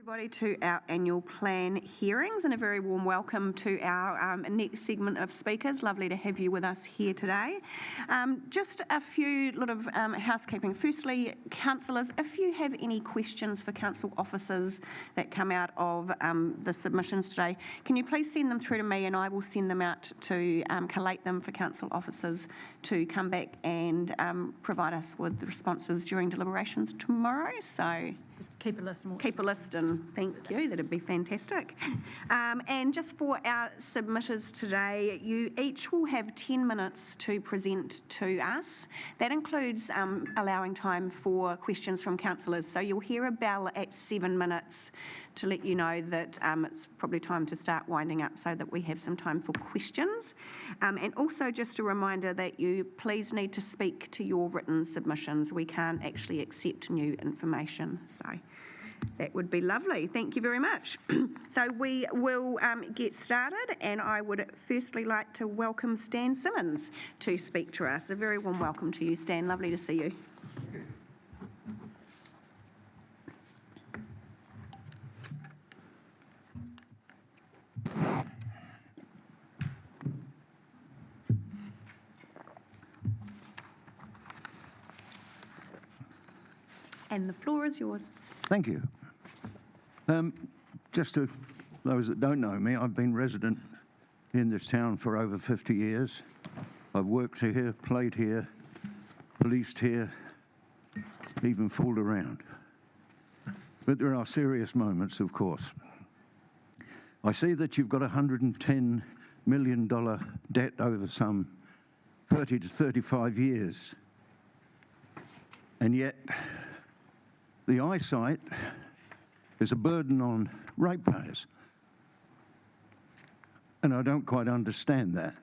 Everybody to our annual plan hearings, and a very warm welcome to our next segment of speakers. Lovely to have you with us here today. Just a few lot of housekeeping. Firstly, councillors, if you have any questions for council officers that come out of the submissions today, can you please send them through to me, and I will send them out to collate them for council officers to come back and provide us with the responses during deliberations tomorrow. So just keep a list. Keep a list, and thank you. That'd be fantastic. And just for our submitters today, you each will have 10 minutes to present to us. That includes allowing time for questions from councillors. So you'll hear a bell at 7 minutes to let you know that it's probably time to start winding up so that we have some time for questions. And also just a reminder that you please need to speak to your written submissions. We can't actually accept new information. So that would be lovely. Thank you very much. So we will get started, and I would firstly like to welcome Stan Simmons to speak to us. A very warm welcome to you, Stan. Lovely to see you. And the floor is yours. Thank you. Just to those that don't know me, I've been resident in this town for over 50 years. I've worked here, played here, policed here, even fooled around. But there are serious moments, of course. I see that you've got a $110 million debt over some 30 to 35 years. And yet, the eyesight is a burden on ratepayers. And I don't quite understand that.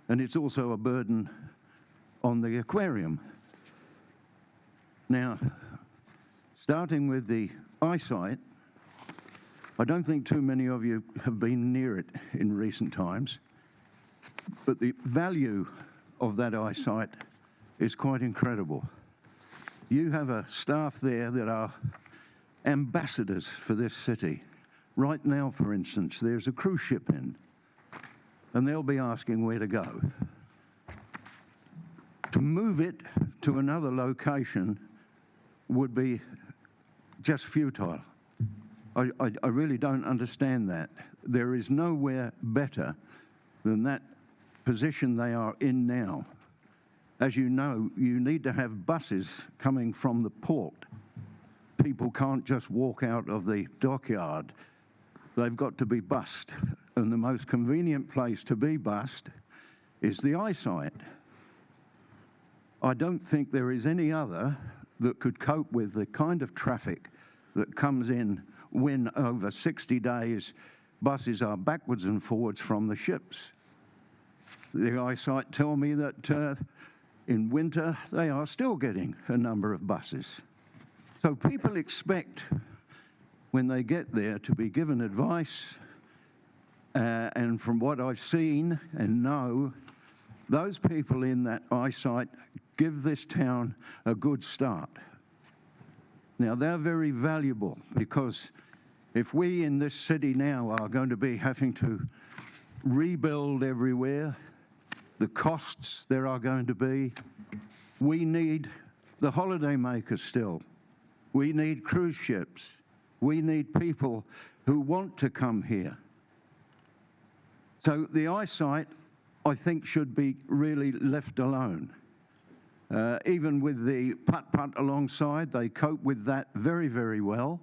And it's also a burden on the aquarium. Now, starting with the eyesight, I don't think too many of you have been near it in recent times, but the value of that eyesight is quite incredible. You have a staff there that are ambassadors for this city. Right now, for instance, there's a cruise ship in, and they'll be asking where to go. To move it to another location would be just futile. I really don't understand that. There is nowhere better than that position they are in now. As you know, you need to have buses coming from the port. People can't just walk out of the dockyard. They've got to be bussed. And the most convenient place to be bussed is the eyesight. I don't think there is any other that could cope with the kind of traffic that comes in when over 60 days buses are backwards and forwards from the ships. The eyesight tell me that in winter, they are still getting a number of buses. So people expect, when they get there, to be given advice. And from what I've seen and know, those people in that eyesight give this town a good start. Now, they're very valuable, because if we in this city now are going to be having to rebuild everywhere, the costs there are going to be. We need the holidaymakers still. We need cruise ships. We need people who want to come here. So the eyesight, I think, should be really left alone. Even with the putt-putt alongside, they cope with that very, very well.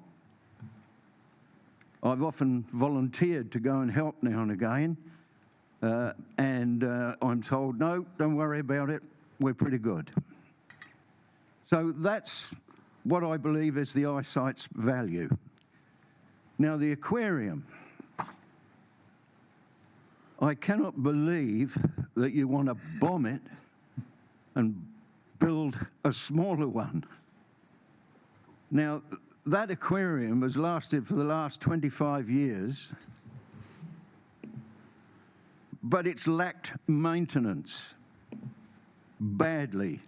I've often volunteered to go and help now and again. And I'm told, no, don't worry about it, we're pretty good. So that's what I believe is the eyesight's value. Now, the aquarium. I cannot believe that you want to bomb it and build a smaller one. Now, that aquarium has lasted for the last 25 years, but it's lacked maintenance badly.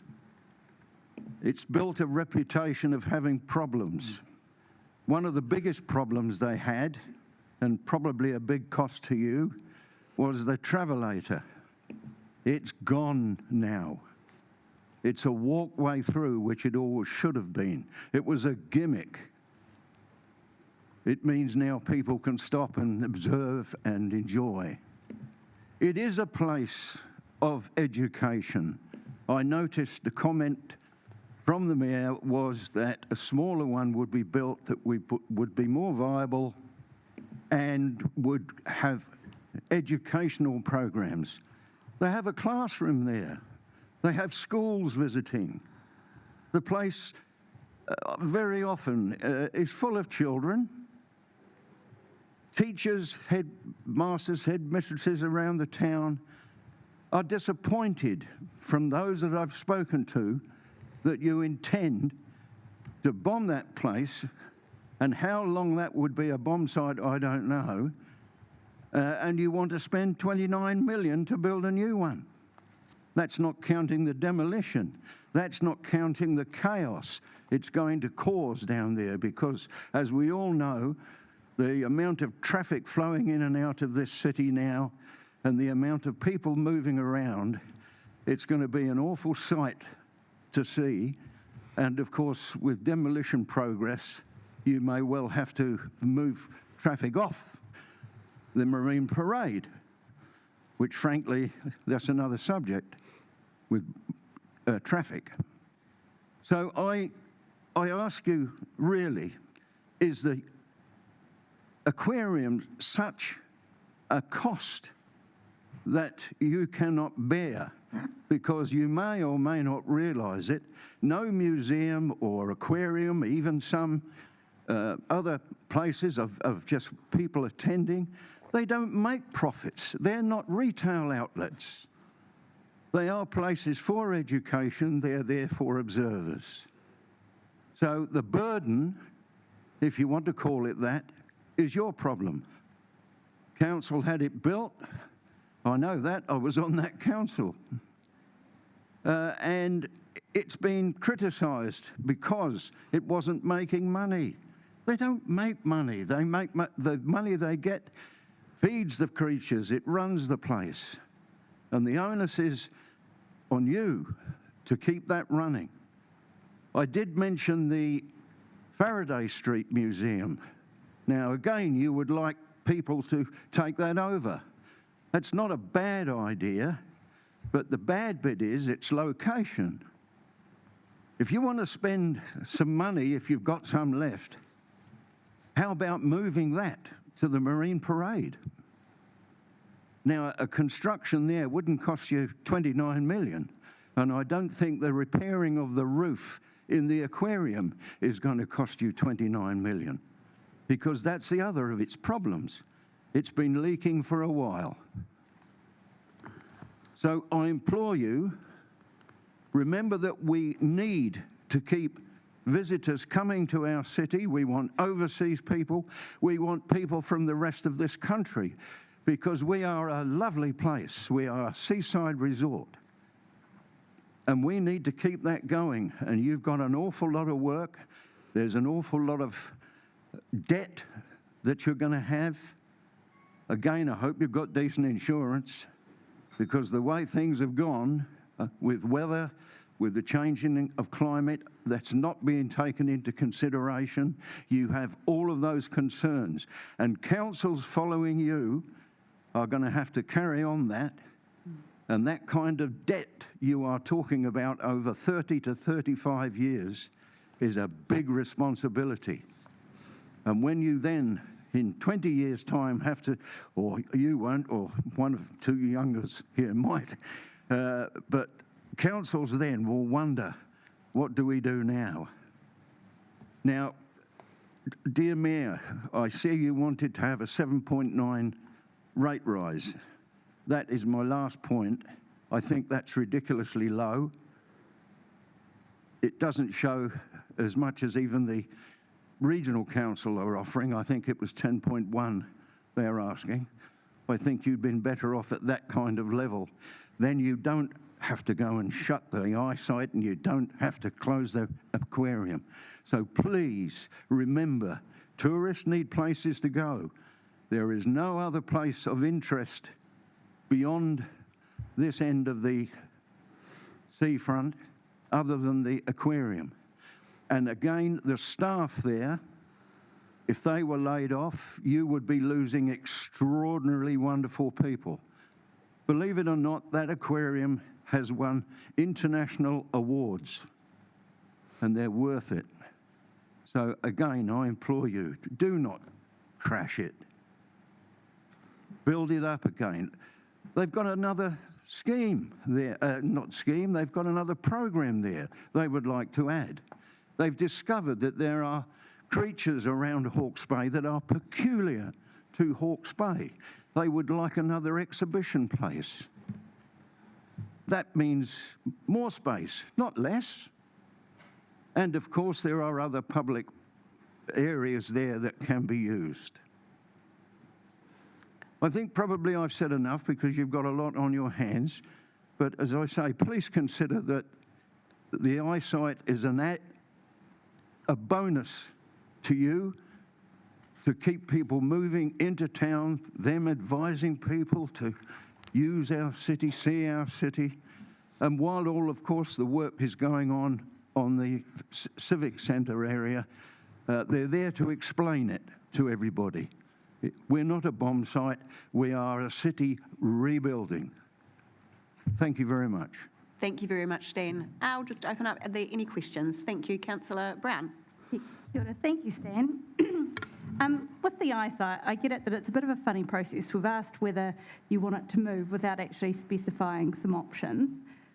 It's built a reputation of having problems. One of the biggest problems they had, and probably a big cost to you, was the Travelator. It's gone now. It's a walkway through, which it always should have been. It was a gimmick. It means now people can stop and observe and enjoy. It is a place of education. I noticed the comment from the Mayor was that a smaller one would be built that would be more viable and would have educational programs. They have a classroom there. They have schools visiting. The place very often is full of children. Teachers, headmasters, headmistresses around the town are disappointed from those that I've spoken to that you intend to bomb that place, and how long that would be a bomb site, I don't know, and you want to spend 29 million to build a new one. That's not counting the demolition. That's not counting the chaos it's going to cause down there, because, as we all know, the amount of traffic flowing in and out of this city now and the amount of people moving around, it's going to be an awful sight to see. And of course, with demolition progress, you may well have to move traffic off the Marine Parade, which frankly, that's another subject with traffic. So I ask you, really, is the aquarium such a cost that you cannot bear? Because you may or may not realise it, no museum or aquarium, even some other places of just people attending, they don't make profits. They're not retail outlets. They are places for education. They're there for observers. So the burden, if you want to call it that, is your problem. Council had it built. I know that. I was on that council. And it's been criticised because it wasn't making money. They don't make money. They make the money they get feeds the creatures. It runs the place. And the onus is on you to keep that running. I did mention the Faraday Street Museum. Now, again, you would like people to take that over. That's not a bad idea, but the bad bit is its location. If you want to spend some money, if you've got some left, how about moving that to the Marine Parade? Now, a construction there wouldn't cost you 29 million, and I don't think the repairing of the roof in the aquarium is going to cost you 29 million, because that's the other of its problems. It's been leaking for a while. So I implore you, remember that we need to keep visitors coming to our city. We want overseas people. We want people from the rest of this country, because we are a lovely place. We are a seaside resort. And we need to keep that going. And you've got an awful lot of work. There's an awful lot of debt that you're going to have. Again, I hope you've got decent insurance, because the way things have gone with weather, with the changing of climate, that's not being taken into consideration. You have all of those concerns. And councils following you are going to have to carry on that. And that kind of debt you are talking about over 30 to 35 years is a big responsibility. And when you then, in 20 years' time, have to, or you won't, or one of two youngers here might, but councils then will wonder, what do we do now? Now, dear Mayor, I see you wanted to have a 7.9 rate rise. That is my last point. I think that's ridiculously low. It doesn't show as much as even the regional council are offering. I think it was 10.1 they're asking. I think you'd been better off at that kind of level. Then you don't have to go and shut the eyesight, and you don't have to close the aquarium. So please remember Tourists need places to go. There is no other place of interest beyond this end of the seafront other than the aquarium. And again, the staff there, if they were laid off, you would be losing extraordinarily wonderful people. Believe it or not, that aquarium has won international awards, and they're worth it. So again, I implore you, do not crash it. Build it up again. They've got another scheme there, they've got another program there they would like to add. They've discovered that there are creatures around Hawke's Bay that are peculiar to Hawke's Bay. They would like another exhibition place. That means more space, not less. And of course, there are other public areas there that can be used. I think probably I've said enough because you've got a lot on your hands. But as I say, please consider that the eyesight is a bonus to you to keep people moving into town, them advising people to use our city, see our city. And while all, of course, the work is going on the Civic Centre area, they're there to explain it to everybody. We're not a bomb site, we are a city rebuilding. Thank you very much. Thank you very much, Stan. I'll just open up. Are there any questions? Thank you, Councillor Brown. Kia ora. Thank you, Stan. With the eyesight, I get it that it's a bit of a funny process. We've asked whether you want it to move without actually specifying some options.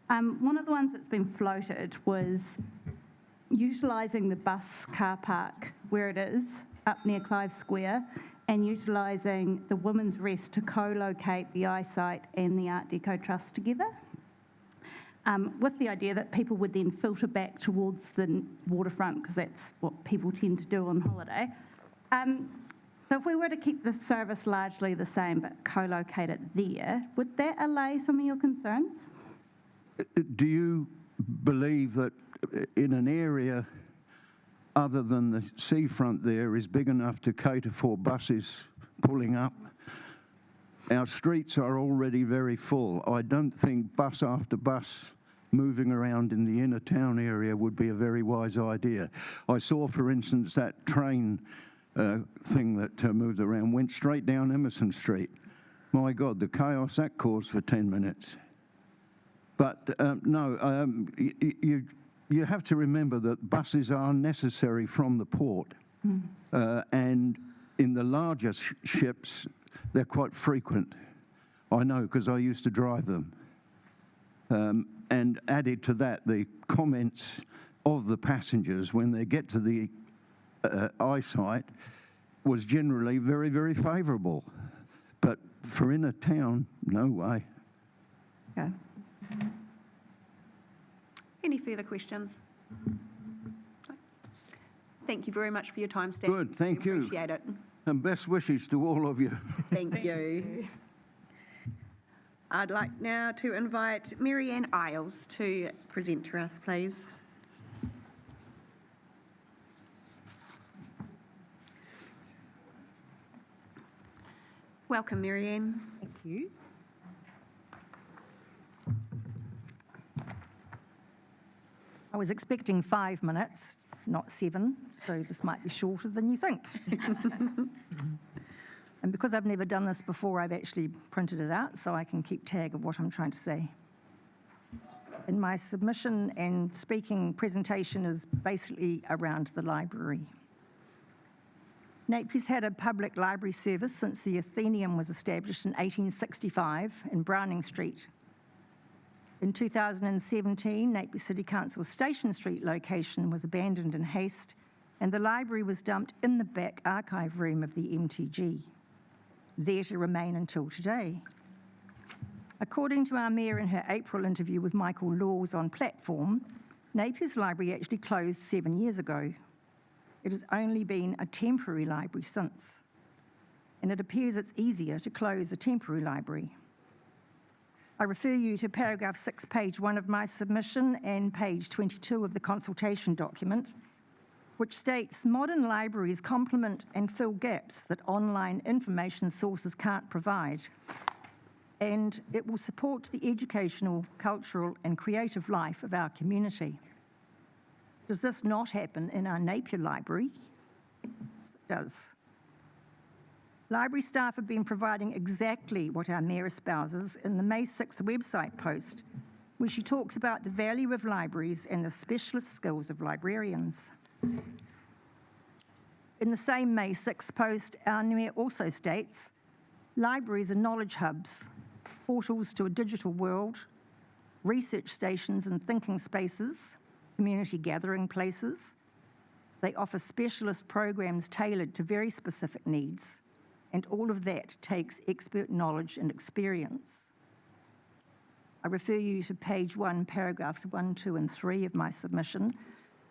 One of the ones that's been floated was utilising the bus car park where it is, up near Clive Square, and utilising the Women's Rest to co-locate the eyesight and the Art Deco Trust together, with the idea that people would then filter back towards the waterfront, because that's what people tend to do on holiday. So if we were to keep the service largely the same but co-locate it there, would that allay some of your concerns? Do you believe that in an area other than the seafront there is big enough to cater for buses pulling up? Our streets are already very full. I don't think bus after bus moving around in the inner town area would be a very wise idea. I saw, for instance, that train thing that moved around went straight down Emerson Street. My God, the chaos that caused for 10 minutes. But no, you have to remember that buses are necessary from the port. And in the larger ships, they're quite frequent. I know because I used to drive them. And added to that, the comments of the passengers when they get to the eyesight was generally very, very favourable. But for inner town, no way. Okay. Any further questions? Thank you very much for your time, Stan. Good, thank you. Appreciate it. And best wishes to all of you. Thank you. I'd like now to invite Marianne Isles to present to us, please. Welcome, Marianne. Thank you. I was expecting 5 minutes, not 7, so this might be shorter than you think. And because I've never done this before, I've actually printed it out so I can keep tag of what I'm trying to say. And my submission and speaking presentation is basically around the library. Napier's had a public library service since the Athenaeum was established in 1865 in Browning Street. In 2017, Napier City Council's Station Street location was abandoned in haste, and the library was dumped in the back archive room of the MTG, there to remain until today. According to our mayor in her April interview with Michael Laws on Platform, Napier's library actually closed 7 years ago. It has only been a temporary library since, and it appears it's easier to close a temporary library. I refer you to paragraph 6, page 1 of my submission and page 22 of the consultation document, which states modern libraries complement and fill gaps that online information sources can't provide. And it will support the educational, cultural and creative life of our community. Does this not happen in our Napier Library? It does. Library staff have been providing exactly what our Mayor espouses in the May 6th website post, where she talks about the value of libraries and the specialist skills of librarians. In the same May 6th post, our Mayor also states, libraries are knowledge hubs, portals to a digital world, research stations and thinking spaces, community gathering places. They offer specialist programs tailored to very specific needs, and all of that takes expert knowledge and experience. I refer you to page 1, paragraphs 1, 2, and 3 of my submission.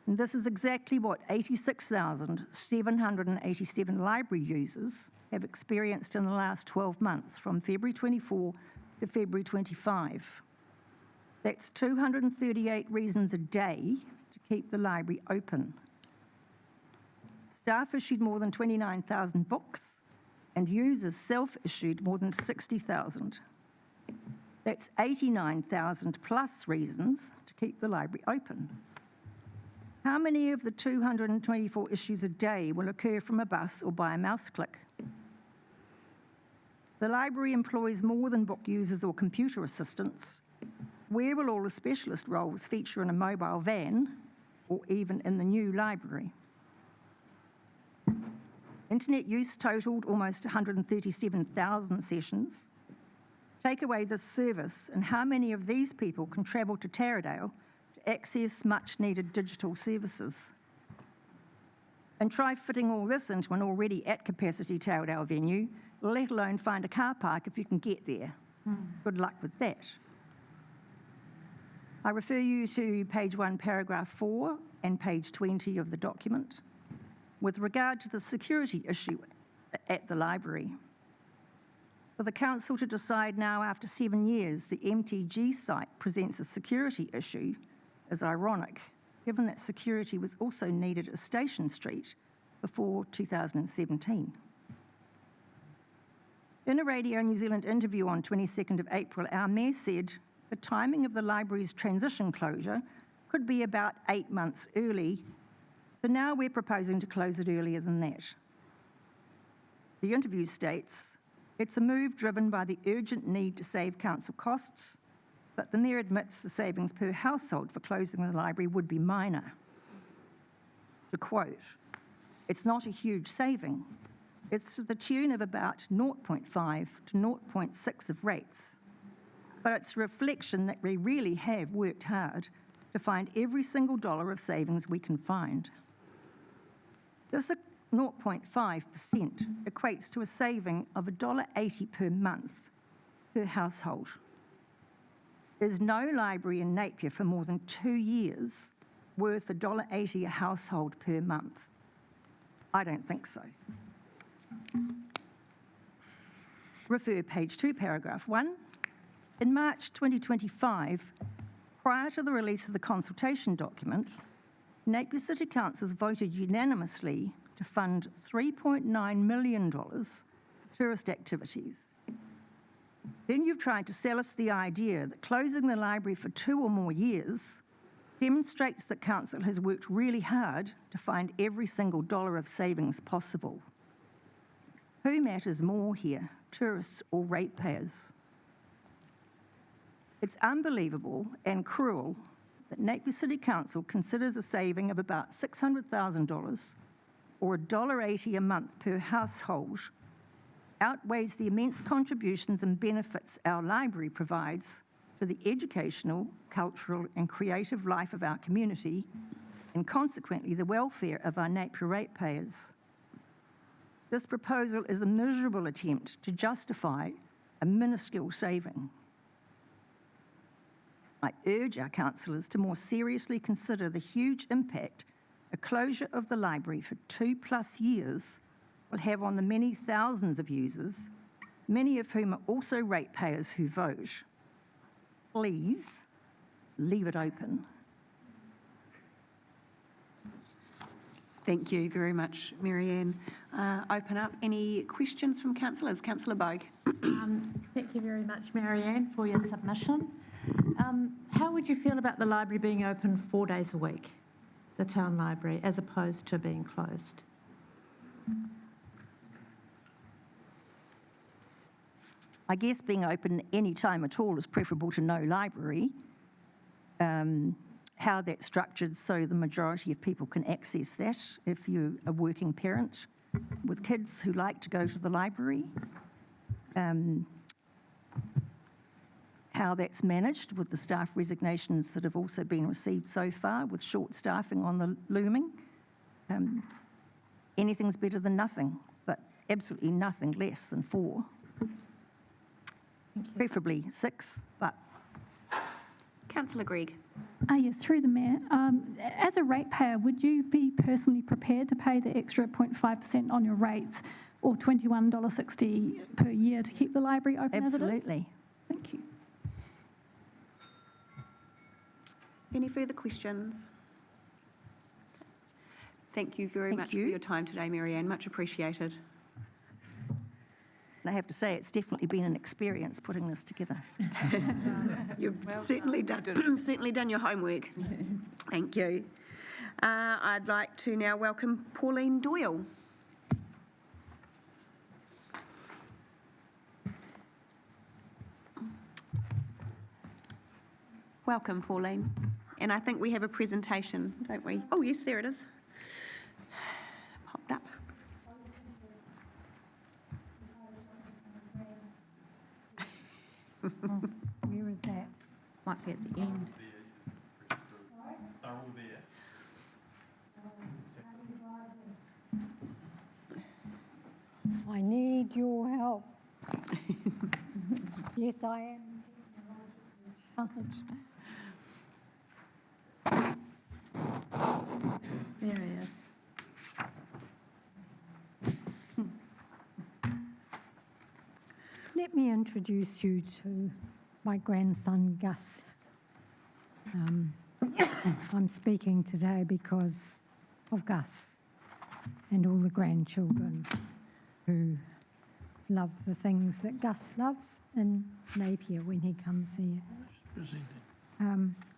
And this is exactly what 86,787 library users have experienced in the last 12 months, from February 24 to February 25. That's 238 reasons a day to keep the library open. Staff issued more than 29,000 books, and users self-issued more than 60,000. That's 89,000 plus reasons to keep the library open. How many of the 224 issues a day will occur from a bus or by a mouse click? The library employs more than book users or computer assistants. Where will all the specialist roles feature in a mobile van or even in the new library? Internet use totaled almost 137,000 sessions. Take away this service, and how many of these people can travel to Taradale to access much-needed digital services? And try fitting all this into an already at-capacity Taradale venue, let alone find a car park if you can get there. Good luck with that. I refer you to page 1, paragraph 4 and page 20 of the document with regard to the security issue at the library. For the council to decide now, after 7 years, the MTG site presents a security issue is ironic, given that security was also needed at Station Street before 2017. In a Radio New Zealand interview on 22nd of April, our Mayor said the timing of the library's transition closure could be about 8 months early, so now we're proposing to close it earlier than that. The interview states, it's a move driven by the urgent need to save council costs, but the Mayor admits the savings per household for closing the library would be minor. To quote, it's not a huge saving. It's to the tune of about 0.5 to 0.6 of rates. But it's a reflection that we really have worked hard to find every single dollar of savings we can find. This 0.5% equates to a saving of $1.80 per month per household. There's no library in Napier for more than 2 years worth $1.80 a household per month. I don't think so. Refer page 2, paragraph 1. In March 2025, prior to the release of the consultation document, Napier City Councils voted unanimously to fund $3.9 million for tourist activities. Then you've tried to sell us the idea that closing the library for 2 or more years demonstrates that Council has worked really hard to find every single dollar of savings possible. Who matters more here, tourists or ratepayers? It's unbelievable and cruel that Napier City Council considers a saving of about $600,000 or $1.80 a month per household outweighs the immense contributions and benefits our library provides to the educational, cultural and creative life of our community and consequently the welfare of our Napier ratepayers. This proposal is a miserable attempt to justify a minuscule saving. I urge our councillors to more seriously consider the huge impact a closure of the library for 2+ years will have on the many thousands of users, many of whom are also ratepayers who vote. Please, leave it open. Thank you very much, Marianne. Open up any questions from councillors. Councillor Bogue. Thank you very much, Marianne, for your submission. How would you feel about the library being open 4 days a week, the town library, as opposed to being closed? I guess being open any time at all is preferable to no library. How that's structured so the majority of people can access that, if you're a working parent with kids who like to go to the library. How that's managed with the staff resignations that have also been received so far, with short staffing on the looming. Anything's better than nothing, but absolutely nothing less than 4. Preferably 6, but Councillor Gregg. Yes, through the Mayor. As a ratepayer, would you be personally prepared to pay the extra 0.5% on your rates, or $21.60 per year to keep the library open as it is? absolutely. Thank you. Any further questions? Thank you very Thank much you. for your time today, Marianne. Much appreciated. And I have to say, it's definitely been an experience putting this together. You've certainly done your homework. Thank you. I'd like to now welcome Pauline Doyle. Welcome, Pauline. And I think we have a presentation, don't we? Oh, yes, there it is. Popped up. Where is that? Might be at the end. I need your help. Yes, I am. There he is. Let me introduce you to my grandson, Gus. I'm speaking today because of Gus and all the grandchildren who love the things that Gus loves in Napier when he comes here.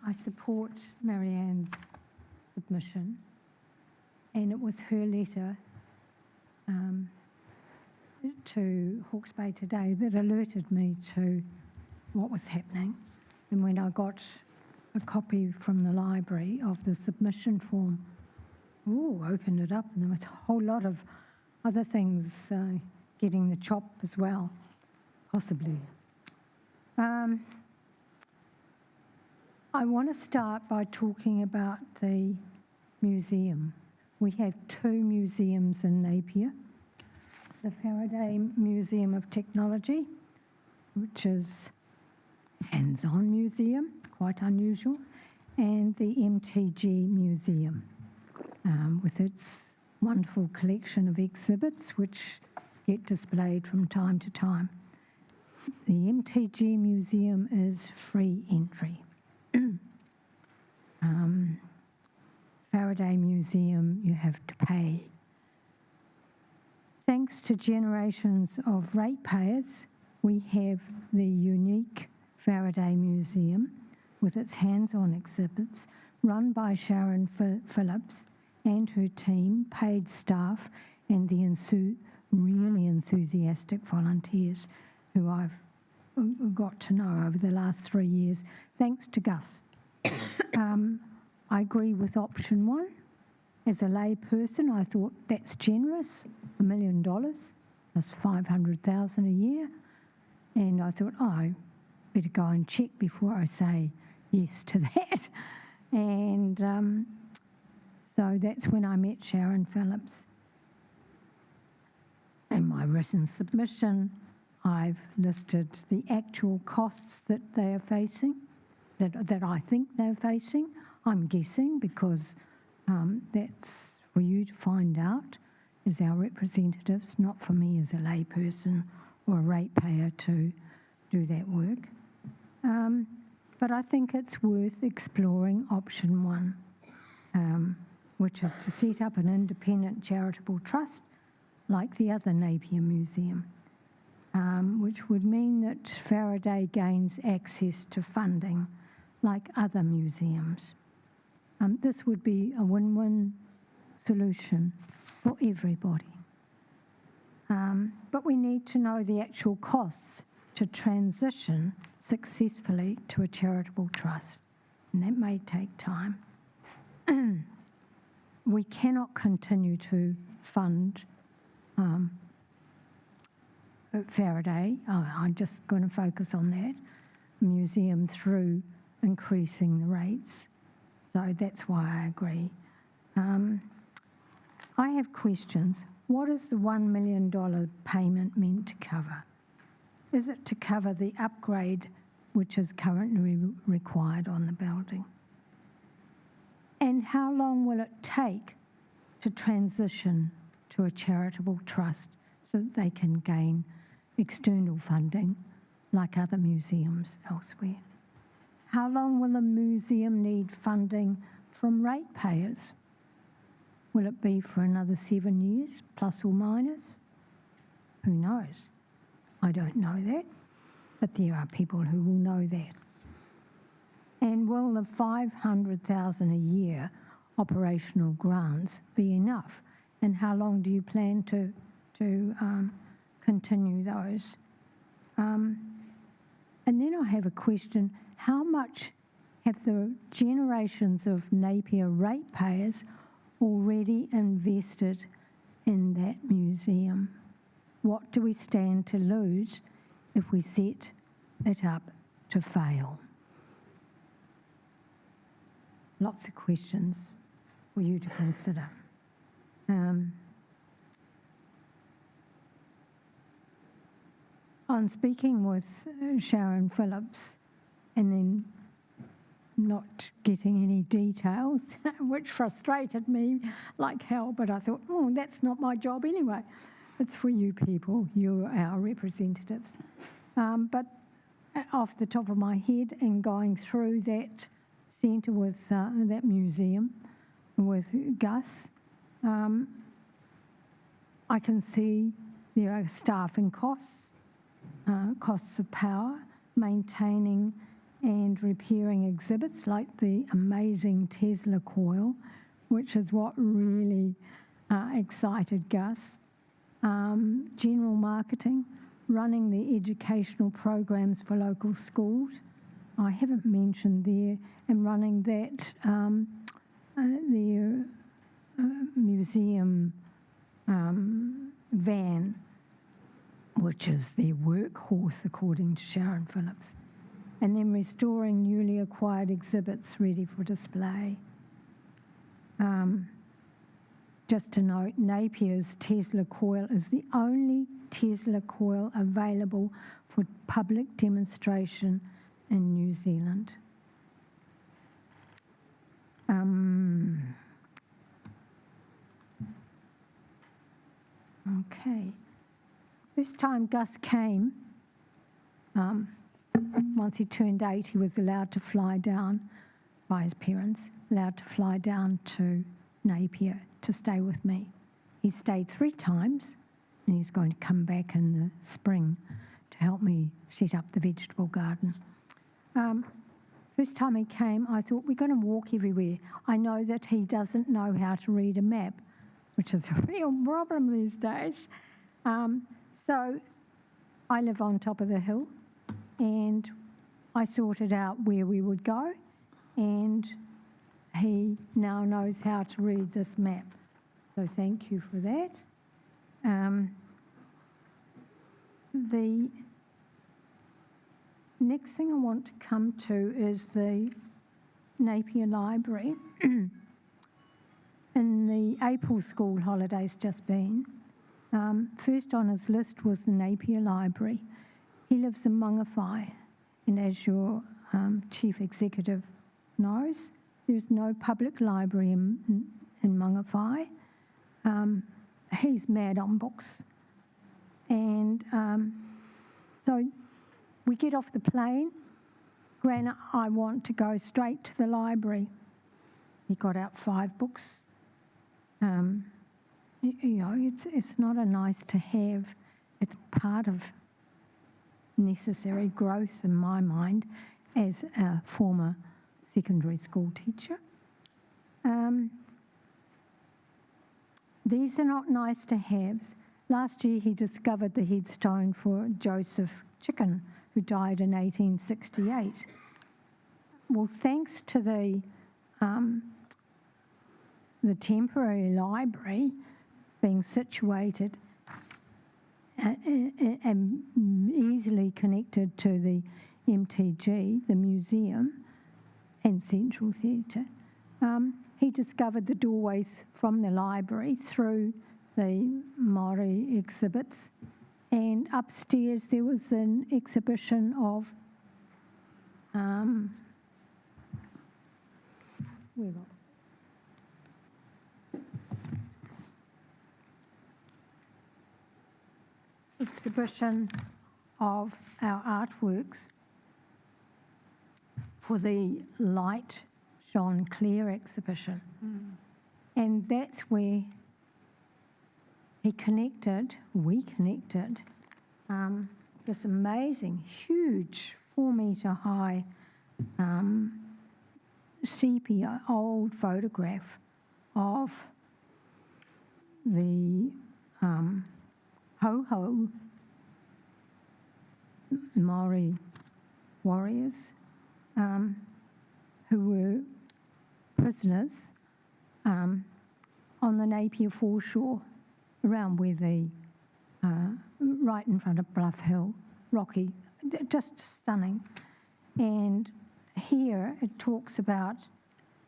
I support Marianne's submission, and it was her letter to Hawke's Bay Today that alerted me to what was happening. And when I got a copy from the library of the submission form, opened it up, and there was a whole lot of other things getting the chop as well, possibly. I want to start by talking about the museum. We have 2 museums in Napier. The Faraday Museum of Technology, which is hands-on museum, quite unusual, and the MTG Museum, with its wonderful collection of exhibits which get displayed from time to time. The MTG Museum is free entry. Faraday Museum, you have to pay. Thanks to generations of ratepayers, we have the unique Faraday Museum with its hands-on exhibits run by Sharon Phillips and her team, paid staff, and the really enthusiastic volunteers who I've got to know over the last 3 years, thanks to Gus. I agree with option 1. As a lay person, I thought that's generous, $1 million, that's $500,000 a year. And I thought, I better go and check before I say yes to that. And so that's when I met Sharon Phillips. In my written submission, I've listed the actual costs that they are facing, that I think they're facing. I'm guessing because that's for you to find out as our representatives, not for me as a layperson or a ratepayer to do that work. But I think it's worth exploring option 1. which is to set up an independent charitable trust like the other Napier Museum, which would mean that Faraday gains access to funding like other museums. This would be a win-win solution for everybody. But we need to know the actual costs to transition successfully to a charitable trust, and that may take time. We cannot continue to fund Faraday, I'm just going to focus on that, museum through increasing the rates. So that's why I agree. I have questions. What is the $1 million payment meant to cover? Is it to cover the upgrade which is currently required on the building? And how long will it take to transition to a charitable trust so that they can gain external funding like other museums elsewhere? How long will the museum need funding from ratepayers? Will it be for another 7 years, plus or minus? Who knows? I don't know that, but there are people who will know that. And will the $500,000 a year operational grants be enough? And how long do you plan to continue those? And then I have a question, how much have the generations of Napier ratepayers already invested in that museum? What do we stand to lose if we set it up to fail? Lots of questions for you to consider. On speaking with Sharon Phillips and then not getting any details, which frustrated me like hell, but I thought, oh, that's not my job anyway. It's for you people, you're our representatives. But off the top of my head and going through that centre with that museum with Gus, I can see there are staffing costs, costs of power, maintaining and repairing exhibits like the amazing Tesla coil, which is what really excited Gus. General marketing, running the educational programs for local schools. I haven't mentioned there, and running that their museum van, which is their workhorse according to Sharon Phillips, and then restoring newly acquired exhibits ready for display. Just to note, Napier's Tesla coil is the only Tesla coil available for public demonstration in New Zealand. Okay. First time Gus came, once he turned 8, he was allowed to fly down by his parents, allowed to fly down to Napier to stay with me. He stayed 3 times, and he's going to come back in the spring to help me set up the vegetable garden. First time he came, I thought, we're going to walk everywhere. I know that he doesn't know how to read a map, which is a real problem these days. So I live on top of the hill, and I sorted out where we would go, and he now knows how to read this map. So thank you for that. The next thing I want to come to is the Napier Library. In the April school holidays just been, first on his list was the Napier Library. He lives in Mangawhai, and as your chief executive knows, there's no public library in Mangawhai. He's mad on books. And so we get off the plane. Gran, I want to go straight to the library. He got out 5 books it's not a nice to have. It's part of necessary growth in my mind as a former secondary school teacher. These are not nice to haves. Last year he discovered the headstone for Joseph Chicken, who died in 1868. Well, thanks to the temporary library being situated and easily connected to the MTG, the museum, and Central Theatre, he discovered the doorways from the library through the Māori exhibits, and upstairs there was an exhibition of our artworks for the Light Shone Clear exhibition. And that's where we connected this amazing, huge, 4-metre high sepia old photograph of the Ho-Ho Māori warriors who were prisoners on the Napier foreshore, around where the, right in front of Bluff Hill, rocky, just stunning. And here it talks about,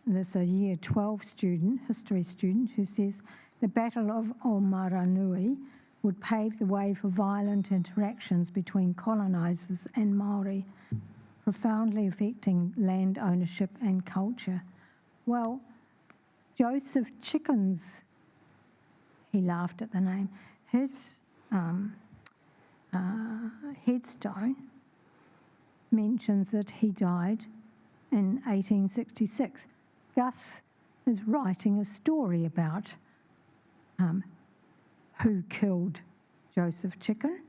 there's a year 12 student, history student, who says, the Battle of Oamaranui would pave the way for violent interactions between colonisers and Māori, profoundly affecting land ownership and culture. Well, Joseph Chickens, he laughed at the name, his headstone mentions that he died in 1866. Gus is writing a story about who killed Joseph Chicken.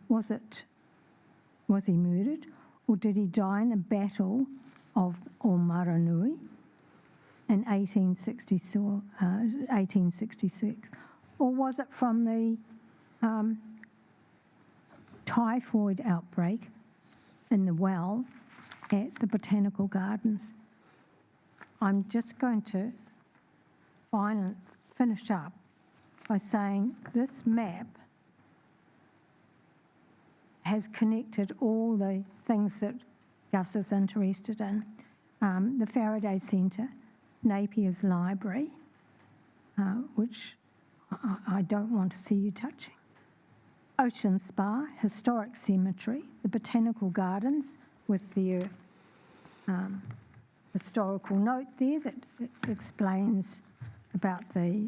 Was he murdered, or did he die in the Battle of Oamaranui in 1866? Or was it from the typhoid outbreak in the well at the Botanical Gardens? I'm just going to finish up by saying this map has connected all the things that Gus is interested in. The Faraday Centre, Napier's Library, which I don't want to see you touching. Ocean Spa, Historic Cemetery, the Botanical Gardens with their historical note there that explains about the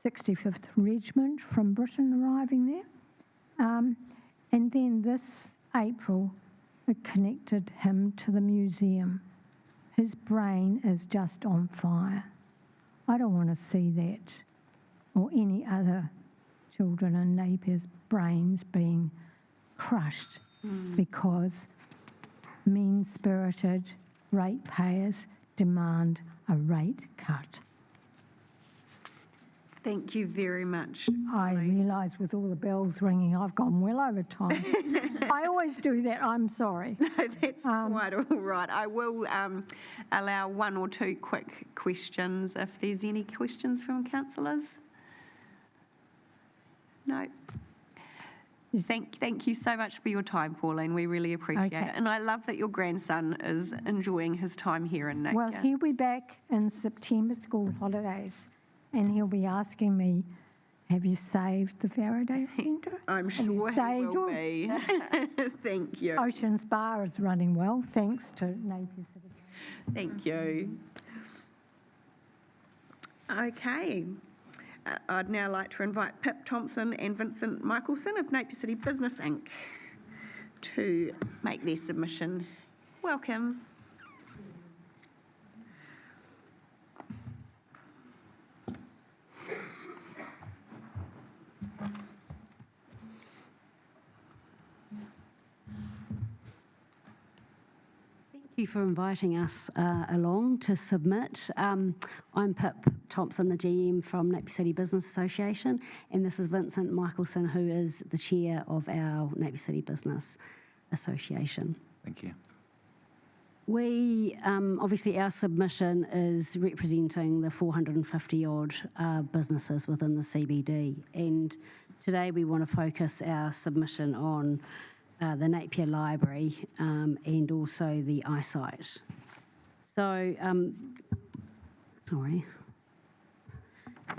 65th Regiment from Britain arriving there. And then this April, it connected him to the museum. His brain is just on fire. I don't want to see that, or any other children in Napier's brains being crushed because mean-spirited ratepayers demand a rate cut. Thank you very much. I realise with all the bells ringing, I've gone well over time. I always do that, I'm sorry. No, that's quite all right. I will allow one or two quick questions if there's any questions from councillors. No. Thank you so much for your time, Pauline. We really appreciate it. And I love that your grandson is enjoying his time here in Napier. Well, he'll be back in September school holidays, and he'll be asking me, have you saved the Faraday Centre? I'm sure he will be. Thank you. Ocean Spa is running well, thanks to Napier City. Thank you. Okay. I'd now like to invite Pip Thompson and Vincent Michelson of Napier City Business Inc. to make their submission. Welcome. you for inviting us along to submit. I'm Pip Thompson, the GM from Napier City Business Association, and this is Vincent Michelson, who is the chair of our Napier City Business Association. Thank you. We, obviously our submission is representing the 450 odd businesses within the CBD, and today we want to focus our submission on the Napier Library and also the eyesight. So,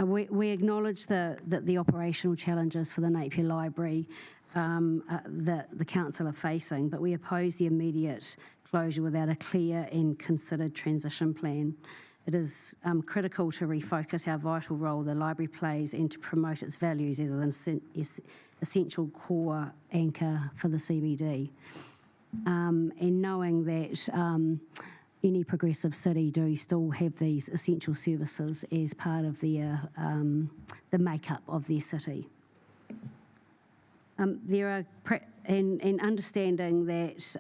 we acknowledge that the operational challenges for the Napier Library that the council are facing, but we oppose the immediate closure without a clear and considered transition plan. It is critical to refocus our vital role the library plays and to promote its values as an essential core anchor for the CBD. And knowing that any progressive city do still have these essential services as part of their the makeup of their city. There are, and understanding that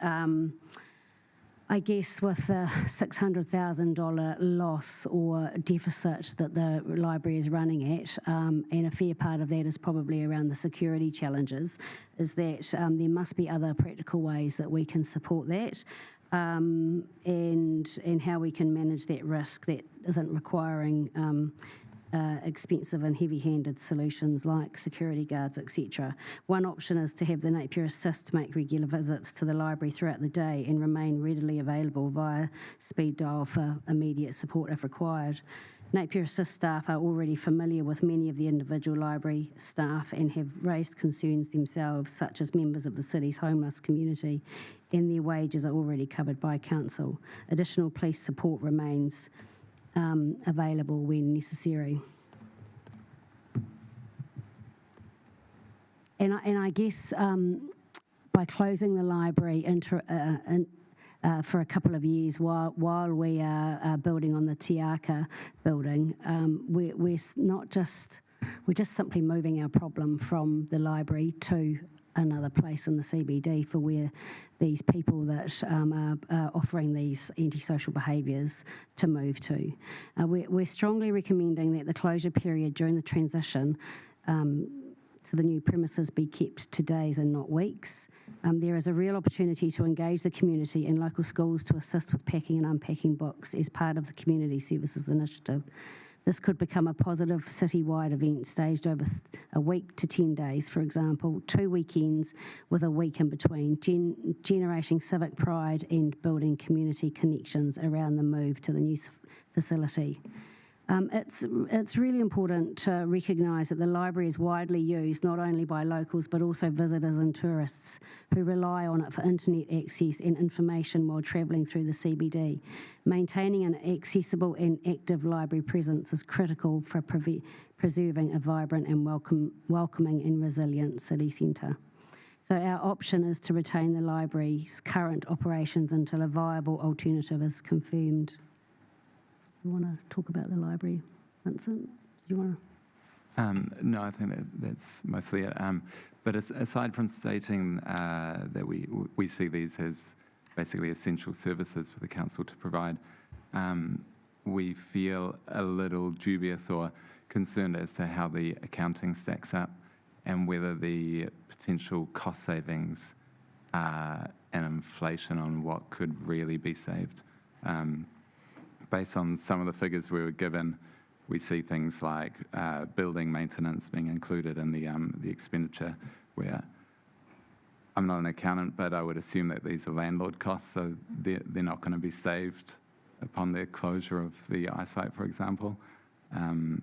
I guess with the $600,000 loss or deficit that the library is running at, and a fair part of that is probably around the security challenges, is that there must be other practical ways that we can support that, and how we can manage that risk that isn't requiring expensive and heavy-handed solutions like security guards, etc. One option is to have the Napier Assist make regular visits to the library throughout the day and remain readily available via speed dial for immediate support if required. Napier Assist staff are already familiar with many of the individual library staff and have raised concerns themselves, such as members of the city's homeless community, and their wages are already covered by council. Additional police support remains available when necessary. And I guess by closing the library for a couple of years while we are building on the Tiaka building, we're just simply moving our problem from the library to another place in the CBD for where these people that are offering these antisocial behaviours to move to. We're strongly recommending that the closure period during the transition to the new premises be kept to days and not weeks. There is a real opportunity to engage the community and local schools to assist with packing and unpacking books as part of the Community Services Initiative. This could become a positive citywide event staged over a week to 10 days, for example, 2 weekends with a week in between, generating civic pride and building community connections around the move to the new facility. It's really important to recognise that the library is widely used not only by locals but also visitors and tourists who rely on it for internet access and information while travelling through the CBD. Maintaining an accessible and active library presence is critical for preserving a vibrant and welcoming and resilient city centre. So our option is to retain the library's current operations until a viable alternative is confirmed. You want to talk about the library, Vincent? Do you want to? No, I think that's mostly it. But aside from stating that we see these as basically essential services for the council to provide, we feel a little dubious or concerned as to how the accounting stacks up and whether the potential cost savings and inflation on what could really be saved. Based on some of the figures we were given, we see things like building maintenance being included in the expenditure, where I'm not an accountant, but I would assume that these are landlord costs, so they're not going to be saved upon the closure of the eyesight, for example. And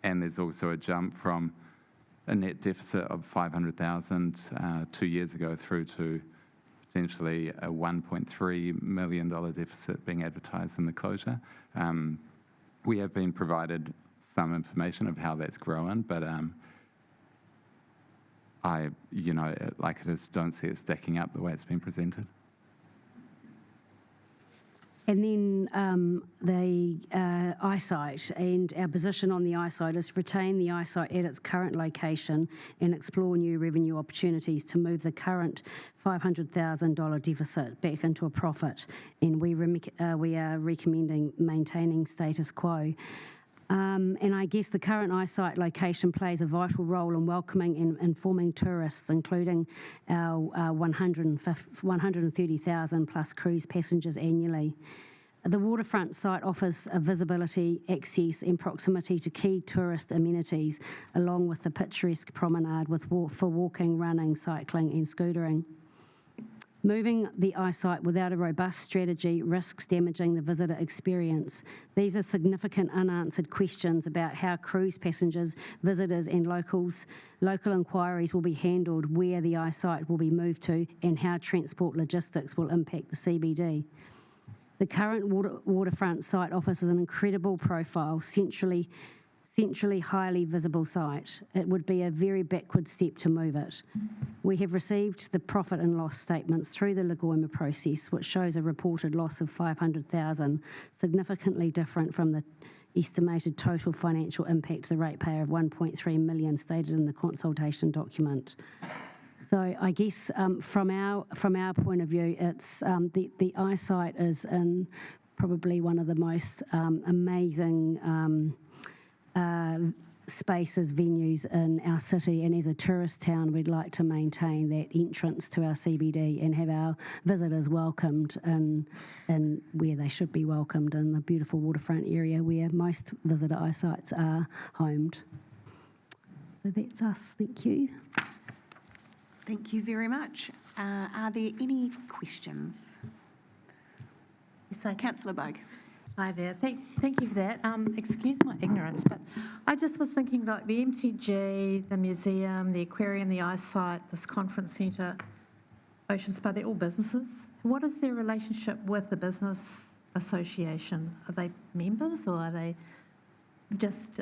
there's also a jump from a net deficit of $500,000 2 years ago through to potentially a $1.3 million deficit being advertised in the closure. We have been provided some information of how that's growing, but I just don't see it stacking up the way it's been presented. And then the eyesight, and our position on the eyesight is to retain the eyesight at its current location and explore new revenue opportunities to move the current $500,000 deficit back into a profit. And we are recommending maintaining status quo. And I guess the current eyesight location plays a vital role in welcoming and informing tourists, including our 130,000 plus cruise passengers annually. The waterfront site offers a visibility, access and proximity to key tourist amenities, along with the picturesque promenade for walking, running, cycling and scootering. Moving the eyesight without a robust strategy risks damaging the visitor experience. These are significant unanswered questions about how cruise passengers, visitors and local inquiries will be handled, where the eyesight will be moved to and how transport logistics will impact the CBD. The current waterfront site offers an incredible profile, centrally highly visible site. It would be a very backward step to move it. We have received the profit and loss statements through the Lagoima process, which shows a reported loss of $500,000, significantly different from the estimated total financial impact to the ratepayer of $1.3 million stated in the consultation document. So I guess from our point of view, it's the eyesight is in probably one of the most amazing spaces, venues in our city, and as a tourist town we'd like to maintain that entrance to our CBD and have our visitors welcomed in where they should be welcomed, in the beautiful waterfront area where most visitor eyesights are homed. So that's us, thank you. Thank you very much. Are there any questions? Yes, Councillor Bogue. Hi there. Thank you for that. Excuse my ignorance, but I just was thinking like the MTG, the museum, the aquarium, the eyesight, this conference centre, Ocean Spa, they're all businesses. What is their relationship with the business association? Are they members or are they just...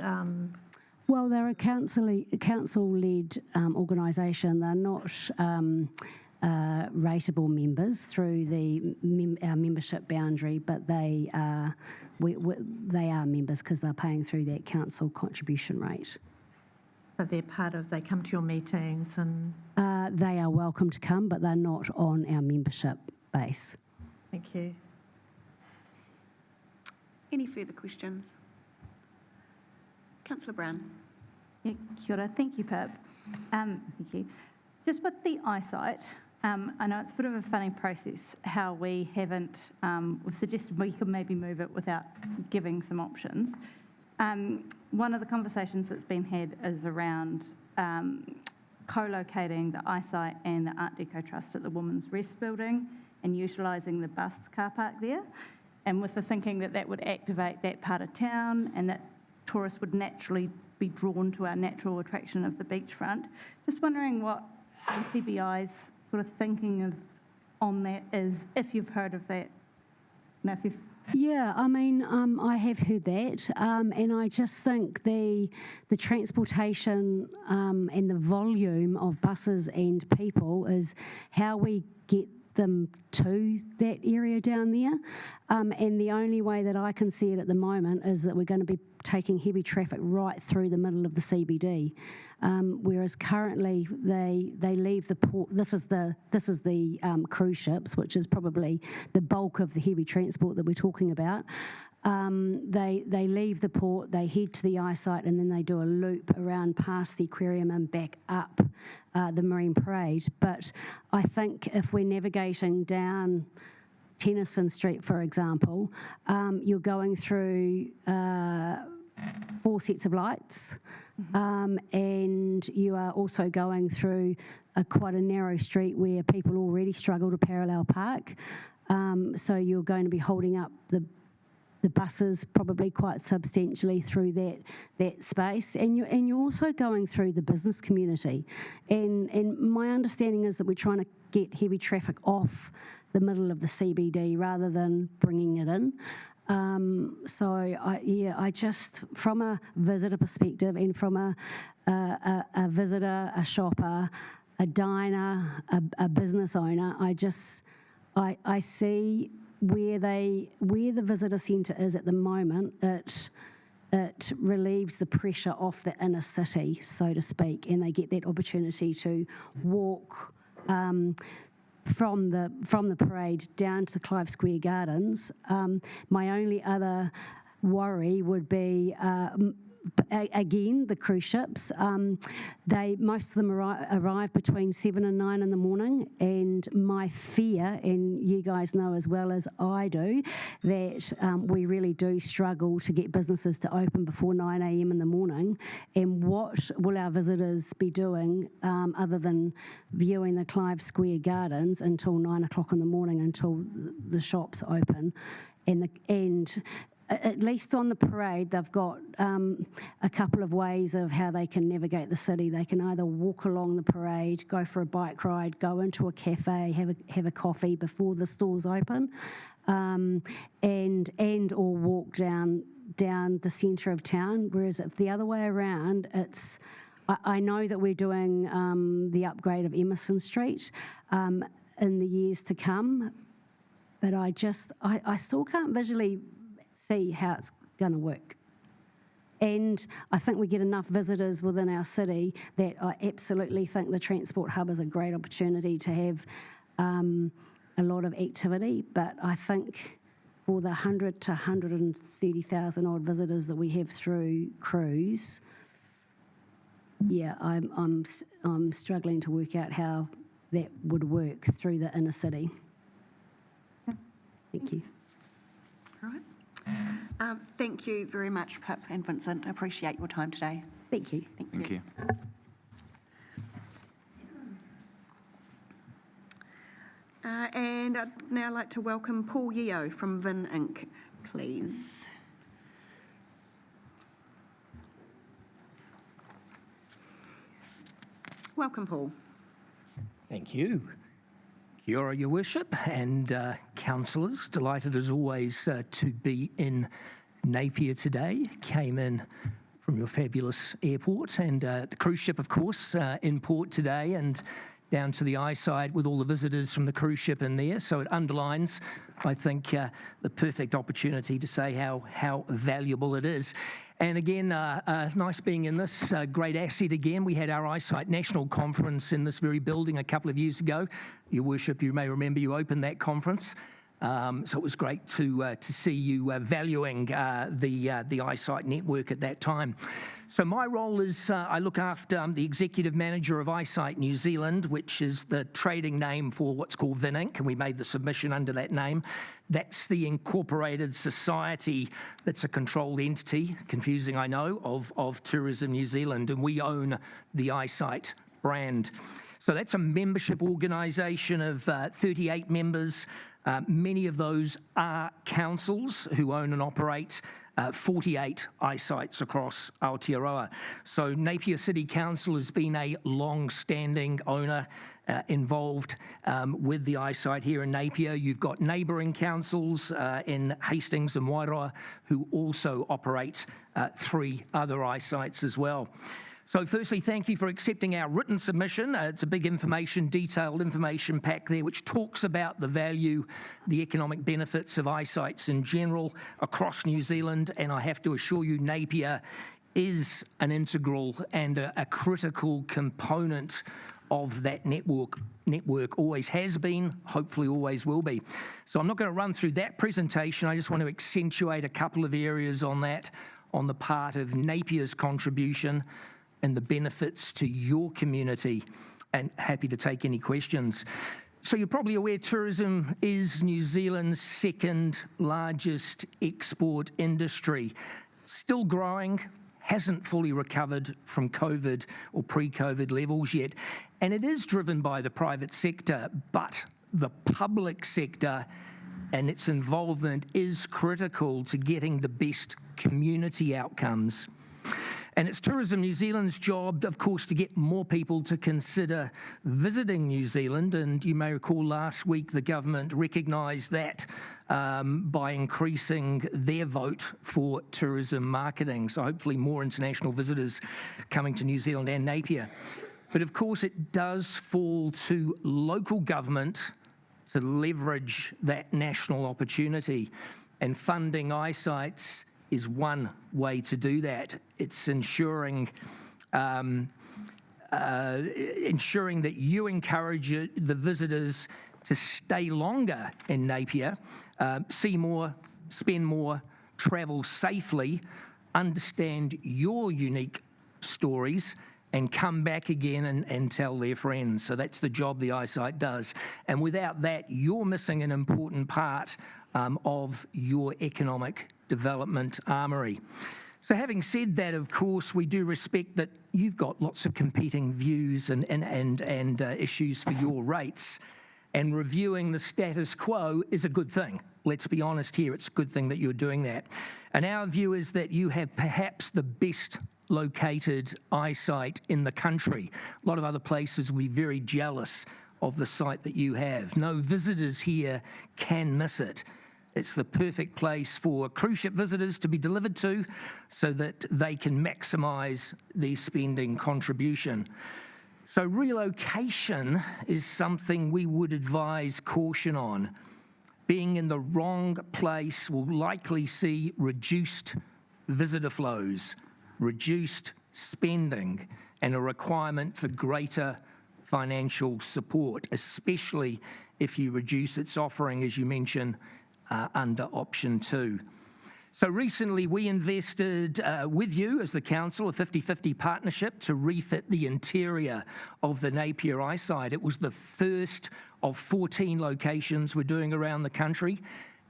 Well, they're a council-led organisation. They're not rateable members through our membership boundary, but they are members because they're paying through that council contribution rate. But they're part of, they come to your meetings and... They are welcome to come, but they're not on our membership base. Thank you. Any further questions? Councillor Brown. Yeah, kia ora. Thank you, Pip. Thank you. Just with the eyesight, I know it's a bit of a funny process how we haven't, we've suggested we could maybe move it without giving some options. One of the conversations that's been had is around co-locating the eyesight and the Art Deco Trust at the Women's Rest Building and utilising the bus car park there, and with the thinking that that would activate that part of town and that tourists would naturally be drawn to our natural attraction of the beachfront. Just wondering what NCBI's sort of thinking of on that is, if you've heard of that. No, if you've... Yeah, I mean, I have heard that, and I just think the transportation and the volume of buses and people is how we get them to that area down there, and the only way that I can see it at the moment is that we're going to be taking heavy traffic right through the middle of the CBD, whereas currently they leave the port. This is the cruise ships, which is probably the bulk of the heavy transport that we're talking about. They leave the port, they head to the eyesight, and then they do a loop around past the aquarium and back up the Marine Parade. But I think if we're navigating down Tennyson Street, for example, you're going through 4 sets of lights, and you are also going through quite a narrow street where people already struggle to parallel park. So you're going to be holding up the buses probably quite substantially through that space, and you're also going through the business community. And my understanding is that we're trying to get heavy traffic off the middle of the CBD rather than bringing it in. So I just, from a visitor perspective and from a visitor, a shopper, a diner, a business owner, I see where the visitor centre is at the moment, it relieves the pressure off the inner city, so to speak, and they get that opportunity to walk from the parade down to the Clive Square Gardens. My only other worry would be, again, the cruise ships. Most of them arrive between 7 and 9 in the morning, and my fear, and you guys know as well as I do, that we really do struggle to get businesses to open before 9 a.m. in the morning. And what will our visitors be doing other than viewing the Clive Square Gardens until 9 o'clock in the morning, until the shops open? And at least on the parade, they've got a couple of ways of how they can navigate the city. They can either walk along the parade, go for a bike ride, go into a cafe, have a coffee before the stores open, and or walk down the centre of town. Whereas if the other way around, I know that we're doing the upgrade of Emerson Street in the years to come, but I still can't visually see how it's going to work. And I think we get enough visitors within our city that I absolutely think the transport hub is a great opportunity to have a lot of activity. But I think for the 100 to 130,000 odd visitors that we have through cruise, yeah, I'm struggling to work out how that would work through the inner city. Thank you. All right. Thank you very much, Pip and Vincent. I appreciate your time today. Thank you. Thank you. And I'd now like to welcome Paul Yeo from Vin Inc., please. Welcome, Paul. Thank you. Kia ora, Your Worship, and councillors. Delighted as always to be in Napier today. Came in from your fabulous airport, and the cruise ship, of course, in port today, and down to the eyesight with all the visitors from the cruise ship in there. So it underlines, I think, the perfect opportunity to say how valuable it is. And again, nice being in this great asset again. We had our Eyesight National Conference in this very building a couple of years ago. Your Worship, you may remember you opened that conference. So it was great to see you valuing the Eyesight Network at that time. So my role is I look after the Executive Manager of Eyesight New Zealand, which is the trading name for what's called Vin Inc., and we made the submission under that name. That's the incorporated society that's a controlled entity, confusing I know, of Tourism New Zealand, and we own the Eyesight brand. So that's a membership organisation of 38 members. Many of those are councils who own and operate 48 eyesights across Aotearoa. So Napier City Council has been a long-standing owner involved with the eyesight here in Napier. You've got neighbouring councils in Hastings and Wairoa who also operate 3 other eyesights as well. So firstly, thank you for accepting our written submission. It's a big detailed information pack there, which talks about the value, the economic benefits of eyesights in general across New Zealand. And I have to assure you, Napier is an integral and a critical component of that network, always has been, hopefully always will be. So I'm not going to run through that presentation. I just want to accentuate a couple of areas on that, on the part of Napier's contribution and the benefits to your community, and happy to take any questions. So you're probably aware tourism is New Zealand's second largest export industry. Still growing, hasn't fully recovered from COVID or pre-COVID levels yet. And it is driven by the private sector, but the public sector and its involvement is critical to getting the best community outcomes. And it's Tourism New Zealand's job, of course, to get more people to consider visiting New Zealand. And you may recall last week the government recognised that by increasing their vote for tourism marketing. So hopefully more international visitors coming to New Zealand and Napier. But of course, it does fall to local government to leverage that national opportunity. And funding eyesights is one way to do that. It's ensuring that you encourage the visitors to stay longer in Napier, see more, spend more, travel safely, understand your unique stories, and come back again and tell their friends. So that's the job the eyesight does. And without that, you're missing an important part of your economic development armoury. So having said that, of course, we do respect that you've got lots of competing views and issues for your rates. And reviewing the status quo is a good thing. Let's be honest here, it's a good thing that you're doing that. And our view is that you have perhaps the best located eyesight in the country. A lot of other places will be very jealous of the site that you have. No visitors here can miss it. It's the perfect place for cruise ship visitors to be delivered to so that they can maximise their spending contribution. So relocation is something we would advise caution on. Being in the wrong place will likely see reduced visitor flows, reduced spending, and a requirement for greater financial support, especially if you reduce its offering, as you mentioned, under option 2. So recently we invested with you as the council, a 50-50 partnership to refit the interior of the Napier eyesight. It was the first of 14 locations we're doing around the country.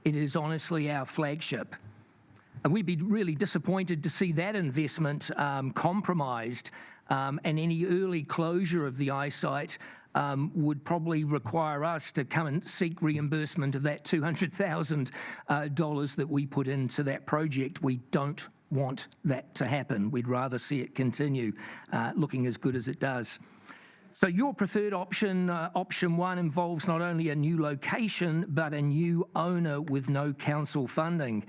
It is honestly our flagship. And we'd be really disappointed to see that investment compromised, and any early closure of the eyesight would probably require us to come and seek reimbursement of that $200,000 that we put into that project. We don't want that to happen. We'd rather see it continue looking as good as it does. So your preferred option, option 1, involves not only a new location, but a new owner with no council funding.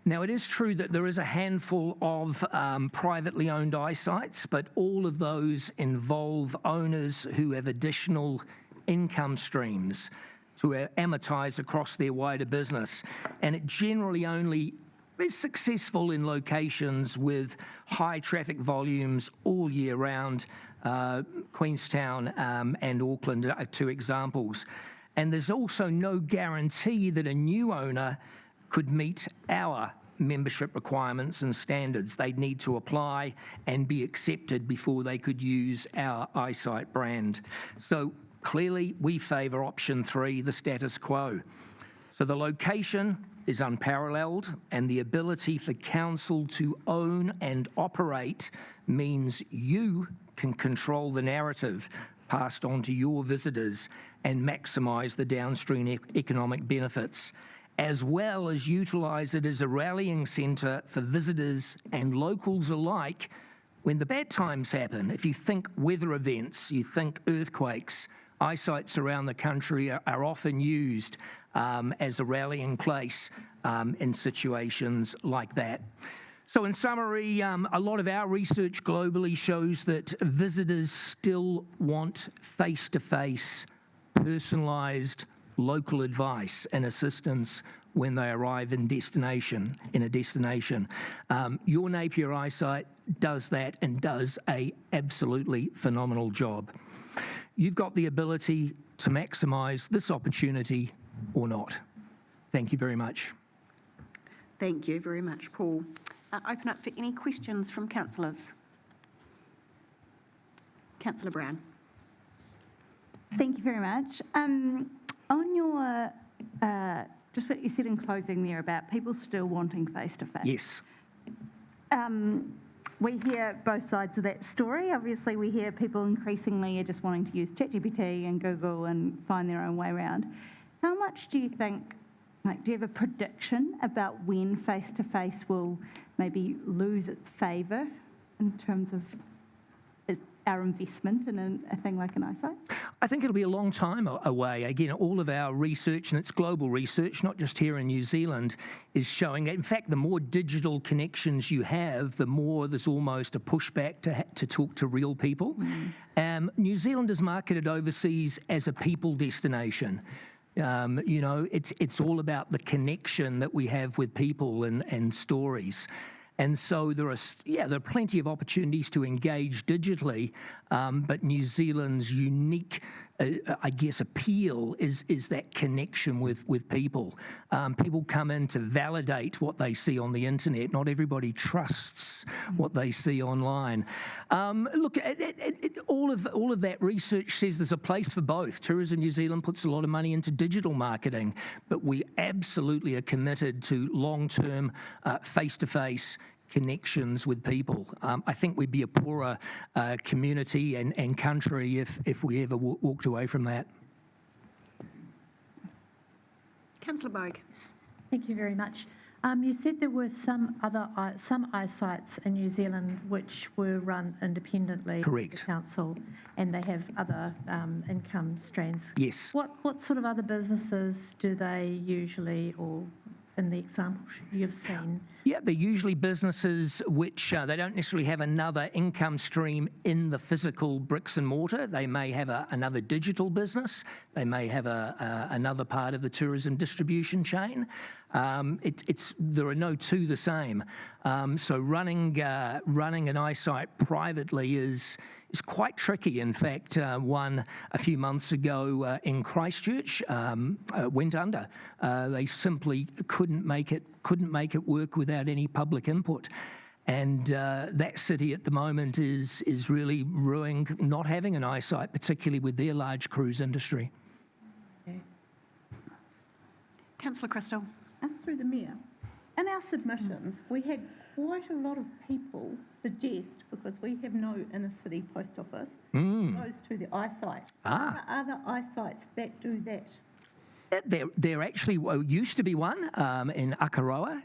Now, it is true that there is a handful of privately owned eyesights, but all of those involve owners who have additional income streams to amortise across their wider business. And it generally only is successful in locations with high traffic volumes all year round. Queenstown and Auckland are 2 examples. And there's also no guarantee that a new owner could meet our membership requirements and standards. They'd need to apply and be accepted before they could use our eyesight brand. So clearly we favour option 3, the status quo. So the location is unparalleled, and the ability for council to own and operate means you can control the narrative passed on to your visitors and maximise the downstream economic benefits, as well as utilise it as a rallying centre for visitors and locals alike when the bad times happen. If you think weather events, you think earthquakes, eyesights around the country are often used as a rallying place in situations like that. So in summary, a lot of our research globally shows that visitors still want face-to-face, personalised, local advice and assistance when they arrive in a destination. Your Napier Eyesight does that and does a absolutely phenomenal job. You've got the ability to maximise this opportunity or not. Thank you very much. Thank you very much, Paul. Open up for any questions from councillors. Councillor Brown. Thank you very much. On your, just what you said in closing there about people still wanting face-to-face. Yes. We hear both sides of that story. Obviously, we hear people increasingly are just wanting to use ChatGPT and Google and find their own way around. How much do you think, do you have a prediction about when face-to-face will maybe lose its favour in terms of our investment in a thing like an eyesight? I think it'll be a long time away. Again, all of our research, and it's global research, not just here in New Zealand, is showing that, in fact, the more digital connections you have, the more there's almost a pushback to talk to real people. New Zealand is marketed overseas as a people destination. You know, it's all about the connection that we have with people and stories. And so there are plenty of opportunities to engage digitally, but New Zealand's unique, I guess, appeal is that connection with people. People come in to validate what they see on the internet. Not everybody trusts what they see online. Look, all of that research says there's a place for both. Tourism New Zealand puts a lot of money into digital marketing, but we absolutely are committed to long-term, face-to-face connections with people. I think we'd be a poorer community and country if we ever walked away from that. Councillor Bogue. Thank you very much. You said there were some eyesights in New Zealand which were run independently. Correct. Of the council, and they have other income strands. Yes. What sort of other businesses do they usually, or in the example you've seen? Yeah, they're usually businesses which they don't necessarily have another income stream in the physical bricks and mortar. They may have another digital business. They may have another part of the tourism distribution chain. There are no two the same. So running an eyesight privately is quite tricky. In fact, one a few months ago in Christchurch went under. They simply couldn't make it work without any public input. And that city at the moment is really ruining not having an eyesight, particularly with their large cruise industry. Okay. Councillor Crystal. Through the Mayor, in our submissions, we had quite a lot of people suggest, because we have no inner city post office, goes to the eyesight. Are there other eyesights that do that? There actually used to be one in Akaroa.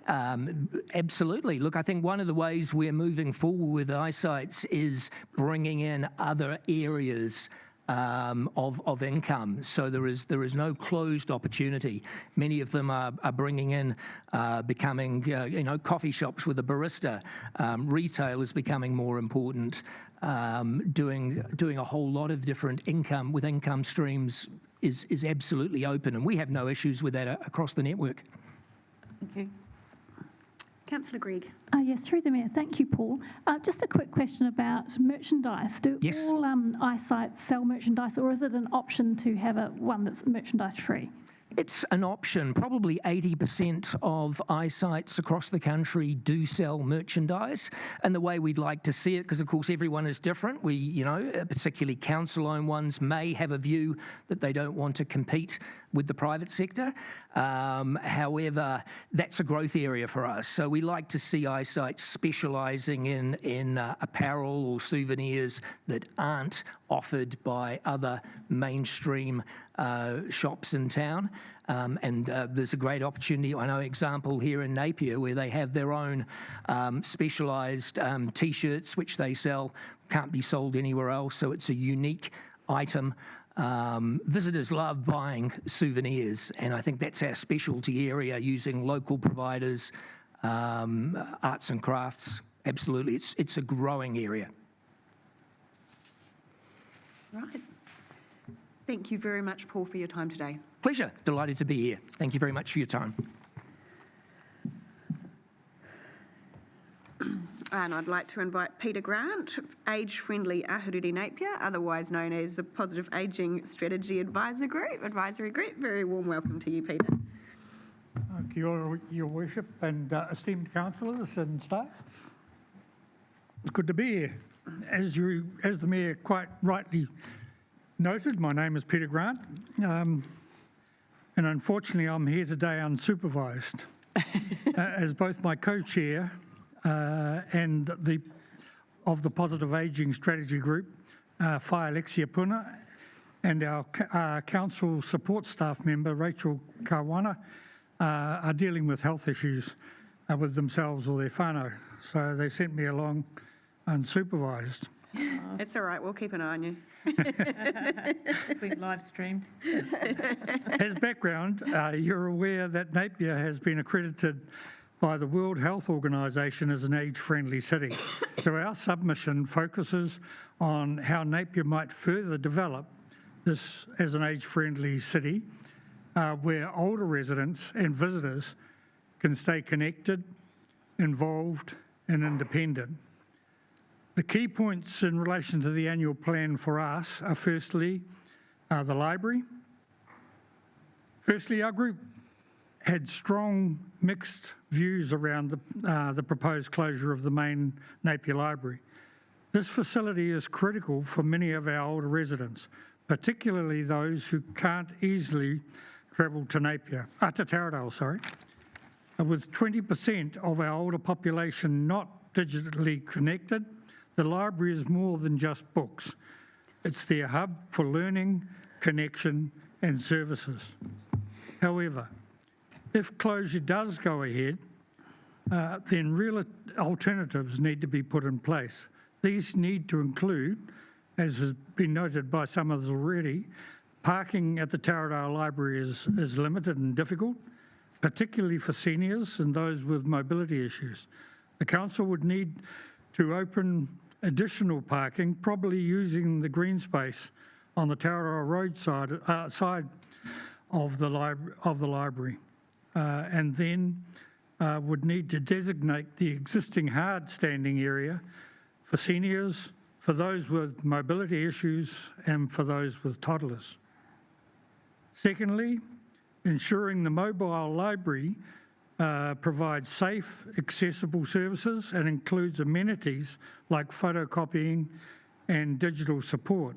Absolutely. Look, I think one of the ways we're moving forward with eyesights is bringing in other areas of income. So there is no closed opportunity. Many of them are bringing in, becoming, coffee shops with a barista. Retail is becoming more important. Doing a whole lot of different income streams is absolutely open, and we have no issues with that across the network. Thank you. Councillor Gregg. Yes, through the Mayor. Thank you, Paul. Just a quick question about merchandise. Do Yes. all eyesights sell merchandise, or is it an option to have one that's merchandise free? It's an option. Probably 80% of eyesights across the country do sell merchandise, and the way we'd like to see it, because of course everyone is different. We, particularly council-owned ones may have a view that they don't want to compete with the private sector. However, that's a growth area for us. So we like to see eyesight specialising in apparel or souvenirs that aren't offered by other mainstream shops in town. And there's a great opportunity. I know an example here in Napier where they have their own specialised T-shirts which they sell, can't be sold anywhere else. So it's a unique item. Visitors love buying souvenirs, and I think that's our specialty area, using local providers, arts and crafts. Absolutely, it's a growing area. Right. Thank you very much, Paul, for your time today. Pleasure. Delighted to be here. Thank you very much for your time. And I'd like to invite Peter Grant, Age-Friendly Ahuriri Napier, otherwise known as the Positive Ageing Strategy Advisory Group. Very warm welcome to you, Peter. Kia ora, Your Worship, and esteemed councillors and staff. It's good to be here. As the Mayor quite rightly noted, my name is Peter Grant, and unfortunately I'm here today unsupervised, as both my co-chair and of the Positive Ageing Strategy Group, Whai Alexia Puna, and our council support staff member, Rachel Kawana, are dealing with health issues with themselves or their whānau. So they sent me along unsupervised. It's all right, we'll keep an eye on you. Being live streamed. As background, you're aware that Napier has been accredited by the World Health Organization as an age-friendly city. So our submission focuses on how Napier might further develop this as an age-friendly city, where older residents and visitors can stay connected, involved and independent. The key points in relation to the annual plan for us are firstly, the library. Firstly, our group had strong mixed views around the proposed closure of the main Napier Library. This facility is critical for many of our older residents, particularly those who can't easily travel to Taradale, With 20% of our older population not digitally connected, the library is more than just books. It's their hub for learning, connection and services. However, if closure does go ahead, then real alternatives need to be put in place. These need to include, as has been noted by some of us already, parking at the Taradale Library is limited and difficult, particularly for seniors and those with mobility issues. The council would need to open additional parking, probably using the green space on the Taradale Road side of the library, and then would need to designate the existing hard standing area for seniors, for those with mobility issues and for those with toddlers. Secondly, ensuring the mobile library provides safe, accessible services and includes amenities like photocopying and digital support.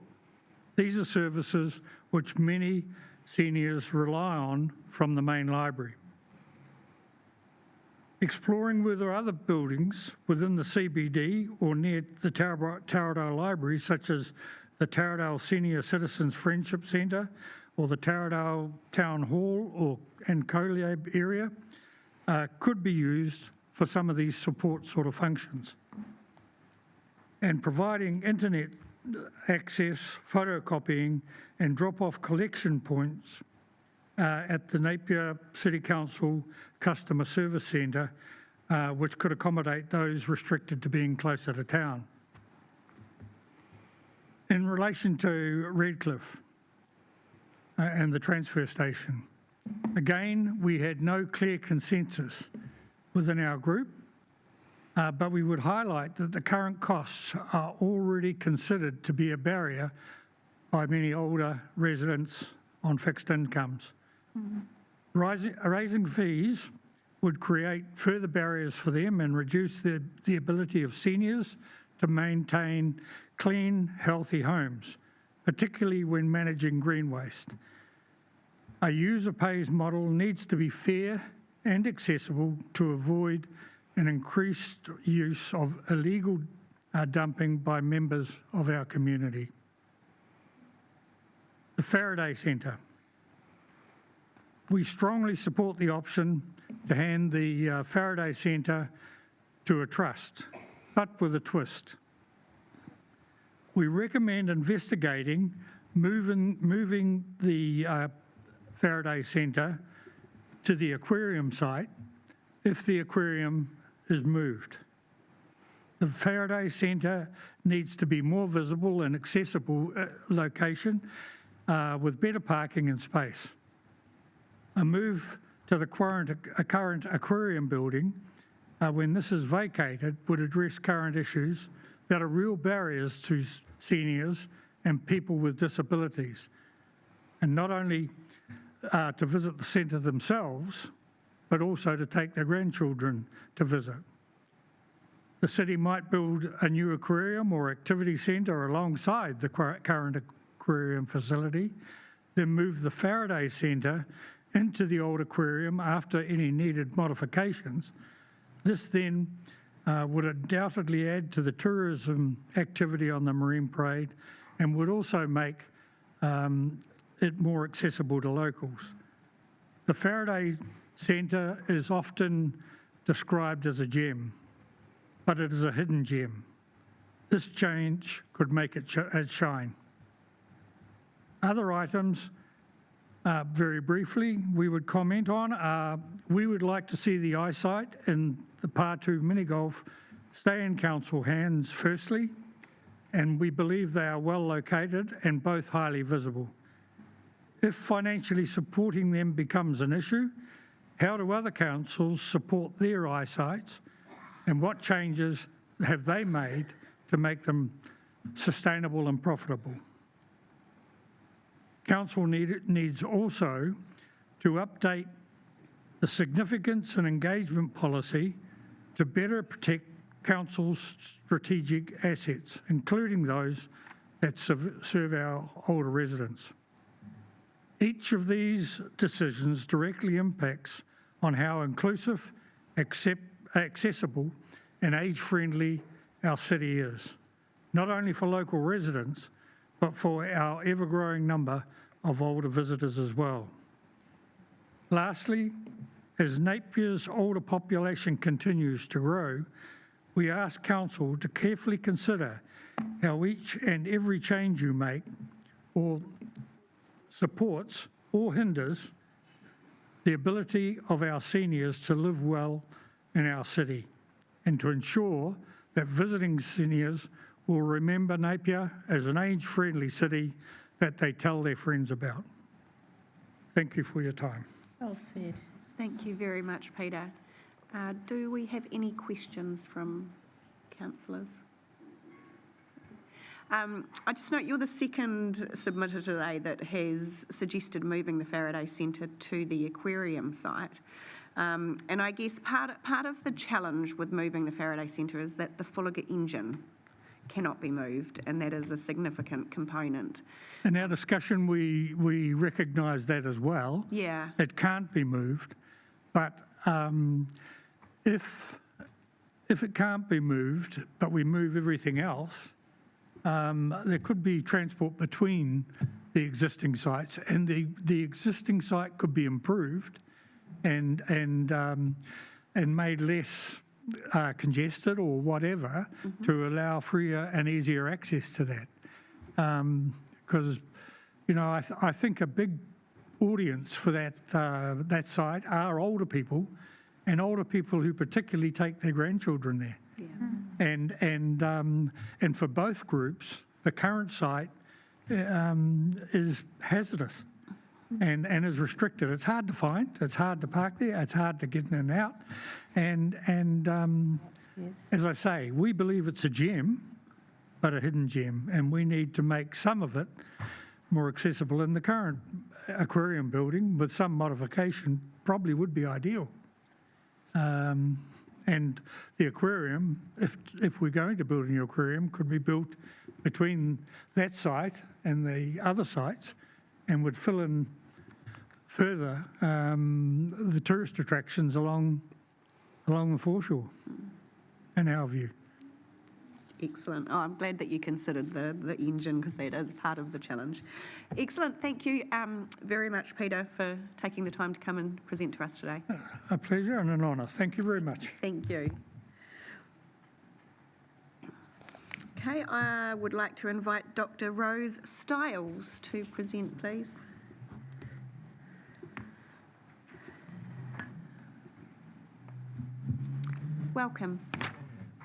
These are services which many seniors rely on from the main library. Exploring whether other buildings within the CBD or near the Taradale Library, such as the Taradale Senior Citizens Friendship Centre or the Taradale Town Hall and Colab area, could be used for some of these support sort of functions. And providing internet access, photocopying and drop-off collection points at the Napier City Council Customer Service Centre, which could accommodate those restricted to being closer to town. In relation to Redcliffe and the transfer station, again, we had no clear consensus within our group, but we would highlight that the current costs are already considered to be a barrier by many older residents on fixed incomes. Raising fees would create further barriers for them and reduce the ability of seniors to maintain clean, healthy homes, particularly when managing green waste. A user pays model needs to be fair and accessible to avoid an increased use of illegal dumping by members of our community. The Faraday Centre. We strongly support the option to hand the Faraday Centre to a trust, but with a twist. We recommend investigating moving the Faraday Centre to the aquarium site if the aquarium is moved. The Faraday Centre needs to be more visible and accessible location with better parking and space. A move to the current aquarium building, when this is vacated, would address current issues that are real barriers to seniors and people with disabilities, and not only to visit the centre themselves, but also to take their grandchildren to visit. The city might build a new aquarium or activity centre alongside the current aquarium facility, then move the Faraday Centre into the old aquarium after any needed modifications. This then would undoubtedly add to the tourism activity on the Marine Parade and would also make it more accessible to locals. The Faraday Centre is often described as a gem, but it is a hidden gem. This change could make it shine. Other items, very briefly, we would comment on, we would like to see the eyesight and the Par 2 mini golf stay in council hands firstly, and we believe they are well located and both highly visible. If financially supporting them becomes an issue, how do other councils support their eyesights, and what changes have they made to make them sustainable and profitable? Council needs also to update the significance and engagement policy to better protect council's strategic assets, including those that serve our older residents. Each of these decisions directly impacts on how inclusive, accessible and age-friendly our city is, not only for local residents, but for our ever-growing number of older visitors as well. Lastly, as Napier's older population continues to grow, we ask Council to carefully consider how each and every change you make or supports or hinders the ability of our seniors to live well in our city, and to ensure that visiting seniors will remember Napier as an age-friendly city that they tell their friends about. Thank you for your time. Well said. Thank you very much, Peter. Do we have any questions from councillors? I just note you're the second submitter today that has suggested moving the Faraday Centre to the aquarium site. And I guess part of the challenge with moving the Faraday Centre is that the Fulliger engine cannot be moved, and that is a significant component. In our discussion, we recognise that as well. Yeah. It can't be moved, but if it can't be moved, but we move everything else, there could be transport between the existing sites, and the existing site could be improved and made less congested or whatever, to allow freer and easier access to that. Because, you know, I think a big audience for that site are older people, and older people who particularly take their grandchildren there. Yeah. And for both groups, the current site is hazardous and is restricted. It's hard to find, it's hard to park there, it's hard to get in and out. And as I say, we believe it's a gem, but a hidden gem, and we need to make some of it more accessible. And the current aquarium building, with some modification, probably would be ideal. And the aquarium, if we're going to build a new aquarium, could be built between that site and the other sites, and would fill in further the tourist attractions along the foreshore, in our view. Excellent. Oh, I'm glad that you considered the engine, because that is part of the challenge. Excellent. Thank you very much, Peter, for taking the time to come and present to us today. A pleasure and an honour. Thank you very much. Thank you. Okay, I would like to invite Dr. Rose Stiles to present, please. Welcome.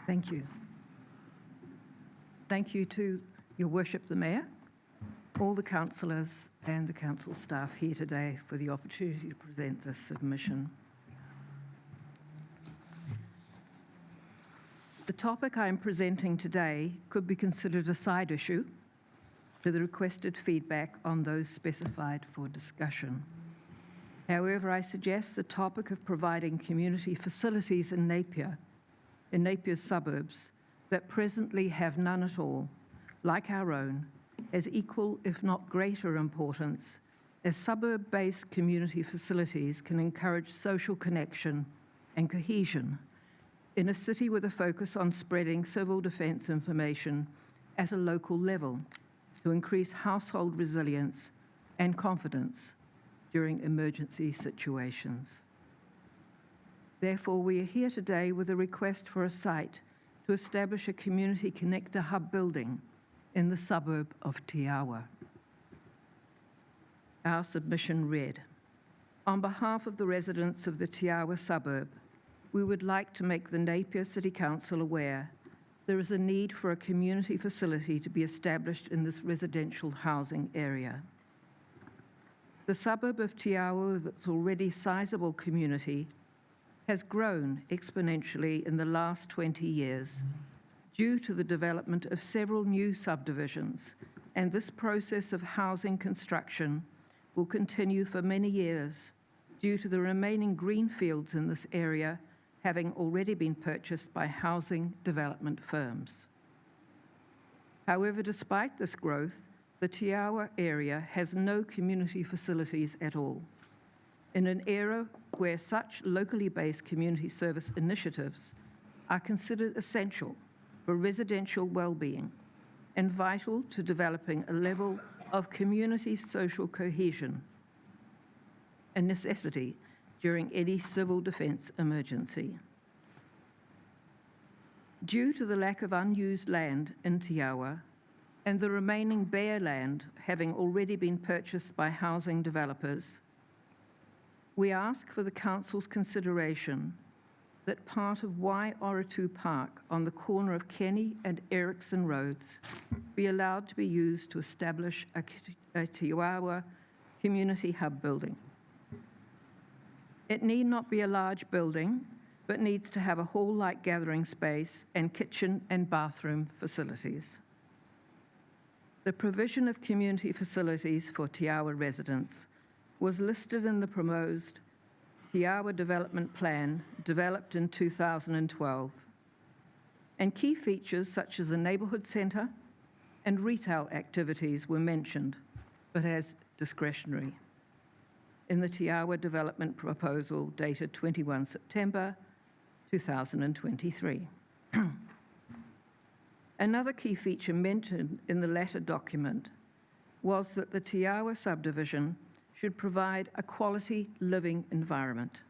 Thank you. Thank you to Your Worship the Mayor, all the councillors and the council staff here today for the opportunity to present this submission. The topic I am presenting today could be considered a side issue to the requested feedback on those specified for discussion. However, I suggest the topic of providing community facilities in Napier's suburbs that presently have none at all, like our own, as equal, if not greater importance, as suburb-based community facilities can encourage social connection and cohesion in a city with a focus on spreading civil defence information at a local level to increase household resilience and confidence during emergency situations. Therefore, we are here today with a request for a site to establish a community connector hub building in the suburb of Te Awa. Our submission read, on behalf of the residents of the Te Awa suburb, we would like to make the Napier City Council aware there is a need for a community facility to be established in this residential housing area. The suburb of Te Awa, with its already sizable community, has grown exponentially in the last 20 years due to the development of several new subdivisions, and this process of housing construction will continue for many years due to the remaining greenfields in this area having already been purchased by housing development firms. However, despite this growth, the Te Awa area has no community facilities at all. In an era where such locally based community service initiatives are considered essential for residential well-being and vital to developing a level of community social cohesion, a necessity during any civil defence emergency. Due to the lack of unused land in Te Awa and the remaining bare land having already been purchased by housing developers, we ask for the Council's consideration that part of Waioratu Park on the corner of Kenny and Erickson Roads be allowed to be used to establish a Te Awa community hub building. It need not be a large building, but needs to have a hall-like gathering space and kitchen and bathroom facilities. The provision of community facilities for Te Awa residents was listed in the proposed Te Awa Development Plan developed in 2012, and key features such as a neighbourhood centre and retail activities were mentioned, but as discretionary, in the Te Awa Development Proposal dated 21 September 2023. Another key feature mentioned in the latter document was that the Te Awa subdivision should provide a quality living environment.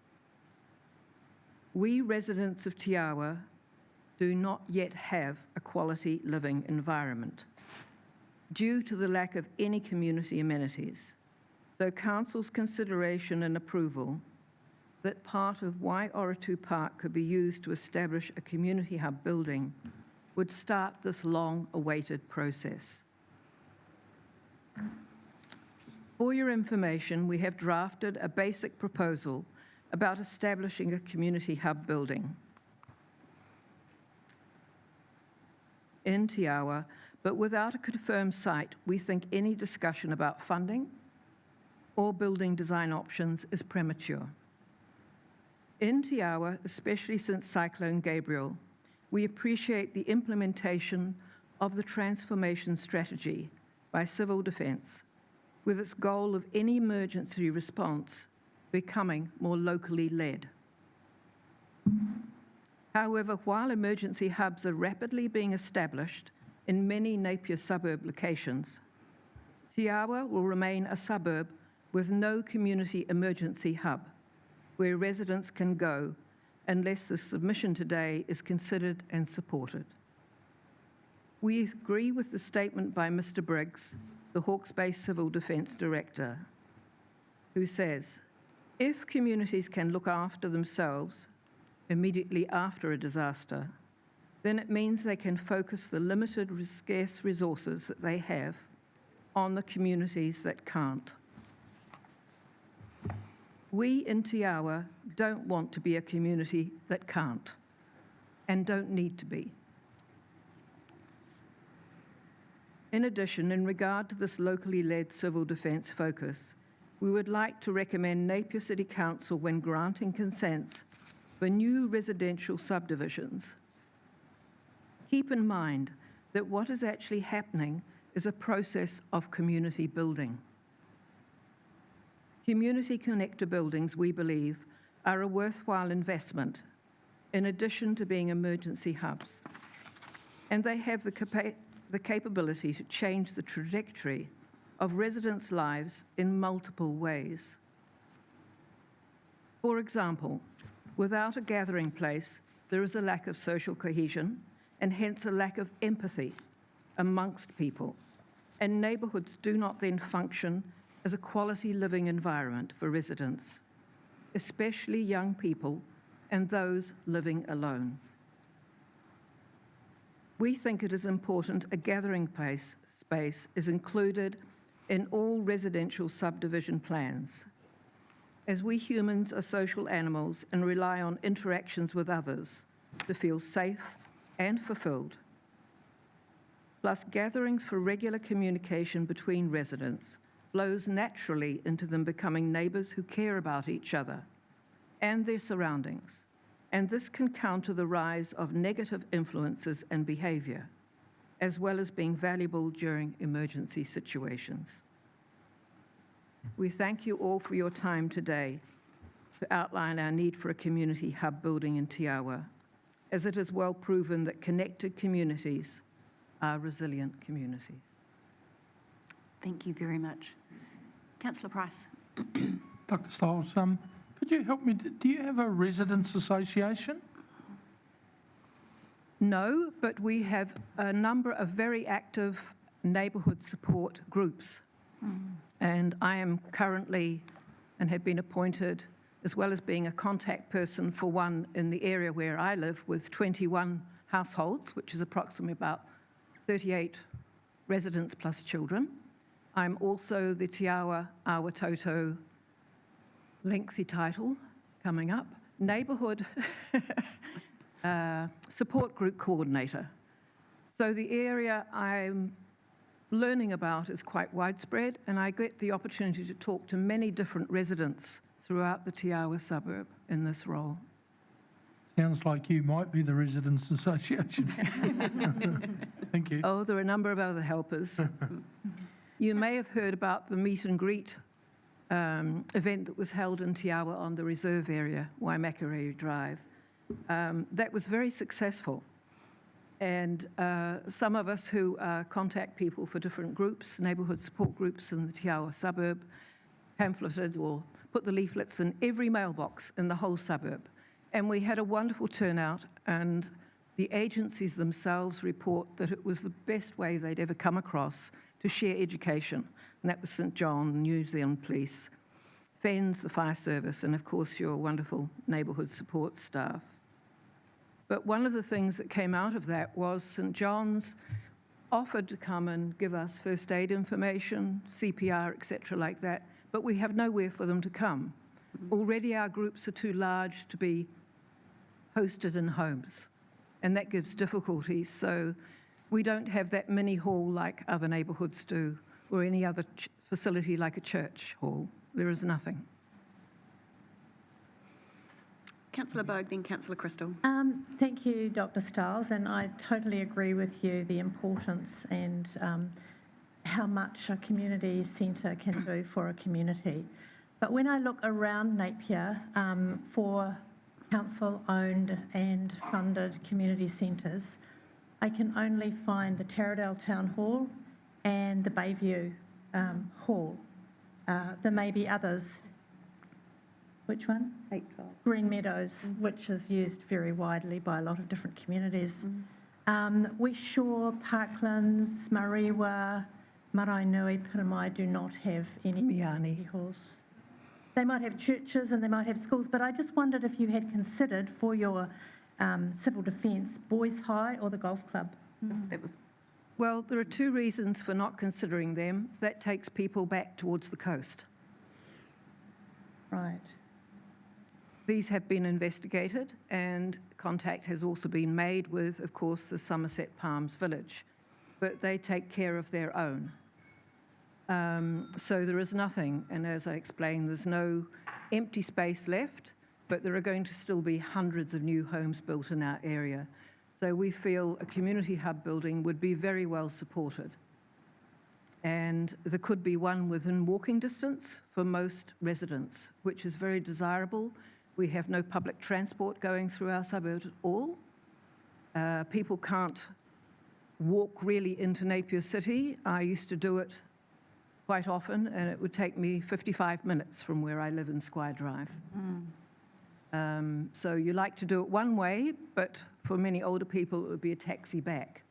We residents of Te Awa do not yet have a quality living environment due to the lack of any community amenities. So Council's consideration and approval that part of Waioratu Park could be used to establish a community hub building would start this long-awaited process. For your information, we have drafted a basic proposal about establishing a community hub building in Te Awa, but without a confirmed site, we think any discussion about funding or building design options is premature. In Te Awa, especially since Cyclone Gabriel, we appreciate the implementation of the transformation strategy by Civil Defence, with its goal of any emergency response becoming more locally led. However, while emergency hubs are rapidly being established in many Napier suburb locations, Te Awa will remain a suburb with no community emergency hub where residents can go unless the submission today is considered and supported. We agree with the statement by Mr. Briggs, the Hawke's Bay Civil Defence Director, who says, if communities can look after themselves immediately after a disaster, then it means they can focus the limited, scarce resources that they have on the communities that can't. We in Te Awa don't want to be a community that can't and don't need to be. In addition, in regard to this locally led civil defence focus, we would like to recommend Napier City Council, when granting consents for new residential subdivisions, keep in mind that what is actually happening is a process of community building. Community connector buildings, we believe, are a worthwhile investment in addition to being emergency hubs, and they have the capability to change the trajectory of residents' lives in multiple ways. For example, without a gathering place, there is a lack of social cohesion and hence a lack of empathy amongst people, and neighbourhoods do not then function as a quality living environment for residents, especially young people and those living alone. We think it is important a gathering space is included in all residential subdivision plans. As we humans are social animals and rely on interactions with others to feel safe and fulfilled, plus gatherings for regular communication between residents flows naturally into them becoming neighbours who care about each other and their surroundings, and this can counter the rise of negative influences and behaviour, as well as being valuable during emergency situations. We thank you all for your time today to outline our need for a community hub building in Te Awa, as it is well proven that connected communities are resilient communities. Thank you very much. Councillor Price. Dr. Stiles, could you help me? Do you have a residents' association? No, but we have a number of very active neighbourhood support groups. And I am currently, and have been appointed, as well as being a contact person for one in the area where I live with 21 households, which is approximately about 38 residents plus children. I'm also the Te Awa Awatoto, lengthy title coming up, neighbourhood support group coordinator. So the area I'm learning about is quite widespread, and I get the opportunity to talk to many different residents throughout the Te Awa suburb in this role. Sounds like you might be the residents' association. Thank you. Oh, there are a number of other helpers. You may have heard about the meet and greet event that was held in Te Awa on the reserve area, Waimakariri Drive. That was very successful. And some of us who contact people for different groups, neighbourhood support groups in the Te Awa suburb, pamphleted or put the leaflets in every mailbox in the whole suburb. And we had a wonderful turnout, and the agencies themselves report that it was the best way they'd ever come across to share education. And that was St John, New Zealand Police, FENZ, the fire service, and of course your wonderful neighbourhood support staff. But one of the things that came out of that was St John's offered to come and give us first aid information, CPR, etc. like that, but we have nowhere for them to come. Already our groups are too large to be hosted in homes, and that gives difficulties. So we don't have that mini hall like other neighbourhoods do, or any other facility like a church hall. There is nothing. Councillor Bogue, then Councillor Crystal. Thank you, Dr. Stiles, and I totally agree with you, the importance and how much a community centre can do for a community. But when I look around Napier for council-owned and funded community centres, I can only find the Taradale Town Hall and the Bayview Hall. There may be others. Which one? Green Meadows, which is used very widely by a lot of different communities. West Shore, Parklands, Mariwa, Maraenui, Piramai do not have any community halls. They might have churches and they might have schools, but I just wondered if you had considered for your civil defence, Boys High or the golf club. Well, there are two reasons for not considering them. That takes people back towards the coast. Right. These have been investigated, and contact has also been made with, of course, the Somerset Palms Village, but they take care of their own. So there is nothing, and as I explained, there's no empty space left, but there are going to still be hundreds of new homes built in our area. So we feel a community hub building would be very well supported. And there could be one within walking distance for most residents, which is very desirable. We have no public transport going through our suburb at all. People can't walk really into Napier City. I used to do it quite often, and it would take me 55 minutes from where I live in Squire Drive. So you like to do it one way, but for many older people, it would be a taxi back.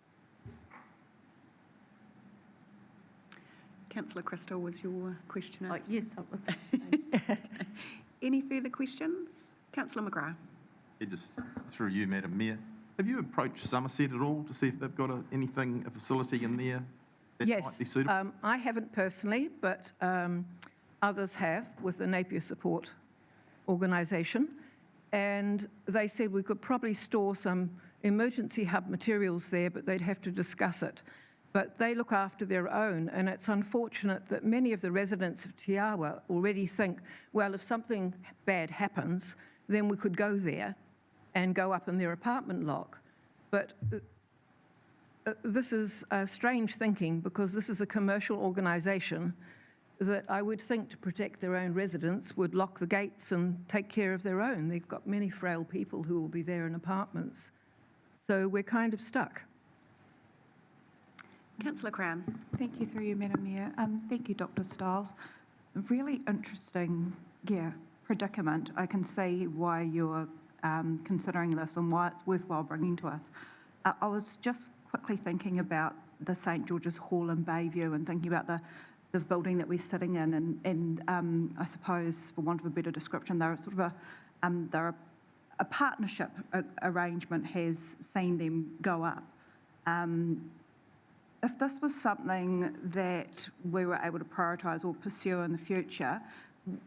Councillor Crystal, was your question asked? Yes, I was. Any further questions? Councillor McGrath. Yeah, just through you, Madam Mayor. Have you approached Somerset at all to see if they've got a facility in there that Yes, might be suitable? I haven't personally, but others have with the Napier Support Organisation. And they said we could probably store some emergency hub materials there, but they'd have to discuss it. But they look after their own, and it's unfortunate that many of the residents of Te Awa already think, well, if something bad happens, then we could go there and go up in their apartment block. But this is strange thinking, because this is a commercial organisation that I would think, to protect their own residents, would lock the gates and take care of their own. They've got many frail people who will be there in apartments. So we're kind of stuck. Councillor Crown. Thank you, through you, Madam Mayor. Thank you, Dr. Stiles. Really interesting, predicament. I can see why you're considering this and why it's worthwhile bringing to us. I was just quickly thinking about the St George's Hall in Bayview and thinking about the building that we're sitting in, and I suppose, for want of a better description, they're sort of a partnership arrangement has seen them go up. If this was something that we were able to prioritise or pursue in the future,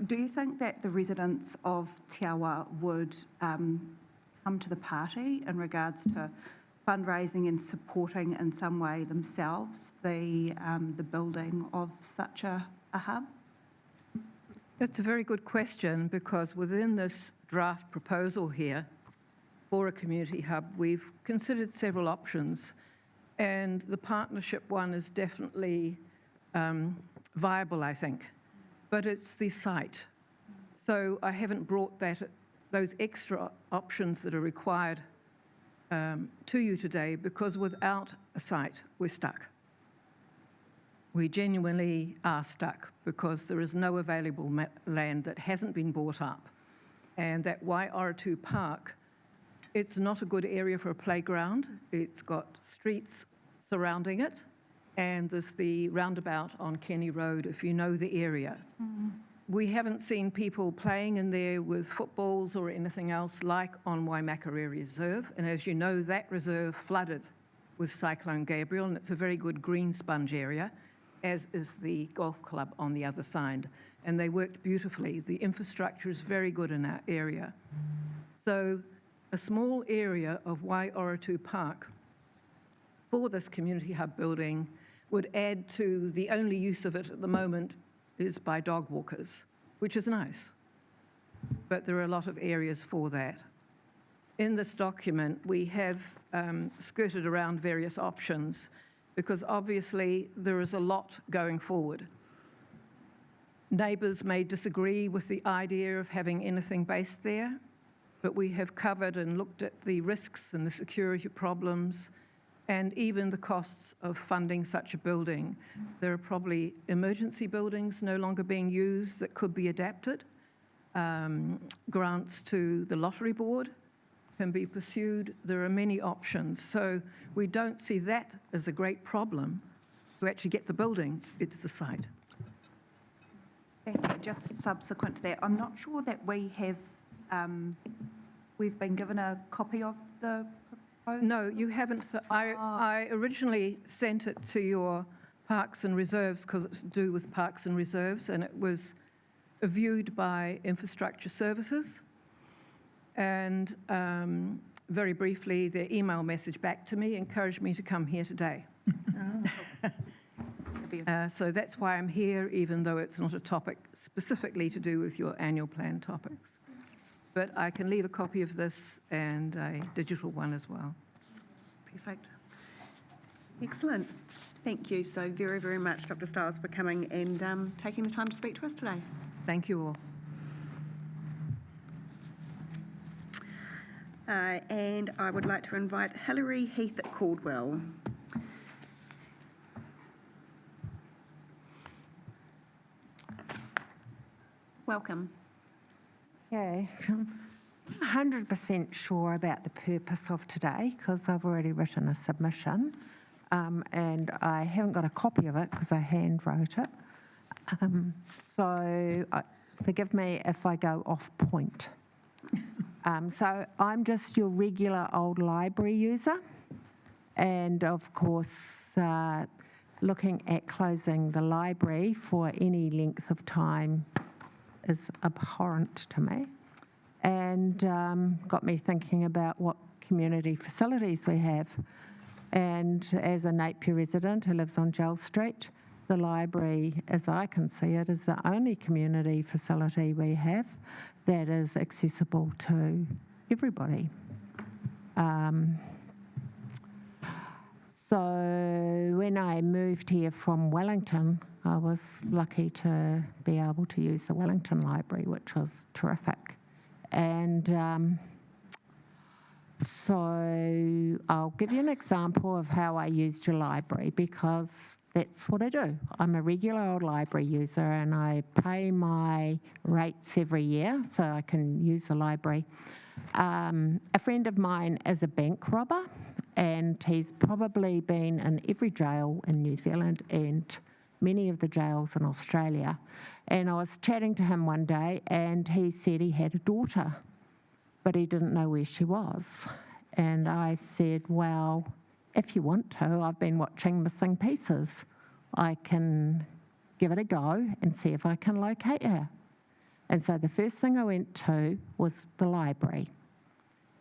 do you think that the residents of Te Awa would come to the party in regards to fundraising and supporting in some way themselves the building of such a hub? That's a very good question, because within this draft proposal here for a community hub, we've considered several options, and the partnership one is definitely viable, I think, but it's the site. So I haven't brought those extra options that are required to you today, because without a site, we're stuck. We genuinely are stuck, because there is no available land that hasn't been bought up. And that Waiora Park, it's not a good area for a playground. It's got streets surrounding it, and there's the roundabout on Kenny Road, if you know the area. We haven't seen people playing in there with footballs or anything else like on Waimakere Reserve. And as you know, that reserve flooded with Cyclone Gabriel, and it's a very good green sponge area, as is the golf club on the other side. And they worked beautifully. The infrastructure is very good in our area. So a small area of Waiora Park for this community hub building would add to the only use of it at the moment is by dog walkers, which is nice. But there are a lot of areas for that. In this document, we have skirted around various options, because obviously there is a lot going forward. Neighbours may disagree with the idea of having anything based there, but we have covered and looked at the risks and the security problems, and even the costs of funding such a building. There are probably emergency buildings no longer being used that could be adapted. Grants to the Lottery Board can be pursued. There are many options. So we don't see that as a great problem to actually get the building. It's the site. Thank you. Just subsequent to that, I'm not sure that we have, we've been given a copy of the proposal. No, you haven't. I originally sent it to your Parks and Reserves, because it's to do with Parks and Reserves, and it was viewed by Infrastructure Services. And very briefly, their email message back to me encouraged me to come here today. So that's why I'm here, even though it's not a topic specifically to do with your annual plan topics. But I can leave a copy of this and a digital one as well. Perfect. Excellent. Thank you so very, very much, Dr. Stiles, for coming and taking the time to speak to us today. Thank you all. And I would like to invite Hilary Heath Caldwell. Welcome. Okay. I'm 100% sure about the purpose of today, because I've already written a submission and I haven't got a copy of it because I hand wrote it. So forgive me if I go off point. So I'm just your regular old library user, and of course looking at closing the library for any length of time is abhorrent to me, and got me thinking about what community facilities we have. And as a Napier resident who lives on Gell Street, the library, as I can see it, is the only community facility we have that is accessible to everybody. So when I moved here from Wellington, I was lucky to be able to use the Wellington Library, which was terrific. And so I'll give you an example of how I used your library, because that's what I do. I'm a regular old library user, and I pay my rates every year so I can use the library. A friend of mine is a bank robber, and he's probably been in every jail in New Zealand and many of the jails in Australia. And I was chatting to him one day, and he said he had a daughter, but he didn't know where she was. And I said, well, if you want to, I've been watching Missing Pieces. I can give it a go and see if I can locate her. And so the first thing I went to was the library.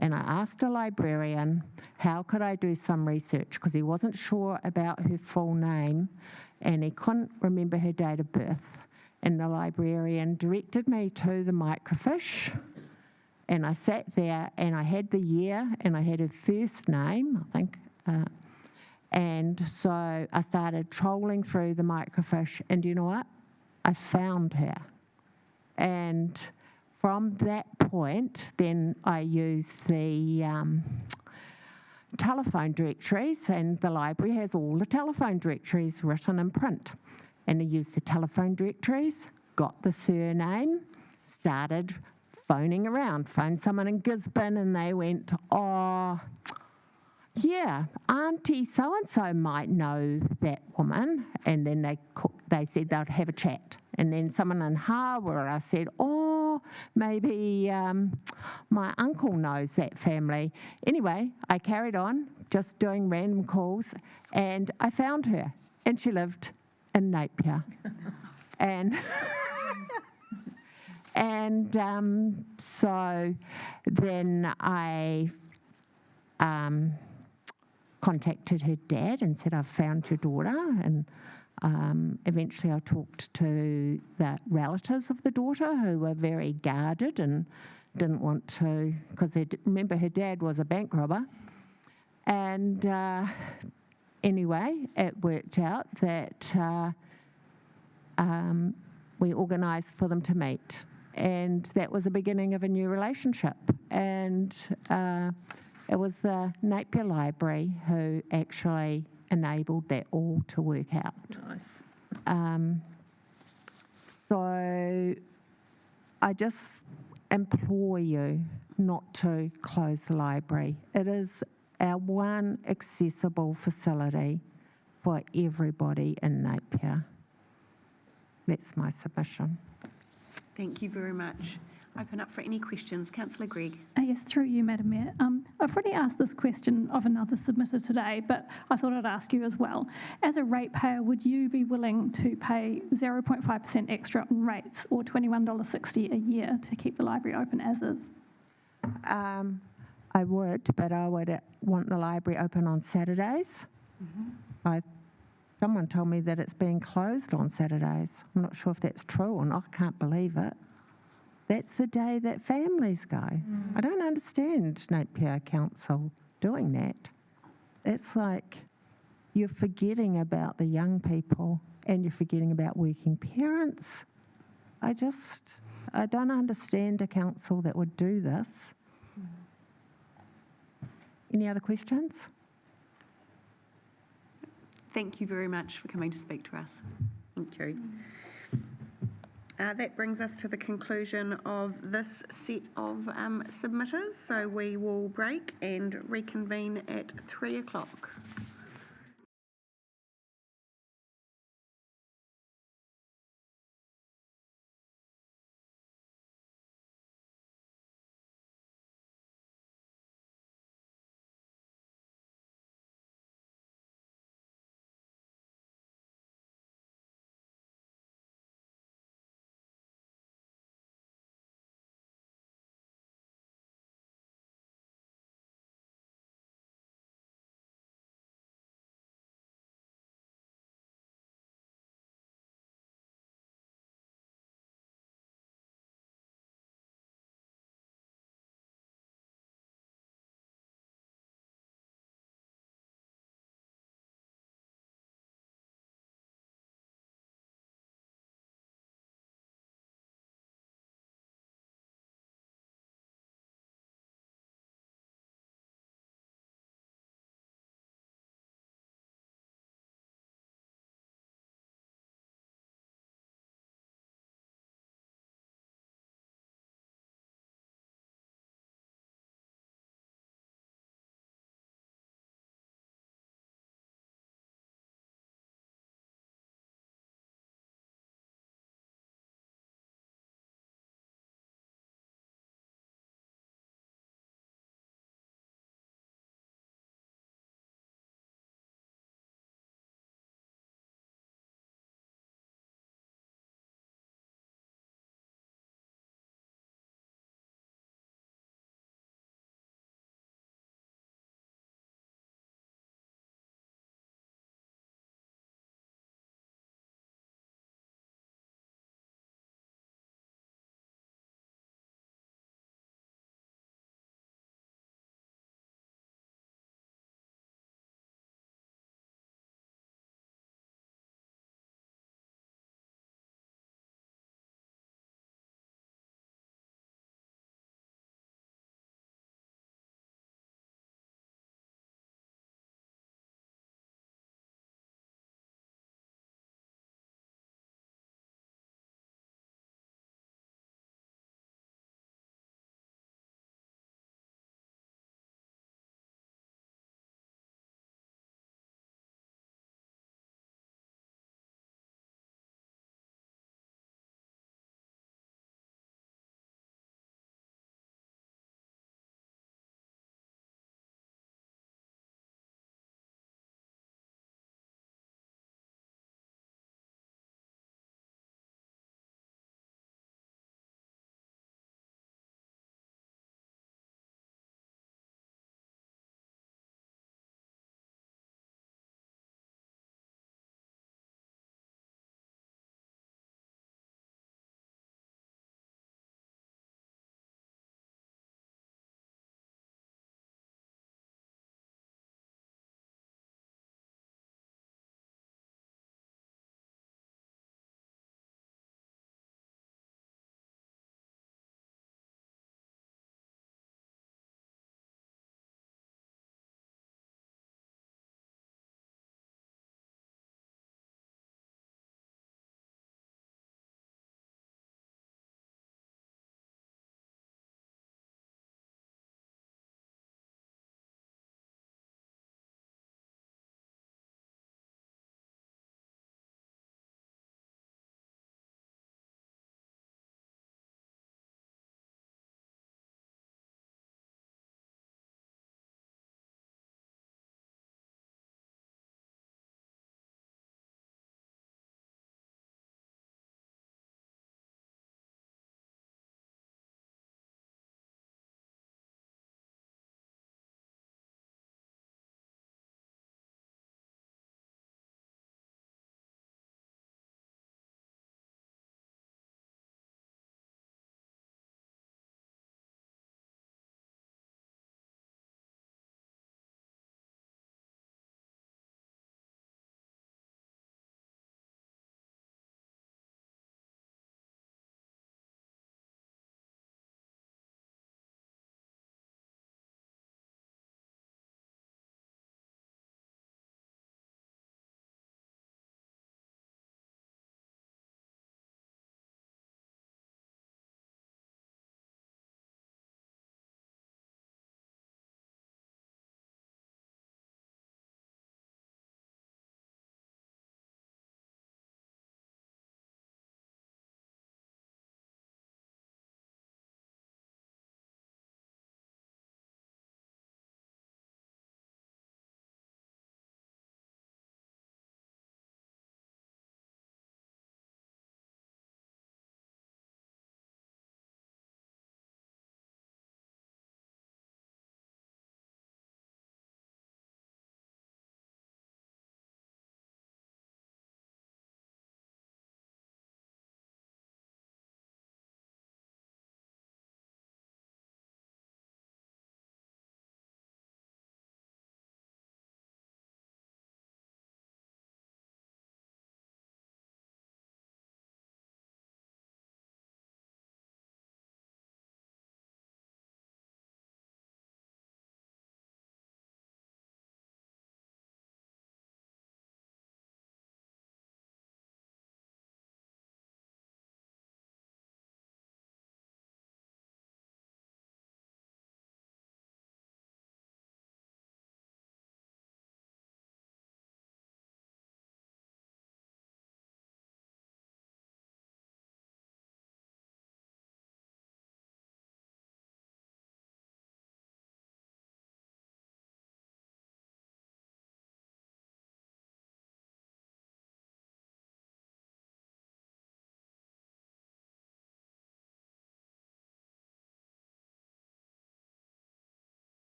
And I asked a librarian, how could I do some research? Because he wasn't sure about her full name and he couldn't remember her date of birth. And the librarian directed me to the microfiche. And I sat there and I had the year and I had her first name, I think. And so I started trolling through the microfiche, and you know what? I found her. And from that point, then I used the telephone directories, and the library has all the telephone directories written in print. And I used the telephone directories, got the surname, started phoning around, phoned someone in Gisborne, and they went, oh, yeah, Auntie so-and-so might know that woman. And then they said they'd have a chat. And then someone in Hawera said, oh, maybe my uncle knows that family. Anyway, I carried on just doing random calls, and I found her, and she lived in Napier. And so then I contacted her dad and said, I've found your daughter. And eventually I talked to the relatives of the daughter, who were very guarded and didn't want to, because remember her dad was a bank robber. And anyway, it worked out that we organised for them to meet. And that was the beginning of a new relationship. And it was the Napier Library who actually enabled that all to work out. Nice. So I just implore you not to close the library. It is our one accessible facility for everybody in Napier. That's my submission. Thank you very much. Open up for any questions. Councillor Gregg. Yes, through you, Madam Mayor. I've already asked this question of another submitter today, but I thought I'd ask you as well. As a ratepayer, would you be willing to pay 0.5% extra on rates, or $21.60 a year, to keep the library open as is? I would, but I would want the library open on Saturdays. Someone told me that it's being closed on Saturdays. I'm not sure if that's true or not. I can't believe it. That's the day that families go. I don't understand Napier Council doing that. It's like you're forgetting about the young people and you're forgetting about working parents. I don't understand a council that would do this. Any other questions? Thank you very much for coming to speak to us. Thank you. That brings us to the conclusion of this set of submitters. So we will break and reconvene at 3 o'clock.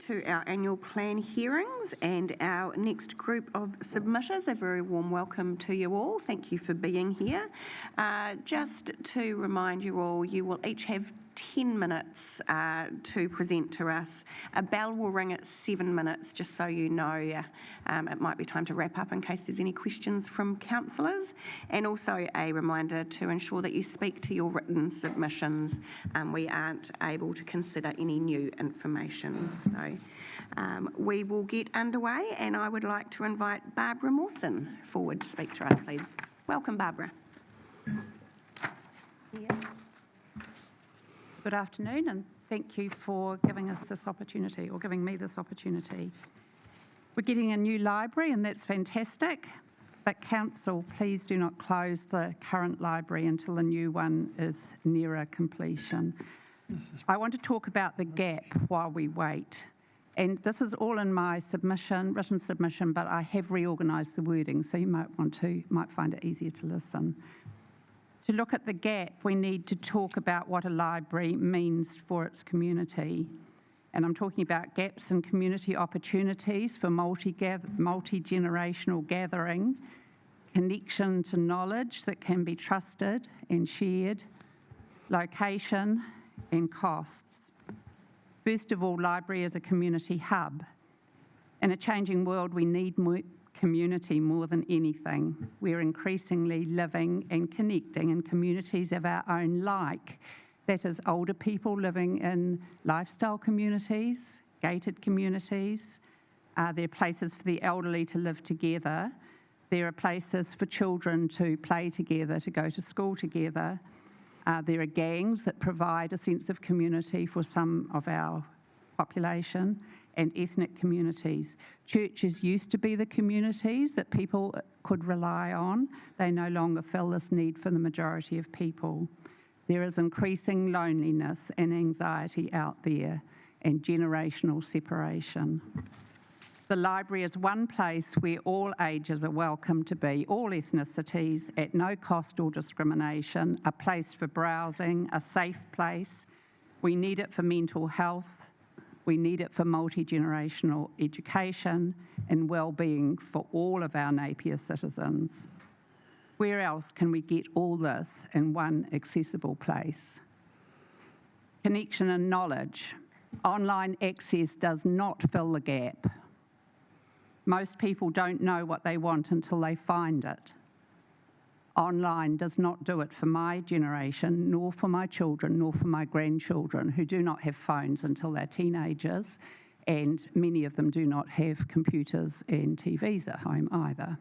to our annual plan hearings and our next group of submitters. A very warm welcome to you all. Thank you for being here. Just to remind you all, you will each have 10 minutes to present to us. A bell will ring at 7 minutes, just so you know. It might be time to wrap up in case there's any questions from councillors. And also a reminder to ensure that you speak to your written submissions. We aren't able to consider any new information. So we will get underway, and I would like to invite Barbara Mawson forward to speak to us, please. Welcome, Barbara. Good afternoon, and thank you for giving us this opportunity, or giving me this opportunity. We're getting a new library, and that's fantastic, but council, please do not close the current library until the new one is nearer completion. I want to talk about the gap while we wait. And this is all in my submission, written submission, but I have reorganised the wording, so you might find it easier to listen. To look at the gap, we need to talk about what a library means for its community. And I'm talking about gaps in community opportunities for multi-generational gathering, connection to knowledge that can be trusted and shared, location, and costs. First of all, library is a community hub. In a changing world, we need community more than anything. We're increasingly living and connecting in communities of our own like. That is older people living in lifestyle communities, gated communities. There are places for the elderly to live together. There are places for children to play together, to go to school together. There are gangs that provide a sense of community for some of our population, and ethnic communities. Churches used to be the communities that people could rely on. They no longer fill this need for the majority of people. There is increasing loneliness and anxiety out there, and generational separation. The library is one place where all ages are welcome to be, all ethnicities, at no cost or discrimination, a place for browsing, a safe place. We need it for mental health. We need it for multi-generational education and well-being for all of our Napier citizens. Where else can we get all this in one accessible place? Connection and knowledge. Online access does not fill the gap. Most people don't know what they want until they find it. Online does not do it for my generation, nor for my children, nor for my grandchildren, who do not have phones until they're teenagers, and many of them do not have computers and TVs at home either.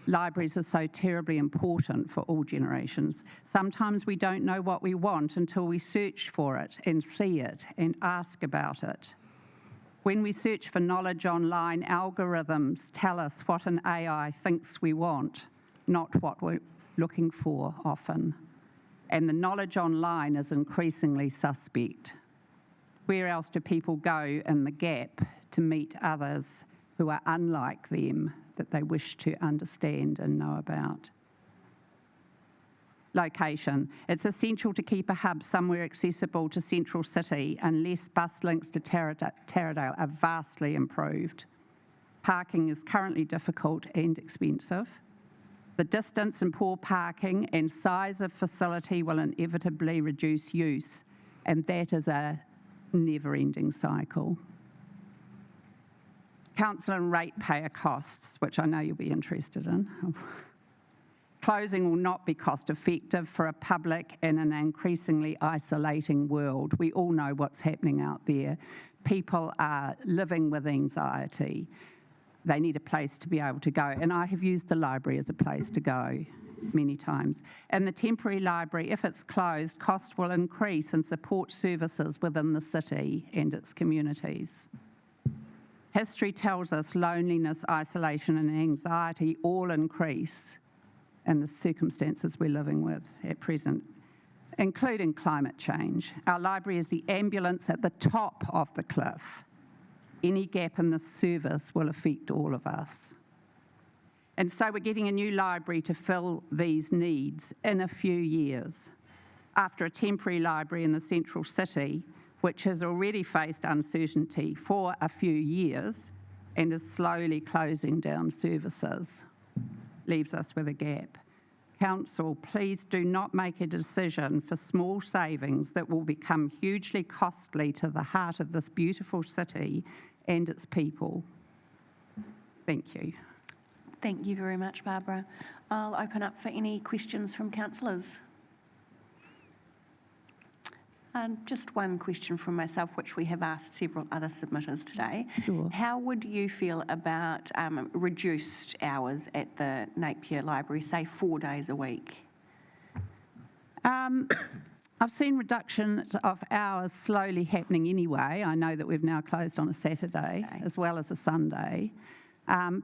Libraries are so terribly important for all generations. Sometimes we don't know what we want until we search for it and see it and ask about it. When we search for knowledge online, algorithms tell us what an AI thinks we want, not what we're looking for often. And the knowledge online is increasingly suspect. Where else do people go in the gap to meet others who are unlike them that they wish to understand and know about? Location. It's essential to keep a hub somewhere accessible to Central City unless bus links to Taradale are vastly improved. Parking is currently difficult and expensive. The distance and poor parking and size of facility will inevitably reduce use, and that is a never-ending cycle. Council and ratepayer costs, which I know you'll be interested in. Closing will not be cost-effective for a public in an increasingly isolating world. We all know what's happening out there. People are living with anxiety. They need a place to be able to go. And I have used the library as a place to go many times. And the temporary library, if it's closed, cost will increase and support services within the city and its communities. History tells us loneliness, isolation, and anxiety all increase in the circumstances we're living with at present, including climate change. Our library is the ambulance at the top of the cliff. Any gap in this service will affect all of us. And so we're getting a new library to fill these needs in a few years. After a temporary library in the central city, which has already faced uncertainty for a few years and is slowly closing down services, leaves us with a gap. Council, please do not make a decision for small savings that will become hugely costly to the heart of this beautiful city and its people. Thank you. Thank you very much, Barbara. I'll open up for any questions from councillors. Just one question from myself, which we have asked several other submitters today. Sure. How would you feel about reduced hours at the Napier Library, say 4 days a week? I've seen reduction of hours slowly happening anyway. I know that we've now closed on a Saturday as well as a Sunday.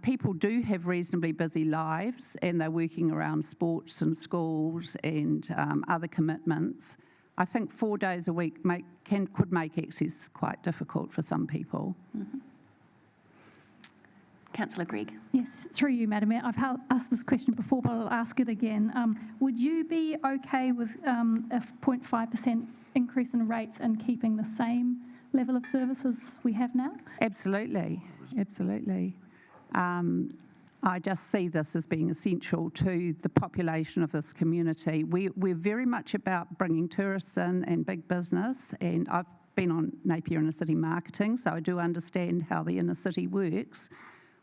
People do have reasonably busy lives and they're working around sports and schools and other commitments. I think 4 days a week could make access quite difficult for some people. Mm-hmm. Councillor Gregg. Yes, through you, Madam Mayor. I've asked this question before, but I'll ask it again. Would you be okay with a 0.5% increase in rates and keeping the same level of services we have now? Absolutely, absolutely. I just see this as being essential to the population of this community. We're very much about bringing tourists in and big business, and I've been on Napier Inner City marketing, so I do understand how the inner city works.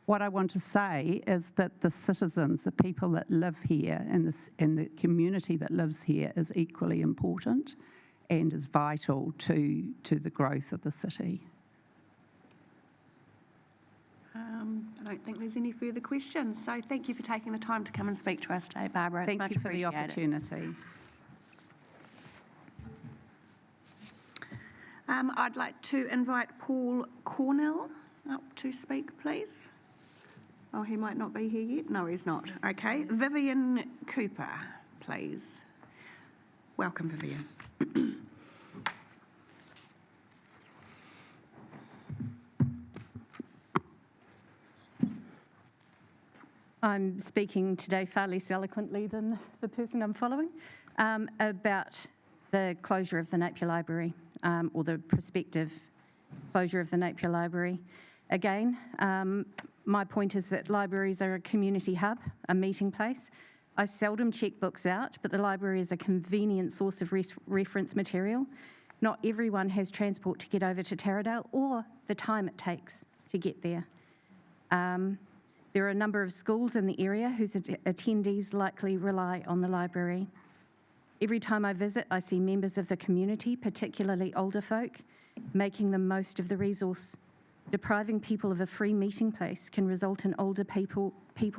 What I want to say is that the citizens, the people that live here and the community that lives here is equally important and is vital to the growth of the city. I don't think there's any further questions. So thank you for taking the time to come and speak to us today, Barbara. It's Thank much you for the appreciated. opportunity. I'd like to invite Paul Cornell up to speak, please. Oh, he might not be here yet. No, he's not. Okay. Vivian Cooper, please. Welcome, Vivian. I'm speaking today far less eloquently than the person I'm following about the closure of the Napier Library or the prospective closure of the Napier Library. Again, my point is that libraries are a community hub, a meeting place. I seldom check books out, but the library is a convenient source of reference material. Not everyone has transport to get over to Taradale or the time it takes to get there. There are a number of schools in the area whose attendees likely rely on the library. Every time I visit, I see members of the community, particularly older folk, making the most of the resource. Depriving people of a free meeting place can result in older people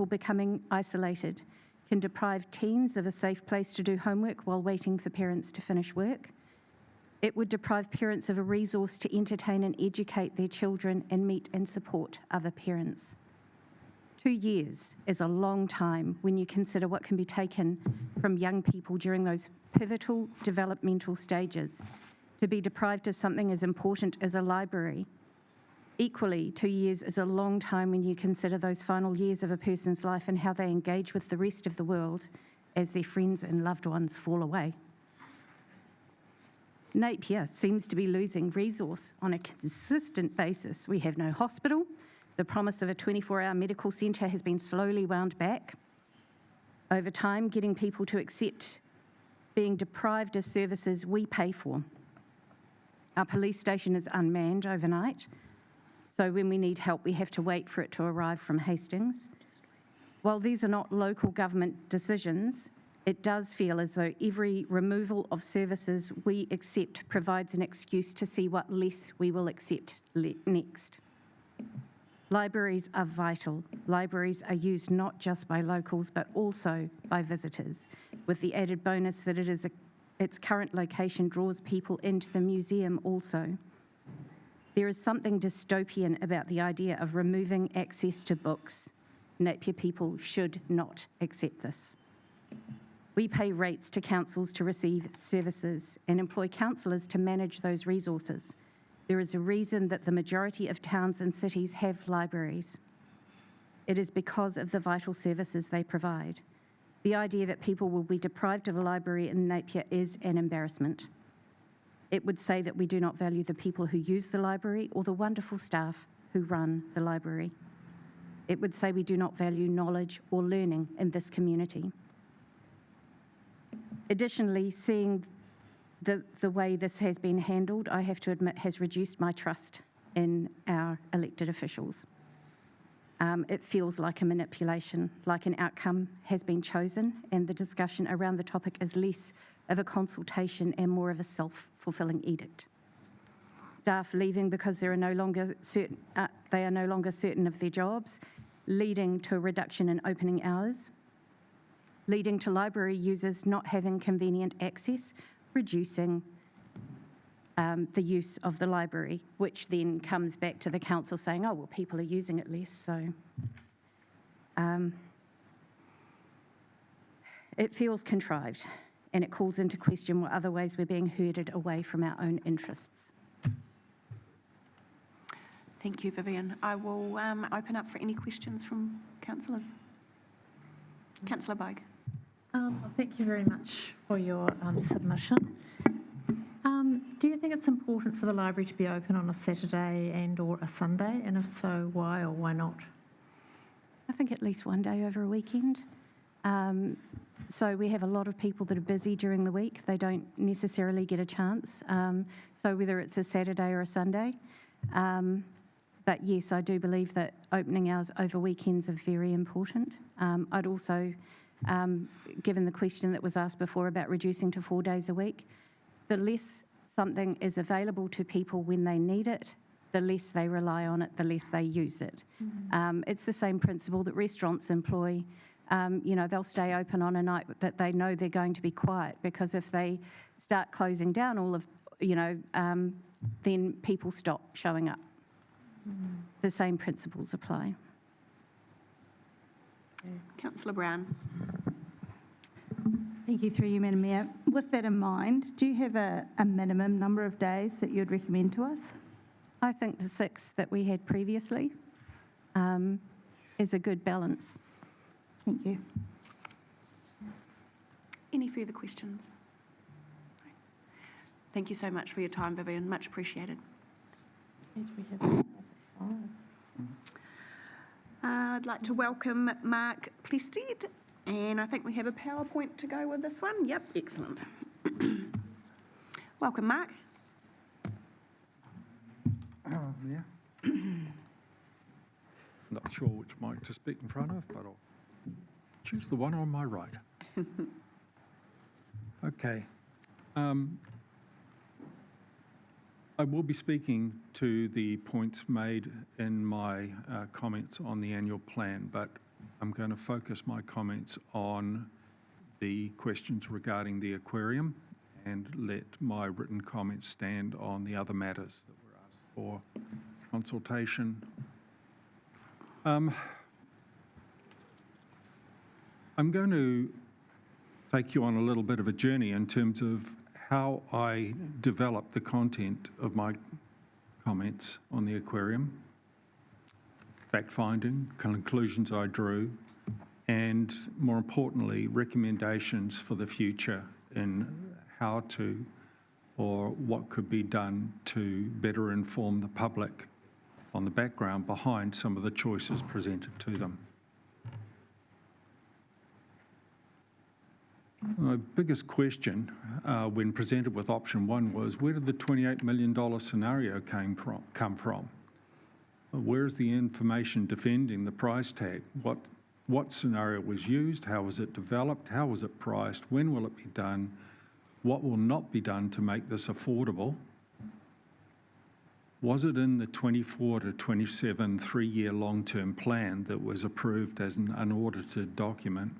becoming isolated, can deprive teens of a safe place to do homework while waiting for parents to finish work. It would deprive parents of a resource to entertain and educate their children and meet and support other parents. 2 years is a long time when you consider what can be taken from young people during those pivotal developmental stages. To be deprived of something as important as a library. Equally, 2 years is a long time when you consider those final years of a person's life and how they engage with the rest of the world as their friends and loved ones fall away. Napier seems to be losing resource on a consistent basis. We have no hospital. The promise of a 24-hour medical centre has been slowly wound back. Over time, getting people to accept being deprived of services we pay for. Our police station is unmanned overnight, so when we need help, we have to wait for it to arrive from Hastings. While these are not local government decisions, it does feel as though every removal of services we accept provides an excuse to see what less we will accept next. Libraries are vital. Libraries are used not just by locals, but also by visitors, with the added bonus that its current location draws people into the museum also. There is something dystopian about the idea of removing access to books. Napier people should not accept this. We pay rates to councils to receive services and employ councillors to manage those resources. There is a reason that the majority of towns and cities have libraries. It is because of the vital services they provide. The idea that people will be deprived of a library in Napier is an embarrassment. It would say that we do not value the people who use the library or the wonderful staff who run the library. It would say we do not value knowledge or learning in this community. Additionally, seeing the way this has been handled, I have to admit, has reduced my trust in our elected officials. It feels like a manipulation, like an outcome has been chosen and the discussion around the topic is less of a consultation and more of a self-fulfilling edict. Staff leaving because they are no longer certain of their jobs, leading to a reduction in opening hours, leading to library users not having convenient access, reducing the use of the library, which then comes back to the council saying, oh, well, people are using it less, so. It feels contrived, and it calls into question what other ways we're being herded away from our own interests. Thank you, Vivian. I will open up for any questions from councillors. Councillor Bogue. Thank you very much for your submission. Do you think it's important for the library to be open on a Saturday and or a Sunday? And if so, why or why not? I think at least one day over a weekend. So we have a lot of people that are busy during the week. They don't necessarily get a chance. So whether it's a Saturday or a Sunday. But yes, I do believe that opening hours over weekends are very important. I'd also, given the question that was asked before about reducing to 4 days a week, the less something is available to people when they need it, the less they rely on it, the less they use it. It's the same principle that restaurants employ. They'll stay open on a night that they know they're going to be quiet, because if they start closing down all of, then people stop showing up. The same principles apply. Councillor Brown. Thank you, through you, Madam Mayor. With that in mind, do you have a minimum number of days that you'd recommend to us? I think the 6 that we had previously is a good balance. Thank you. Any further questions? Thank you so much for your time, Vivian. Much appreciated. I'd like to welcome Mark Plested, and I think we have a PowerPoint to go with this one. Yep, excellent. Welcome, Mark. Yeah. Not sure which mic to speak in front of, but I'll choose the one on my right. Okay. I will be speaking to the points made in my comments on the annual plan, but I'm going to focus my comments on the questions regarding the aquarium and let my written comments stand on the other matters that were asked for consultation. I'm going to take you on a little bit of a journey in terms of how I developed the content of my comments on the aquarium, fact-finding, conclusions I drew, and more importantly, recommendations for the future in how to or what could be done to better inform the public on the background behind some of the choices presented to them. My biggest question when presented with option 1 was, where did the $28 million scenario come from? Where's the information defending the price tag? What scenario was used? How was it developed? How was it priced? When will it be done? What will not be done to make this affordable? Was it in the 24 to 27 3-year long-term plan that was approved as an unaudited document?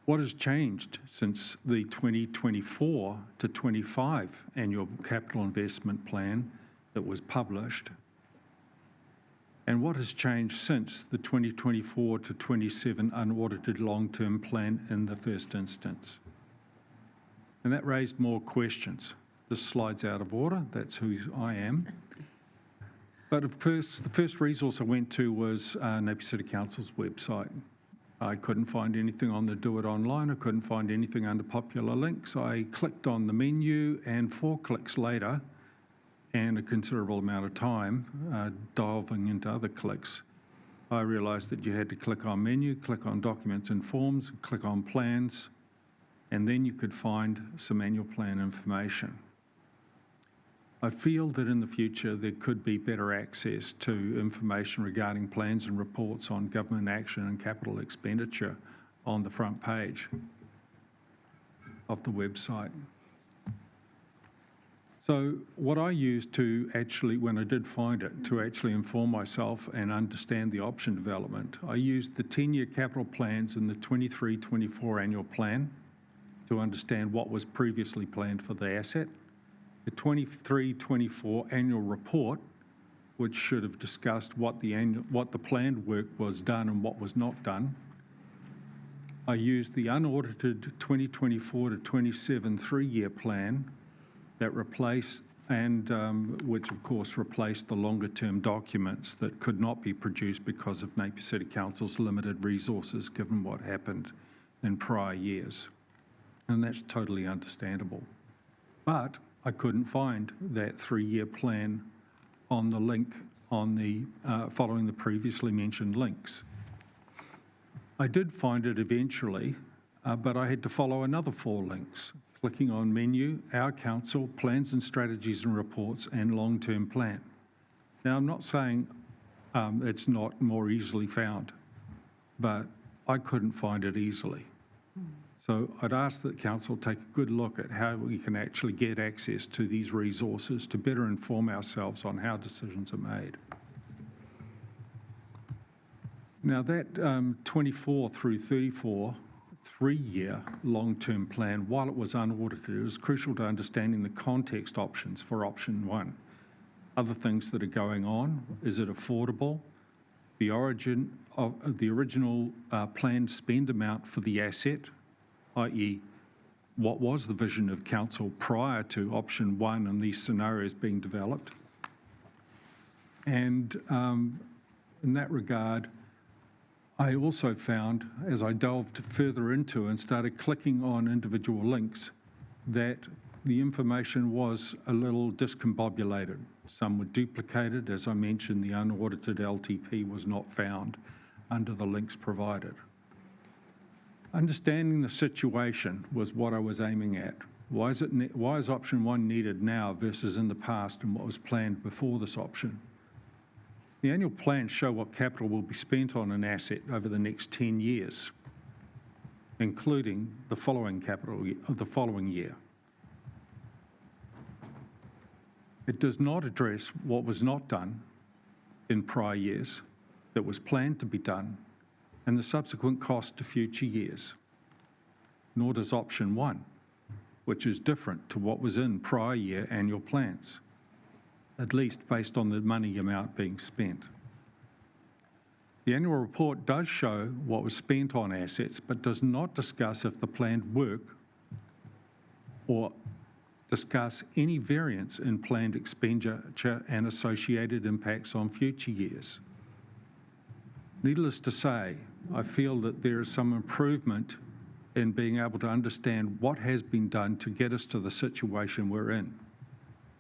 What has changed since the 2024 to 25 annual capital investment plan that was published? And what has changed since the 2024 to 27 unaudited long-term plan in the first instance? And that raised more questions. This slide's out of order, that's who I am. But of course, the first resource I went to was Napier City Council's website. I couldn't find anything on the Do It Online. I couldn't find anything under popular links. I clicked on the menu, and 4 clicks later, and a considerable amount of time delving into other clicks, I realised that you had to click on menu, click on documents and forms, click on plans, and then you could find some annual plan information. I feel that in the future there could be better access to information regarding plans and reports on government action and capital expenditure on the front page of the website. So what I used to actually, when I did find it, to actually inform myself and understand the option development, I used the 10-year capital plans in the 23-24 annual plan to understand what was previously planned for the asset. The 23-24 annual report, which should have discussed what the planned work was done and what was not done. I used the unaudited 2024 to 27 3-year plan that replaced, which of course replaced the longer term documents that could not be produced because of Napier City Council's limited resources given what happened in prior years. And that's totally understandable. But I couldn't find that 3-year plan on the link on the following the previously mentioned links. I did find it eventually, but I had to follow another 4 links, clicking on menu, Our Council, Plans and Strategies and Reports, and Long-Term Plan. Now, I'm not saying it's not more easily found, but I couldn't find it easily. So I'd ask that Council take a good look at how we can actually get access to these resources to better inform ourselves on how decisions are made. Now that 24 through 34 3-year long-term plan, while it was unaudited, it was crucial to understanding the context options for option 1. Other things that are going on, is it affordable? The origin of the original planned spend amount for the asset, i.e. what was the vision of Council prior to option 1 and these scenarios being developed? And in that regard, I also found, as I delved further into and started clicking on individual links, that the information was a little discombobulated. Some were duplicated. As I mentioned, the unaudited LTP was not found under the links provided. Understanding the situation was what I was aiming at. Why is option 1 needed now versus in the past and what was planned before this option? The annual plans show what capital will be spent on an asset over the next 10 years, including the following year. It does not address what was not done in prior years that was planned to be done and the subsequent cost to future years, nor does option 1, which is different to what was in prior year annual plans, at least based on the money amount being spent. The annual report does show what was spent on assets, but does not discuss if the planned work or discuss any variance in planned expenditure and associated impacts on future years. Needless to say, I feel that there is some improvement in being able to understand what has been done to get us to the situation we're in,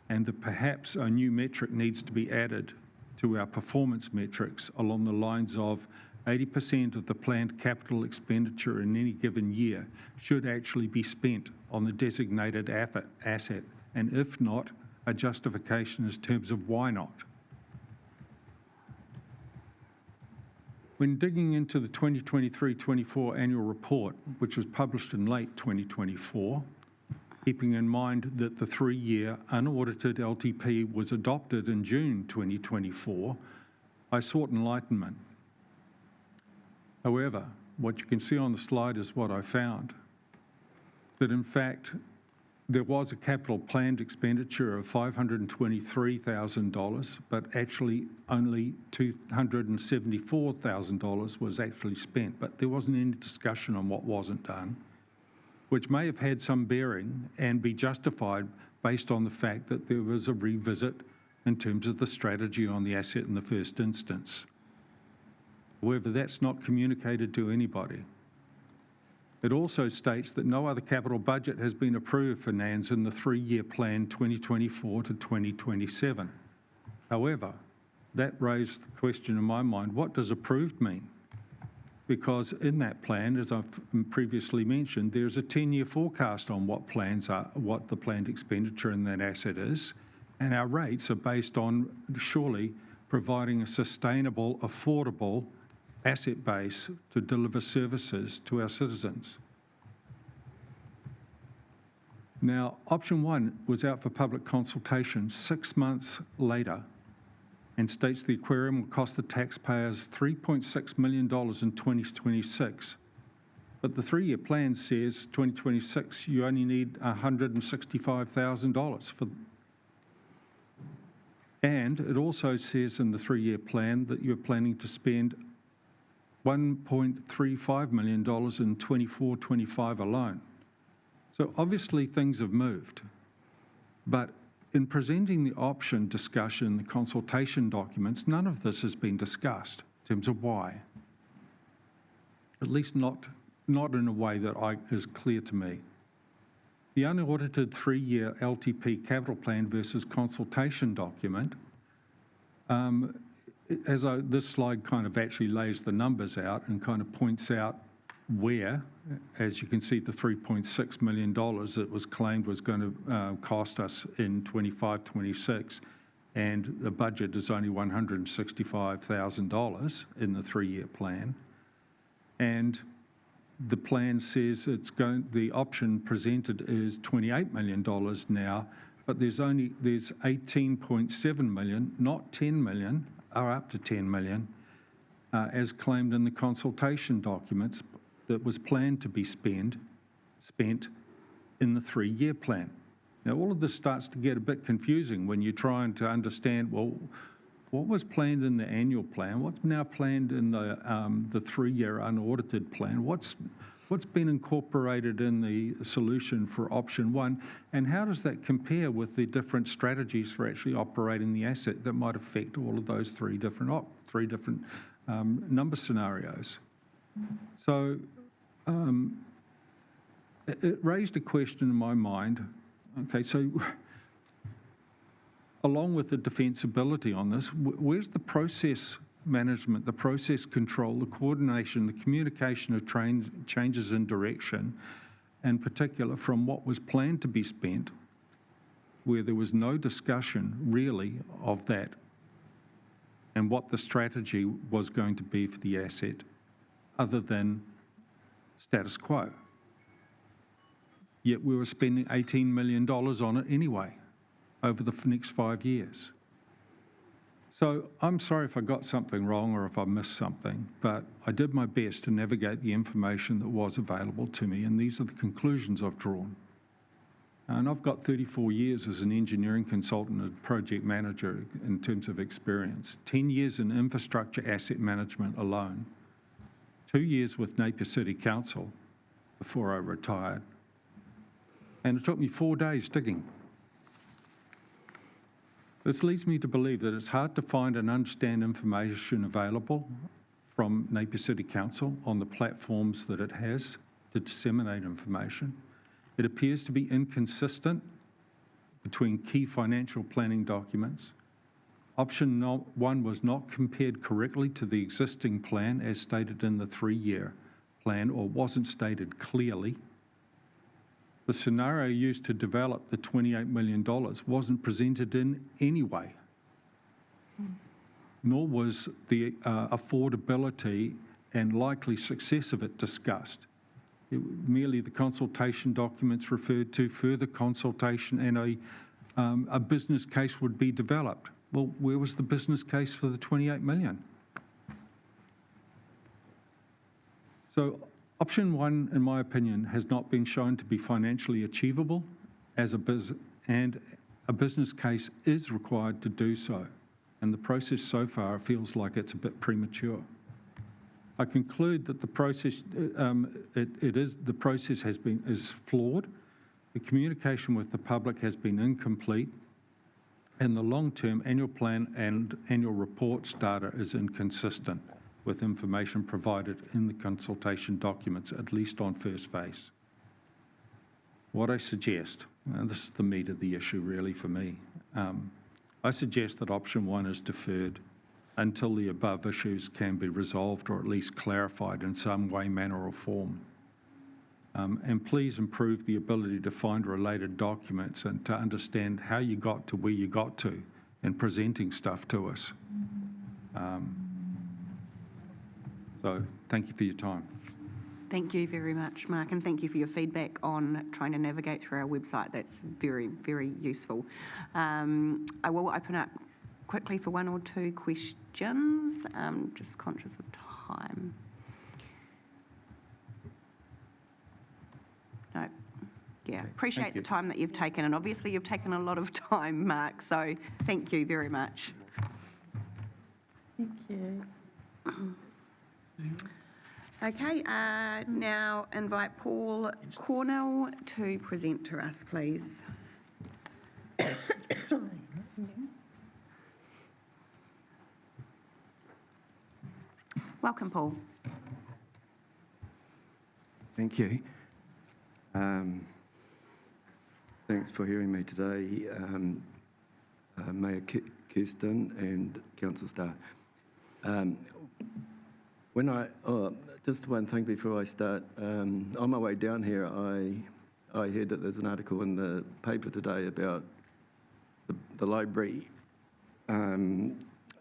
and that perhaps a new metric needs to be added to our performance metrics along the lines of 80% of the planned capital expenditure in any given year should actually be spent on the designated asset, and if not, a justification in terms of why not. When digging into the 2023-24 annual report, which was published in late 2024, keeping in mind that the 3-year unaudited LTP was adopted in June 2024, I sought enlightenment. However, what you can see on the slide is what I found, that in fact, there was a capital planned expenditure of $523,000, but actually only $274,000 was actually spent, but there wasn't any discussion on what wasn't done, which may have had some bearing and be justified based on the fact that there was a revisit in terms of the strategy on the asset in the first instance. However, that's not communicated to anybody. It also states that no other capital budget has been approved for NANZ in the 3-year plan 2024 to 2027. However, that raised the question in my mind, what does approved mean? Because in that plan, as I've previously mentioned, there's a 10-year forecast on what the planned expenditure in that asset is, and our rates are based on surely providing a sustainable, affordable asset base to deliver services to our citizens. Now, option 1 was out for public consultation 6 months later and states the aquarium will cost the taxpayers $3.6 million in 2026. But the 3-year plan says 2026, you only need $165,000 for. And it also says in the 3-year plan that you're planning to spend $1.35 million in 24-25 alone. So obviously things have moved. But in presenting the option discussion, the consultation documents, none of this has been discussed in terms of why. At least not in a way that is clear to me. The unaudited 3-year LTP capital plan versus consultation document, this slide kind of actually lays the numbers out and kind of points out where, as you can see, the $3.6 million that was claimed was going to cost us in 25-26, and the budget is only $165,000 in the 3-year plan. And the plan says the option presented is $28 million now, but there's 18.7 million, not 10 million, or up to 10 million, as claimed in the consultation documents that was planned to be spent in the 3-year plan. Now, all of this starts to get a bit confusing when you're trying to understand, well, what was planned in the annual plan? What's now planned in the 3-year unaudited plan? What's been incorporated in the solution for option 1? And how does that compare with the different strategies for actually operating the asset that might affect all of those three different number scenarios? So it raised a question in my mind. Okay, so along with the defensibility on this, where's the process management, the process control, the coordination, the communication of changes in direction, in particular from what was planned to be spent, where there was no discussion really of that and what the strategy was going to be for the asset other than status quo. Yet we were spending $18 million on it anyway over the next 5 years. So I'm sorry if I got something wrong or if I missed something, but I did my best to navigate the information that was available to me, and these are the conclusions I've drawn. And I've got 34 years as an engineering consultant and project manager in terms of experience, 10 years in infrastructure asset management alone, 2 years with Napier City Council before I retired, and it took me 4 days digging. This leads me to believe that it's hard to find and understand information available from Napier City Council on the platforms that it has to disseminate information. It appears to be inconsistent between key financial planning documents. Option 1 was not compared correctly to the existing plan as stated in the 3-year plan, or wasn't stated clearly. The scenario used to develop the $28 million wasn't presented in any way, nor was the affordability and likely success of it discussed. Merely the consultation documents referred to further consultation and a business case would be developed. Well, where was the business case for the $28 million? So option 1, in my opinion, has not been shown to be financially achievable and a business case is required to do so. And the process so far feels like it's a bit premature. I conclude that the process is flawed. The communication with the public has been incomplete, and the long-term annual plan and annual reports data is inconsistent. with information provided in the consultation documents, at least on first phase. What I suggest, and this is the meat of the issue really for me, I suggest that option 1 is deferred until the above issues can be resolved or at least clarified in some way, manner or form. And please improve the ability to find related documents and to understand how you got to where you got to in presenting stuff to us. So thank you for your time. Thank you very much, Mark, and thank you for your feedback on trying to navigate through our website. That's very, very useful. I will open up quickly for 1 or 2 questions. Just conscious of time. No. Yeah, appreciate the time that you've taken, and obviously you've taken a lot of time, Mark, so thank you very much. Thank you. Okay, now invite Paul Cornell to present to us, please. Welcome, Paul. Thank you. Thanks for hearing me today, Mayor Kirsten and council staff. Just one thing before I start. On my way down here, I heard that there's an article in the paper today about the library and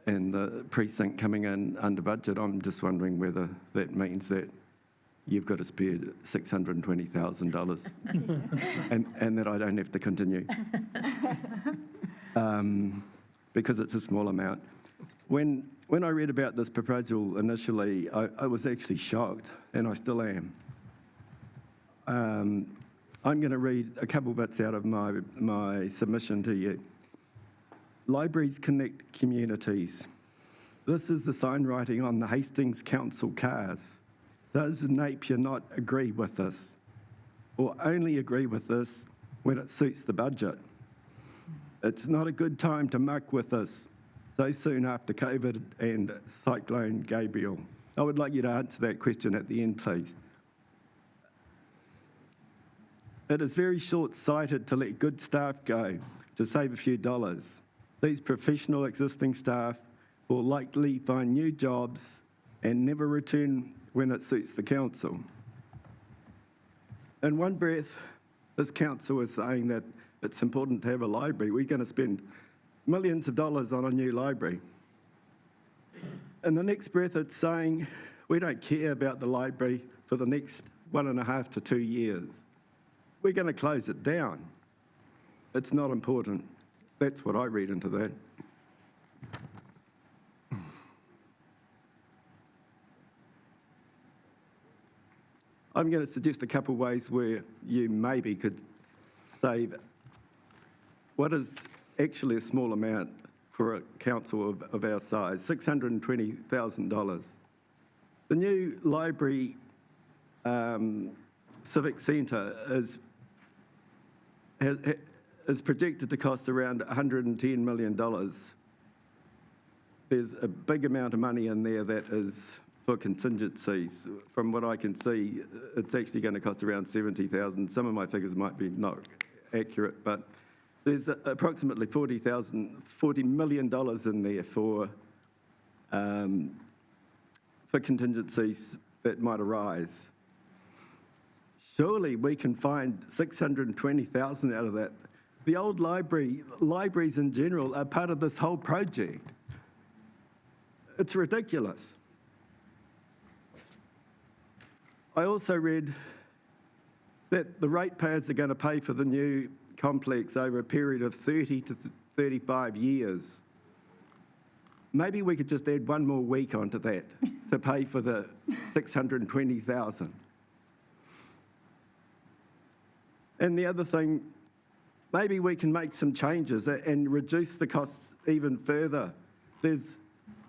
the precinct coming in under budget. I'm just wondering whether that means that you've got to spare $620,000 and that I don't have to continue because it's a small amount. When I read about this proposal initially, I was actually shocked, and I still am. I'm going to read a couple bits out of my submission to you. Libraries connect communities. This is the sign writing on the Hastings Council cars. Does Napier not agree with this, or only agree with this when it suits the budget? It's not a good time to muck with this so soon after COVID and Cyclone Gabriel. I would like you to answer that question at the end, please. It is very short-sighted to let good staff go to save a few dollars. These professional existing staff will likely find new jobs and never return when it suits the council. In one breath, this council is saying that it's important to have a library. We're going to spend millions of dollars on a new library. In the next breath, it's saying we don't care about the library for the next 1.5 to 2 years. We're going to close it down. It's not important. That's what I read into that. I'm going to suggest a couple of ways where you maybe could save what is actually a small amount for a council of our size, $620,000. The new library civic centre is projected to cost around $110 million. There's a big amount of money in there that is for contingencies. From what I can see, it's actually going to cost around $70,000. Some of my figures might be not accurate, but there's approximately $40 million in there for contingencies that might arise. Surely we can find $620,000 out of that. The old libraries in general are part of this whole project. It's ridiculous. I also read that the ratepayers are going to pay for the new complex over a period of 30 to 35 years. Maybe we could just add one more week onto that to pay for the $620,000. And the other thing, maybe we can make some changes and reduce the costs even further. There's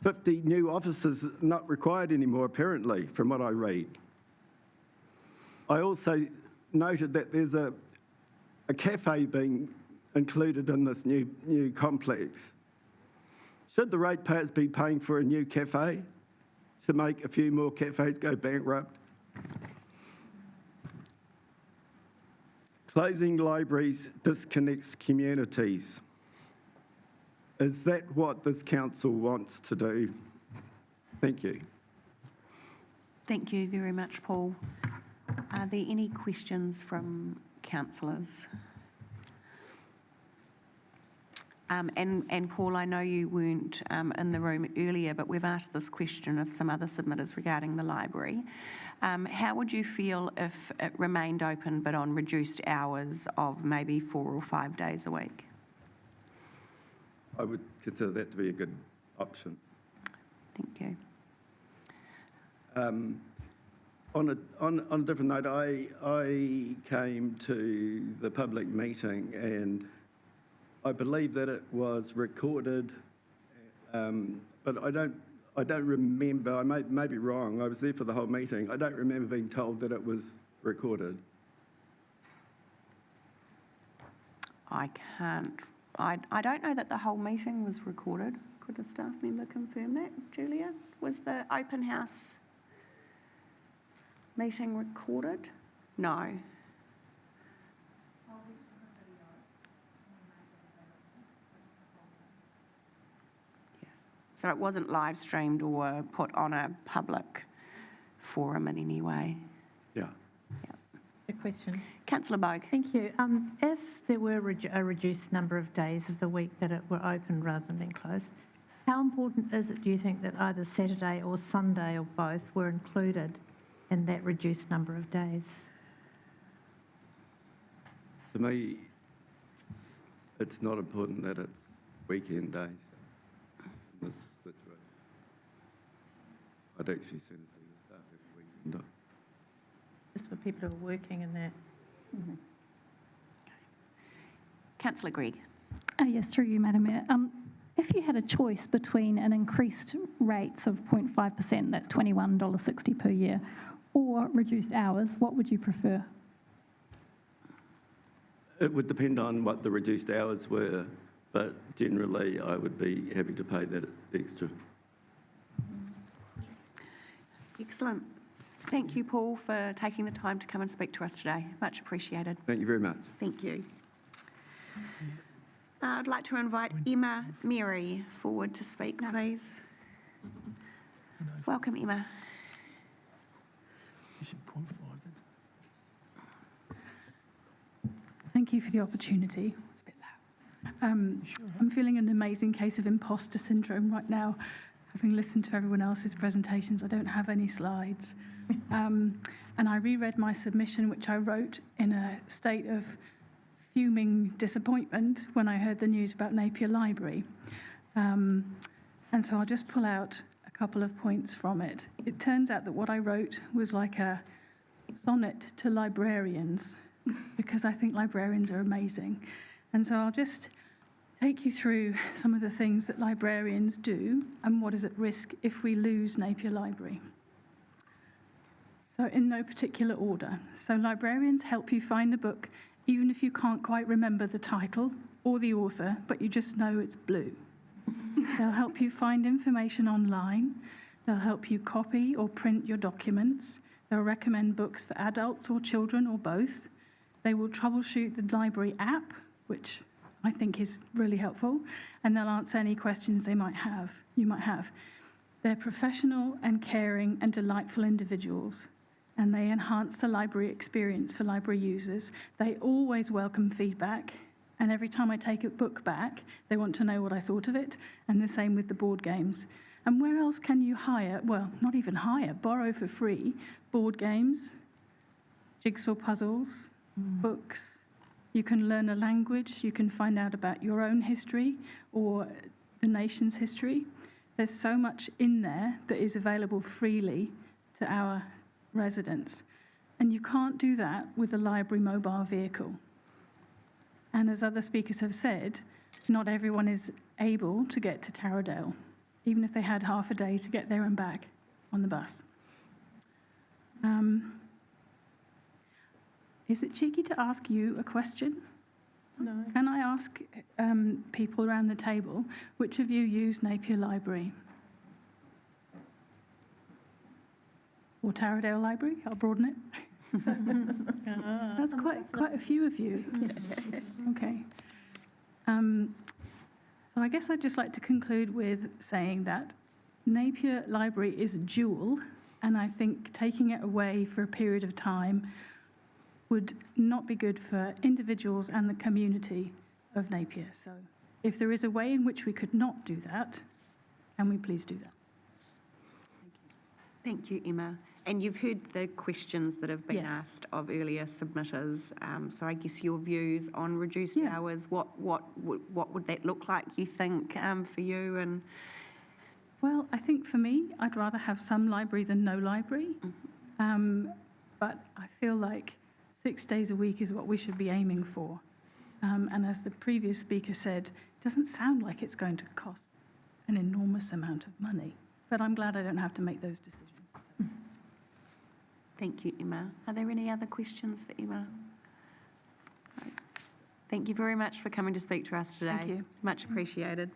50 new officers not required anymore, apparently, from what I read. I also noted that there's a cafe being included in this new complex. Should the ratepayers be paying for a new cafe? to make a few more cafes go bankrupt? Closing libraries disconnects communities. Is that what this council wants to do? Thank you. Thank you very much, Paul. Are there any questions from councillors? And Paul, I know you weren't in the room earlier, but we've asked this question of some other submitters regarding the library. How would you feel if it remained open but on reduced hours of maybe 4 or 5 days a week? I would consider that to be a good option. Thank you. On a different note, I came to the public meeting and I believe that it was recorded, but I don't remember. I may be wrong. I was there for the whole meeting. I don't remember being told that it was recorded. I can't. I don't know that the whole meeting was recorded. Could a staff member confirm that? Julia, was the open house meeting recorded? No. So it wasn't live streamed or put on a public forum in any way. Yeah. A question. Councillor Bogue. Thank you. If there were a reduced number of days of the week that it were open rather than being closed, how important is it, do you think, that either Saturday or Sunday or both were included in that reduced number of days? To me, it's not important that it's weekend days in this situation. I'd actually sooner see the staff every weekend. Just for people who are working in that. Mm-hmm. Councillor Gregg. Yes, through you, Madam Mayor. If you had a choice between an increased rates of 0.5%, that's $21.60 per year, or reduced hours, what would you prefer? It would depend on what the reduced hours were, but generally I would be happy to pay that extra. Excellent. Thank you, Paul, for taking the time to come and speak to us today. Much appreciated. Thank you very much. Thank you. I'd like to invite Emma Mary forward to speak, please. Welcome, Emma. Thank you for the opportunity. It's a bit loud. I'm feeling an amazing case of imposter syndrome right now. Having listened to everyone else's presentations, I don't have any slides. And I reread my submission, which I wrote in a state of fuming disappointment when I heard the news about Napier Library. And so I'll just pull out a couple of points from it. It turns out that what I wrote was like a sonnet to librarians, because I think librarians are amazing. And so I'll just take you through some of the things that librarians do and what is at risk if we lose Napier Library. So in no particular order. So librarians help you find a book even if you can't quite remember the title or the author, but you just know it's blue. They'll help you find information online. They'll help you copy or print your documents. They'll recommend books for adults or children or both. They will troubleshoot the library app, which I think is really helpful, and they'll answer any questions you might have. They're professional and caring and delightful individuals, and they enhance the library experience for library users. They always welcome feedback, and every time I take a book back, they want to know what I thought of it, and the same with the board games. And where else can you hire, well, not even hire, borrow for free, board games, jigsaw puzzles, books? You can learn a language, you can find out about your own history or the nation's history. There's so much in there that is available freely to our residents. And you can't do that with a library mobile vehicle. And as other speakers have said, not everyone is able to get to Taradale, even if they had half a day to get there and back on the bus. Is it cheeky to ask you a question? No. Can I ask people around the table, which of you use Napier Library? or Taradale Library. I'll broaden it. That's quite a few of you. Okay. So I guess I'd just like to conclude with saying that Napier Library is a jewel, and I think taking it away for a period of time would not be good for individuals and the community of Napier. So if there is a way in which we could not do that, can we please do that? Thank you, Emma. And you've heard the questions that have been Yes. asked of earlier submitters. So I guess your views on reduced hours, what would that look like, you think, for you? And Well, I think for me, I'd rather have some library than no library. But I feel like 6 days a week is what we should be aiming for. And as the previous speaker said, it doesn't sound like it's going to cost an enormous amount of money. But I'm glad I don't have to make those decisions. thank you, Emma. Are there any other questions for Emma? No. Thank you very much for coming to speak to us today. Thank you. Much appreciated.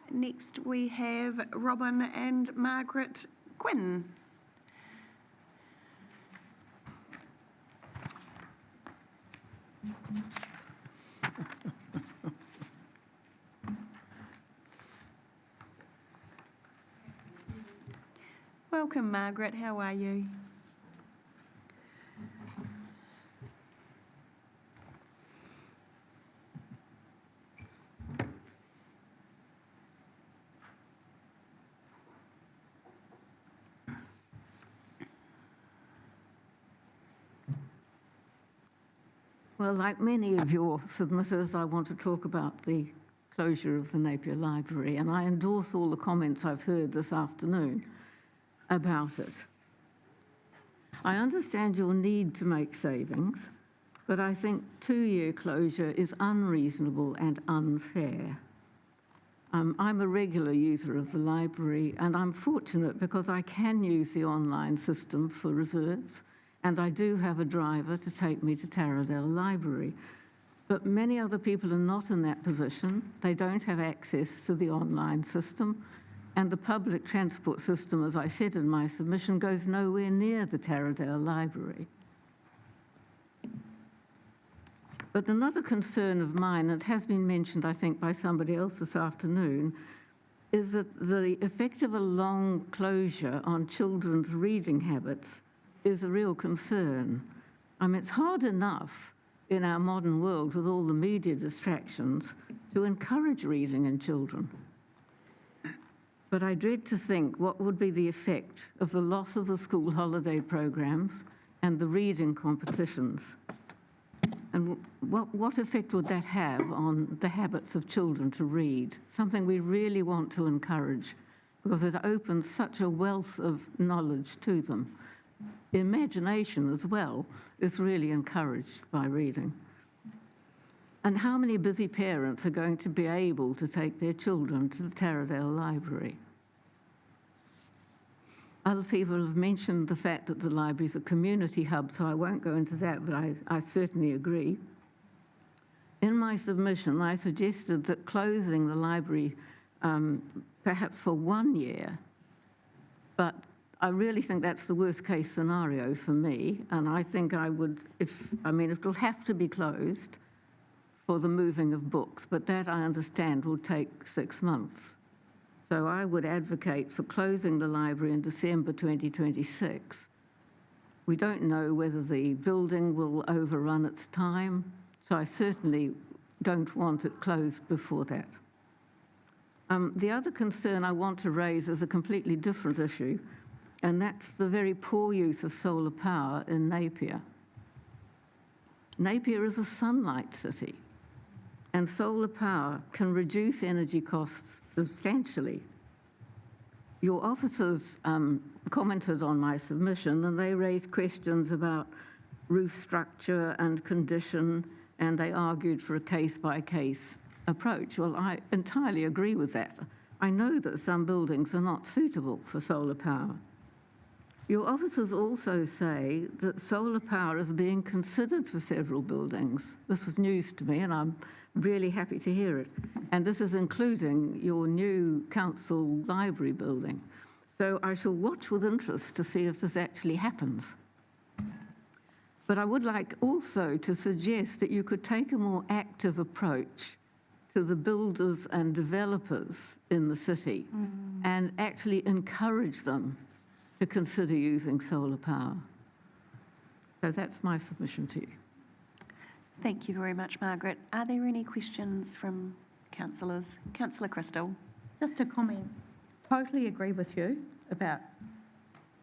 Next, we have Robin and Margaret Quinn. Welcome, Margaret. How are you? Well, like many of your submitters, I want to talk about the closure of the Napier Library, and I endorse all the comments I've heard this afternoon about it. I understand your need to make savings, but I think 2-year closure is unreasonable and unfair. I'm a regular user of the library, and I'm fortunate because I can use the online system for reserves, and I do have a driver to take me to Taradale Library. But many other people are not in that position. They don't have access to the online system, and the public transport system, as I said in my submission, goes nowhere near the Taradale Library. But another concern of mine, and it has been mentioned, I think, by somebody else this afternoon, is that the effect of a long closure on children's reading habits is a real concern. I mean, it's hard enough in our modern world with all the media distractions to encourage reading in children. But I dread to think what would be the effect of the loss of the school holiday programs and the reading competitions. And what effect would that have on the habits of children to read? Something we really want to encourage because it opens such a wealth of knowledge to them. Imagination as well is really encouraged by reading. And how many busy parents are going to be able to take their children to the Taradale Library? Other people have mentioned the fact that the library is a community hub, so I won't go into that, but I certainly agree. In my submission, I suggested that closing the library perhaps for 1 year, but I really think that's the worst case scenario for me, and I think I would, it'll have to be closed for the moving of books, but that I understand will take 6 months. So I would advocate for closing the library in December 2026. We don't know whether the building will overrun its time, so I certainly don't want it closed before that. The other concern I want to raise is a completely different issue, and that's the very poor use of solar power in Napier. Napier is a sunlight city, and solar power can reduce energy costs substantially. Your officers commented on my submission, and they raised questions about roof structure and condition, and they argued for a case-by-case approach. Well, I entirely agree with that. I know that some buildings are not suitable for solar power. Your officers also say that solar power is being considered for several buildings. This was news to me, and I'm really happy to hear it. And this is including your new council library building. So I shall watch with interest to see if this actually happens. But I would like also to suggest that you could take a more active approach to the builders and developers in the city and actually encourage them to consider using solar power. So that's my submission to you. Thank you very much, Margaret. Are there any questions from councillors? Councillor Crystal. Just a comment. Totally agree with you about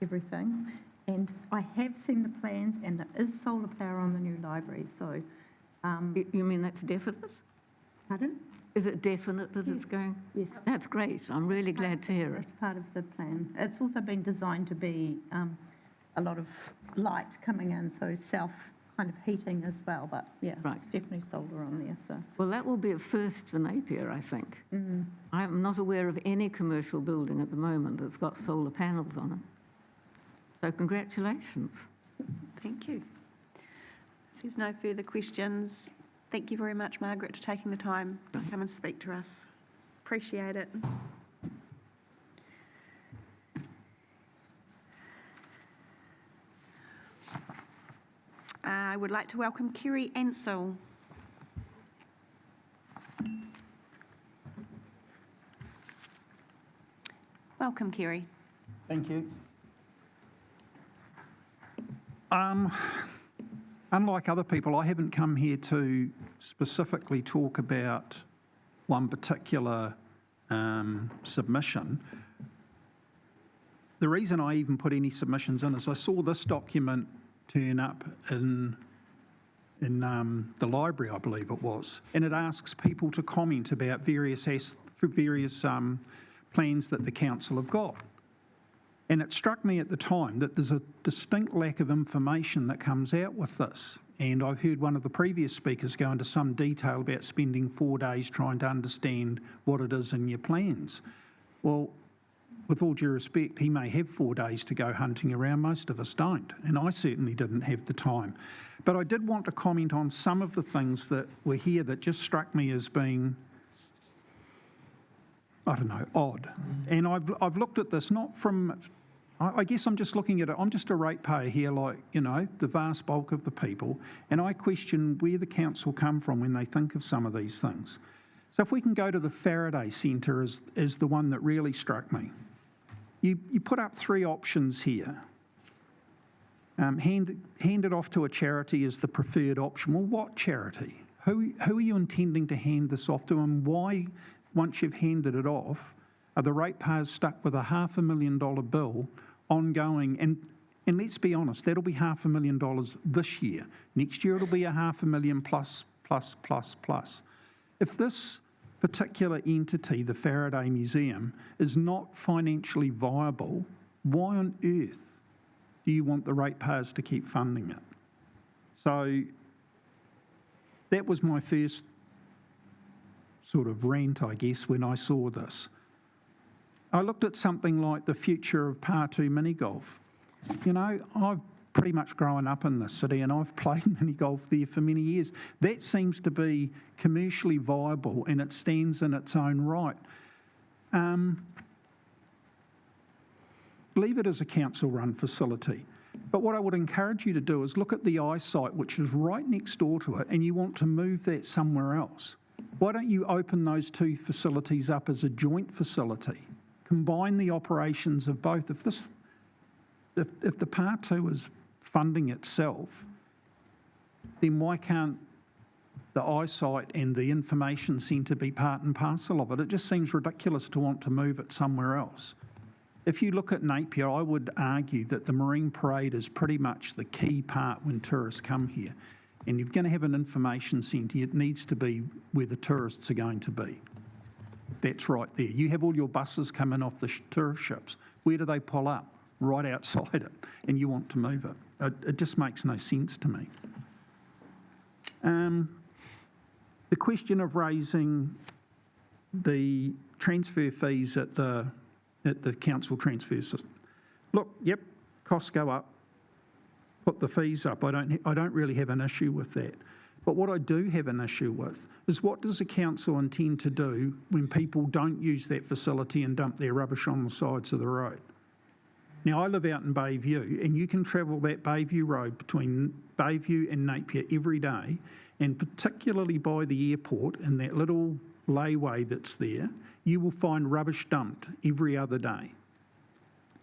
everything. And I have seen the plans, and there is solar power on the new library, so... You mean that's definite? Pardon? Is it definite that it's going? Yes. That's great. I'm really glad to hear it. That's part of the plan. It's also been designed to be a lot of light coming in, so self kind of heating as well, but yeah, Right. it's definitely solar on there, so... Well, that will be a first for Napier, I think. I'm not aware of any commercial building at the moment that's got solar panels on it. So congratulations. Thank you. If there's no further questions, thank you very much, Margaret, for taking the time to come and speak to us. Appreciate it. I would like to welcome Kerry Ansell. Welcome, Kerry. Thank you. Unlike other people, I haven't come here to specifically talk about one particular submission. The reason I even put any submissions in is I saw this document turn up in the library, I believe it was, and it asks people to comment about various plans that the council have got. And it struck me at the time that there's a distinct lack of information that comes out with this. And I've heard one of the previous speakers go into some detail about spending 4 days trying to understand what it is in your plans. Well, with all due respect, he may have 4 days to go hunting around. Most of us don't. And I certainly didn't have the time. But I did want to comment on some of the things that were here that just struck me as being, I don't know, odd. And I've looked at this not from, I guess I'm just looking at it, I'm just a ratepayer here like, you know, the vast bulk of the people, and I question where the council come from when they think of some of these things. So if we can go to the Faraday Centre as the one that really struck me. You put up 3 options here. Hand it off to a charity as the preferred option. Well, what charity? Who are you intending to hand this off to, and why, once you've handed it off, are the ratepayers stuck with a $500,000 bill ongoing? And let's be honest, that'll be $500,000 this year. Next year it'll be $500,000 plus. If this particular entity, the Faraday Museum, is not financially viable, why on earth do you want the ratepayers to keep funding it? So that was my first sort of rant, I guess, when I saw this. I looked at something like the future of Par2 mini golf. You know, I've pretty much grown up in this city and I've played mini golf there for many years. That seems to be commercially viable and it stands in its own right. Leave it as a council-run facility. But what I would encourage you to do is look at the eyesight, which is right next door to it, and you want to move that somewhere else. Why don't you open those 2 facilities up as a joint facility? Combine the operations of both. If the Part 2 is funding itself, then why can't the eyesight and the information centre be part and parcel of it? It just seems ridiculous to want to move it somewhere else. If you look at Napier, I would argue that the Marine Parade is pretty much the key part when tourists come here. And you're going to have an information centre, it needs to be where the tourists are going to be. That's right there. You have all your buses coming off the tourist ships. Where do they pull up? Right outside it. And you want to move it. It just makes no sense to me. The question of raising the transfer fees at the council transfer system. Look, yep, costs go up. Put the fees up. I don't really have an issue with that. But what I do have an issue with is what does the council intend to do when people don't use that facility and dump their rubbish on the sides of the road? Now, I live out in Bayview, and you can travel that Bayview Road between Bayview and Napier every day, and particularly by the airport in that little layway that's there, you will find rubbish dumped every other day.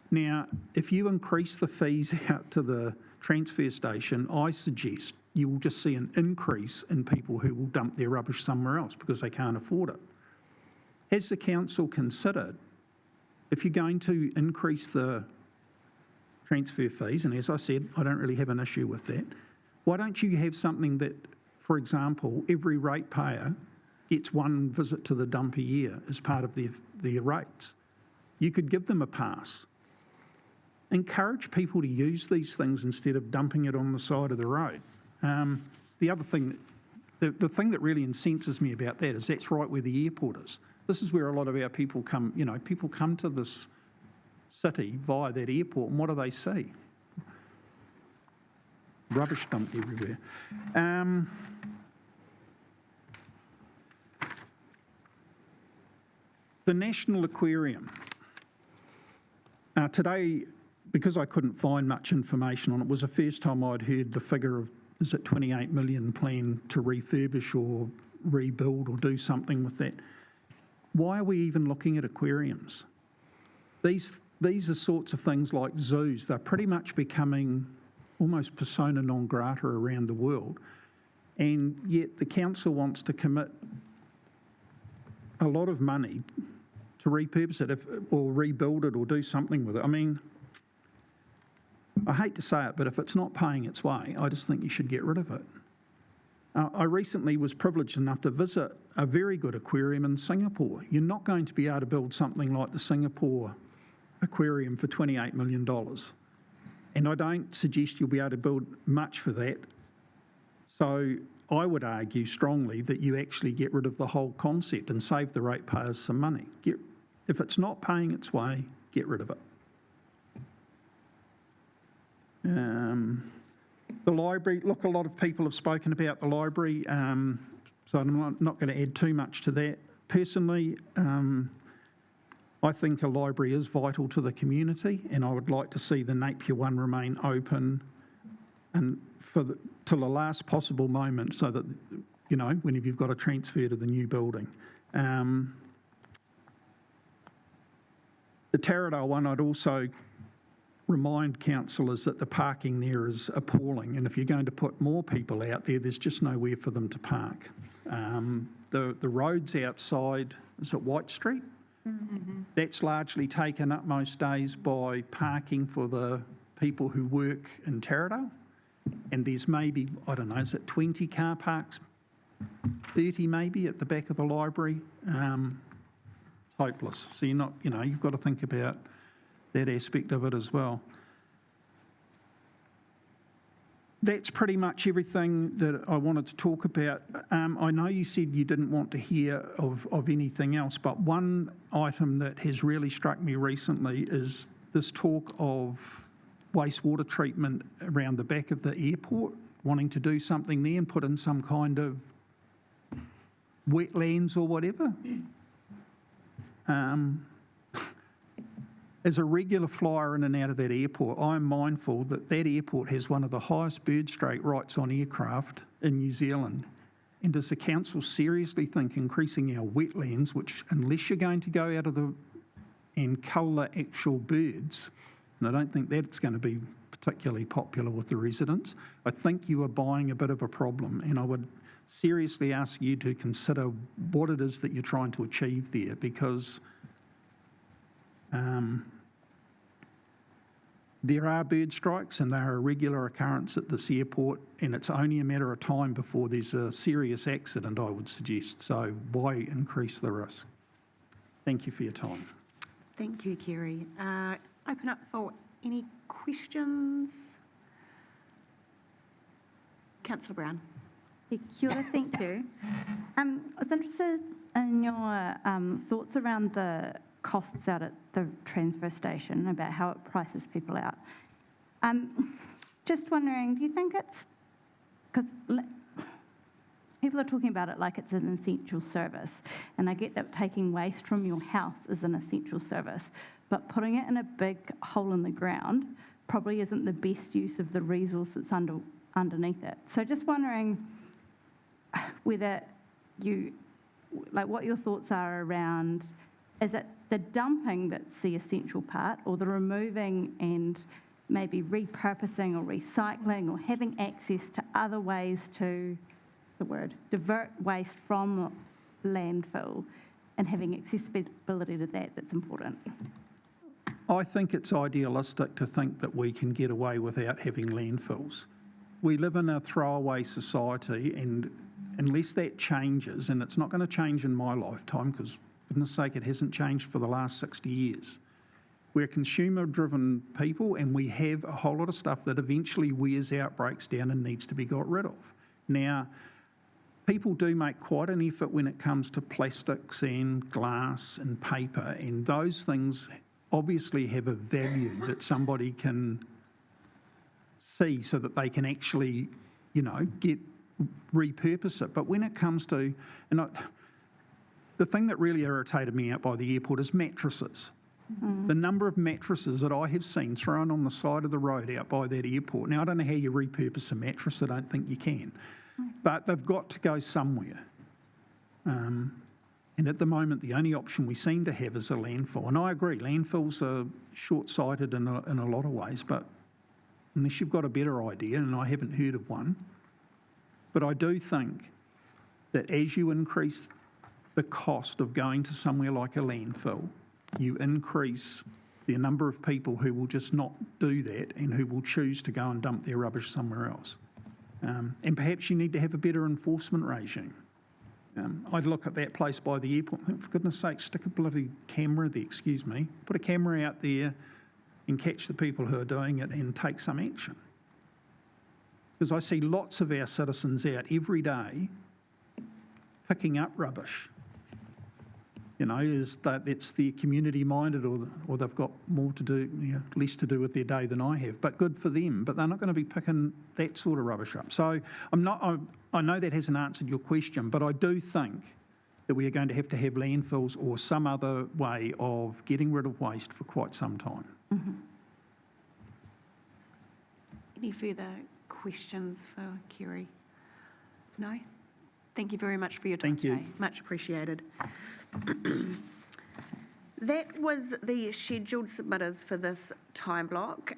Now, if you increase the fees out to the transfer station, I suggest you will just see an increase in people who will dump their rubbish somewhere else because they can't afford it. Has the council considered, if you're going to increase the transfer fees, and as I said, I don't really have an issue with that, why don't you have something that, for example, every ratepayer gets one visit to the dump a year as part of their rates? You could give them a pass. Encourage people to use these things instead of dumping it on the side of the road. The other thing, the thing that really incenses me about that is that's right where the airport is. This is where a lot of our people come, people come to this city via that airport, and what do they see? Rubbish dumped everywhere. The National Aquarium. Today, because I couldn't find much information on it, was the first time I'd heard the figure of, is it 28 million planned to refurbish or rebuild or do something with that. Why are we even looking at aquariums? These are sorts of things like zoos. They're pretty much becoming almost persona non grata around the world, and yet the council wants to commit a lot of money to repurpose it or rebuild it or do something with it. I mean, I hate to say it, but if it's not paying its way, I just think you should get rid of it. I recently was privileged enough to visit a very good aquarium in Singapore. You're not going to be able to build something like the Singapore aquarium for $28 million. And I don't suggest you'll be able to build much for that. So I would argue strongly that you actually get rid of the whole concept and save the ratepayers some money. If it's not paying its way, get rid of it. The library, look, a lot of people have spoken about the library, so I'm not going to add too much to that. Personally, I think a library is vital to the community, and I would like to see the Napier one remain open and till the last possible moment, so that, when you've got to transfer to the new building. The Taradale one, I'd also remind councillors that the parking there is appalling, and if you're going to put more people out there, there's just nowhere for them to park. The roads outside, is it White Street? Mm-hmm. That's largely taken up most days by parking for the people who work in Taradale, and there's maybe, I don't know, is it 20 car parks, 30 maybe at the back of the library? It's hopeless. So you're not, you've got to think about that aspect of it as well. That's pretty much everything that I wanted to talk about. I know you said you didn't want to hear of anything else, but one item that has really struck me recently is this talk of wastewater treatment around the back of the airport, wanting to do something there and put in some kind of wetlands or whatever. As a regular flyer in and out of that airport, I'm mindful that that airport has one of the highest bird strike rates on aircraft in New Zealand. And does the council seriously think increasing our wetlands, which unless you're going to go out of and cull the actual birds, and I don't think that's going to be particularly popular with the residents, I think you are buying a bit of a problem, and I would seriously ask you to consider what it is that you're trying to achieve there, because there are bird strikes and they are a regular occurrence at this airport, and it's only a matter of time before there's a serious accident, I would suggest. So why increase the risk? Thank you for your time. Thank you, Kerry. Open up for any questions. Councillor Brown. Kia ora, thank you. I was interested in your thoughts around the costs out at the transfer station, about how it prices people out. Just wondering, do you think it's, because people are talking about it like it's an essential service, and I get that taking waste from your house is an essential service, but putting it in a big hole in the ground probably isn't the best use of the resource that's underneath it. So just wondering whether what your thoughts are around, is it the dumping that's the essential part, or the removing and maybe repurposing or recycling, or having access to other ways to, divert waste from landfill and having accessibility to that that's important? I think it's idealistic to think that we can get away without having landfills. We live in a throwaway society, and unless that changes, and it's not going to change in my lifetime, because, for goodness sake, it hasn't changed for the last 60 years. We're consumer-driven people, and we have a whole lot of stuff that eventually wears out, breaks down, and needs to be got rid of. Now, people do make quite an effort when it comes to plastics and glass and paper, and those things obviously have a value that somebody can see so that they can actually, repurpose it. But when it comes to, the thing that really irritated me out by the airport is mattresses. The number of mattresses that I have seen thrown on the side of the road out by that airport. Now, I don't know how you repurpose a mattress. I don't think you can. But they've got to go somewhere. And at the moment, the only option we seem to have is a landfill. And I agree, landfills are short-sighted in a lot of ways, but unless you've got a better idea, and I haven't heard of one, but I do think that as you increase the cost of going to somewhere like a landfill, you increase the number of people who will just not do that and who will choose to go and dump their rubbish somewhere else. And perhaps you need to have a better enforcement regime. I'd look at that place by the airport and think, for goodness sake, stick a bloody camera there, put a camera out there and catch the people who are doing it and take some action. Because I see lots of our citizens out every day picking up rubbish. It's the community-minded, or they've got more to do, less to do with their day than I have. But good for them. But they're not going to be picking that sort of rubbish up. So I know that hasn't answered your question, but I do think that we are going to have landfills or some other way of getting rid of waste for quite some time. Mm-hmm. Any further questions for Kerry? No? Thank you very much for your time today. Much appreciated. That was the scheduled submitters for this time block.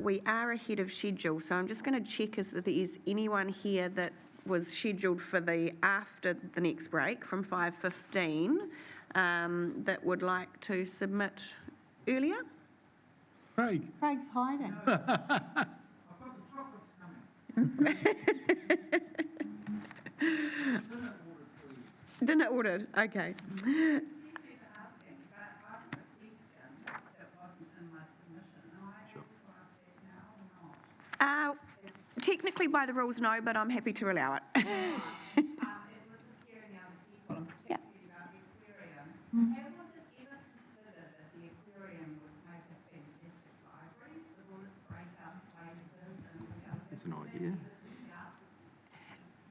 We are ahead of schedule, so I'm just going to check if there's anyone here that was scheduled for after the next break from 5:15 that would like to submit earlier. Craig's hiding. Dinner ordered, okay. Technically by the rules, no, but I'm happy to allow it. It's an idea.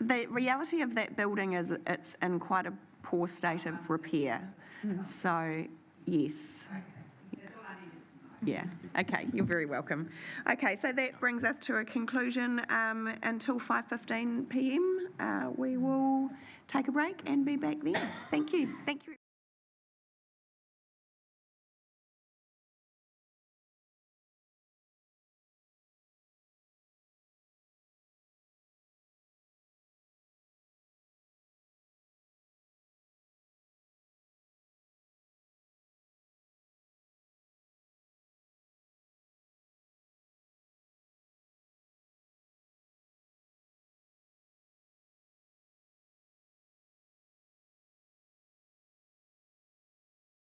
The reality of that building is it's in quite a poor state of repair. So, yes. Yeah, okay, you're very welcome. Okay, so that brings us to a conclusion until 5:15 p.m. We will take a break and be back then. Thank you. Thank you.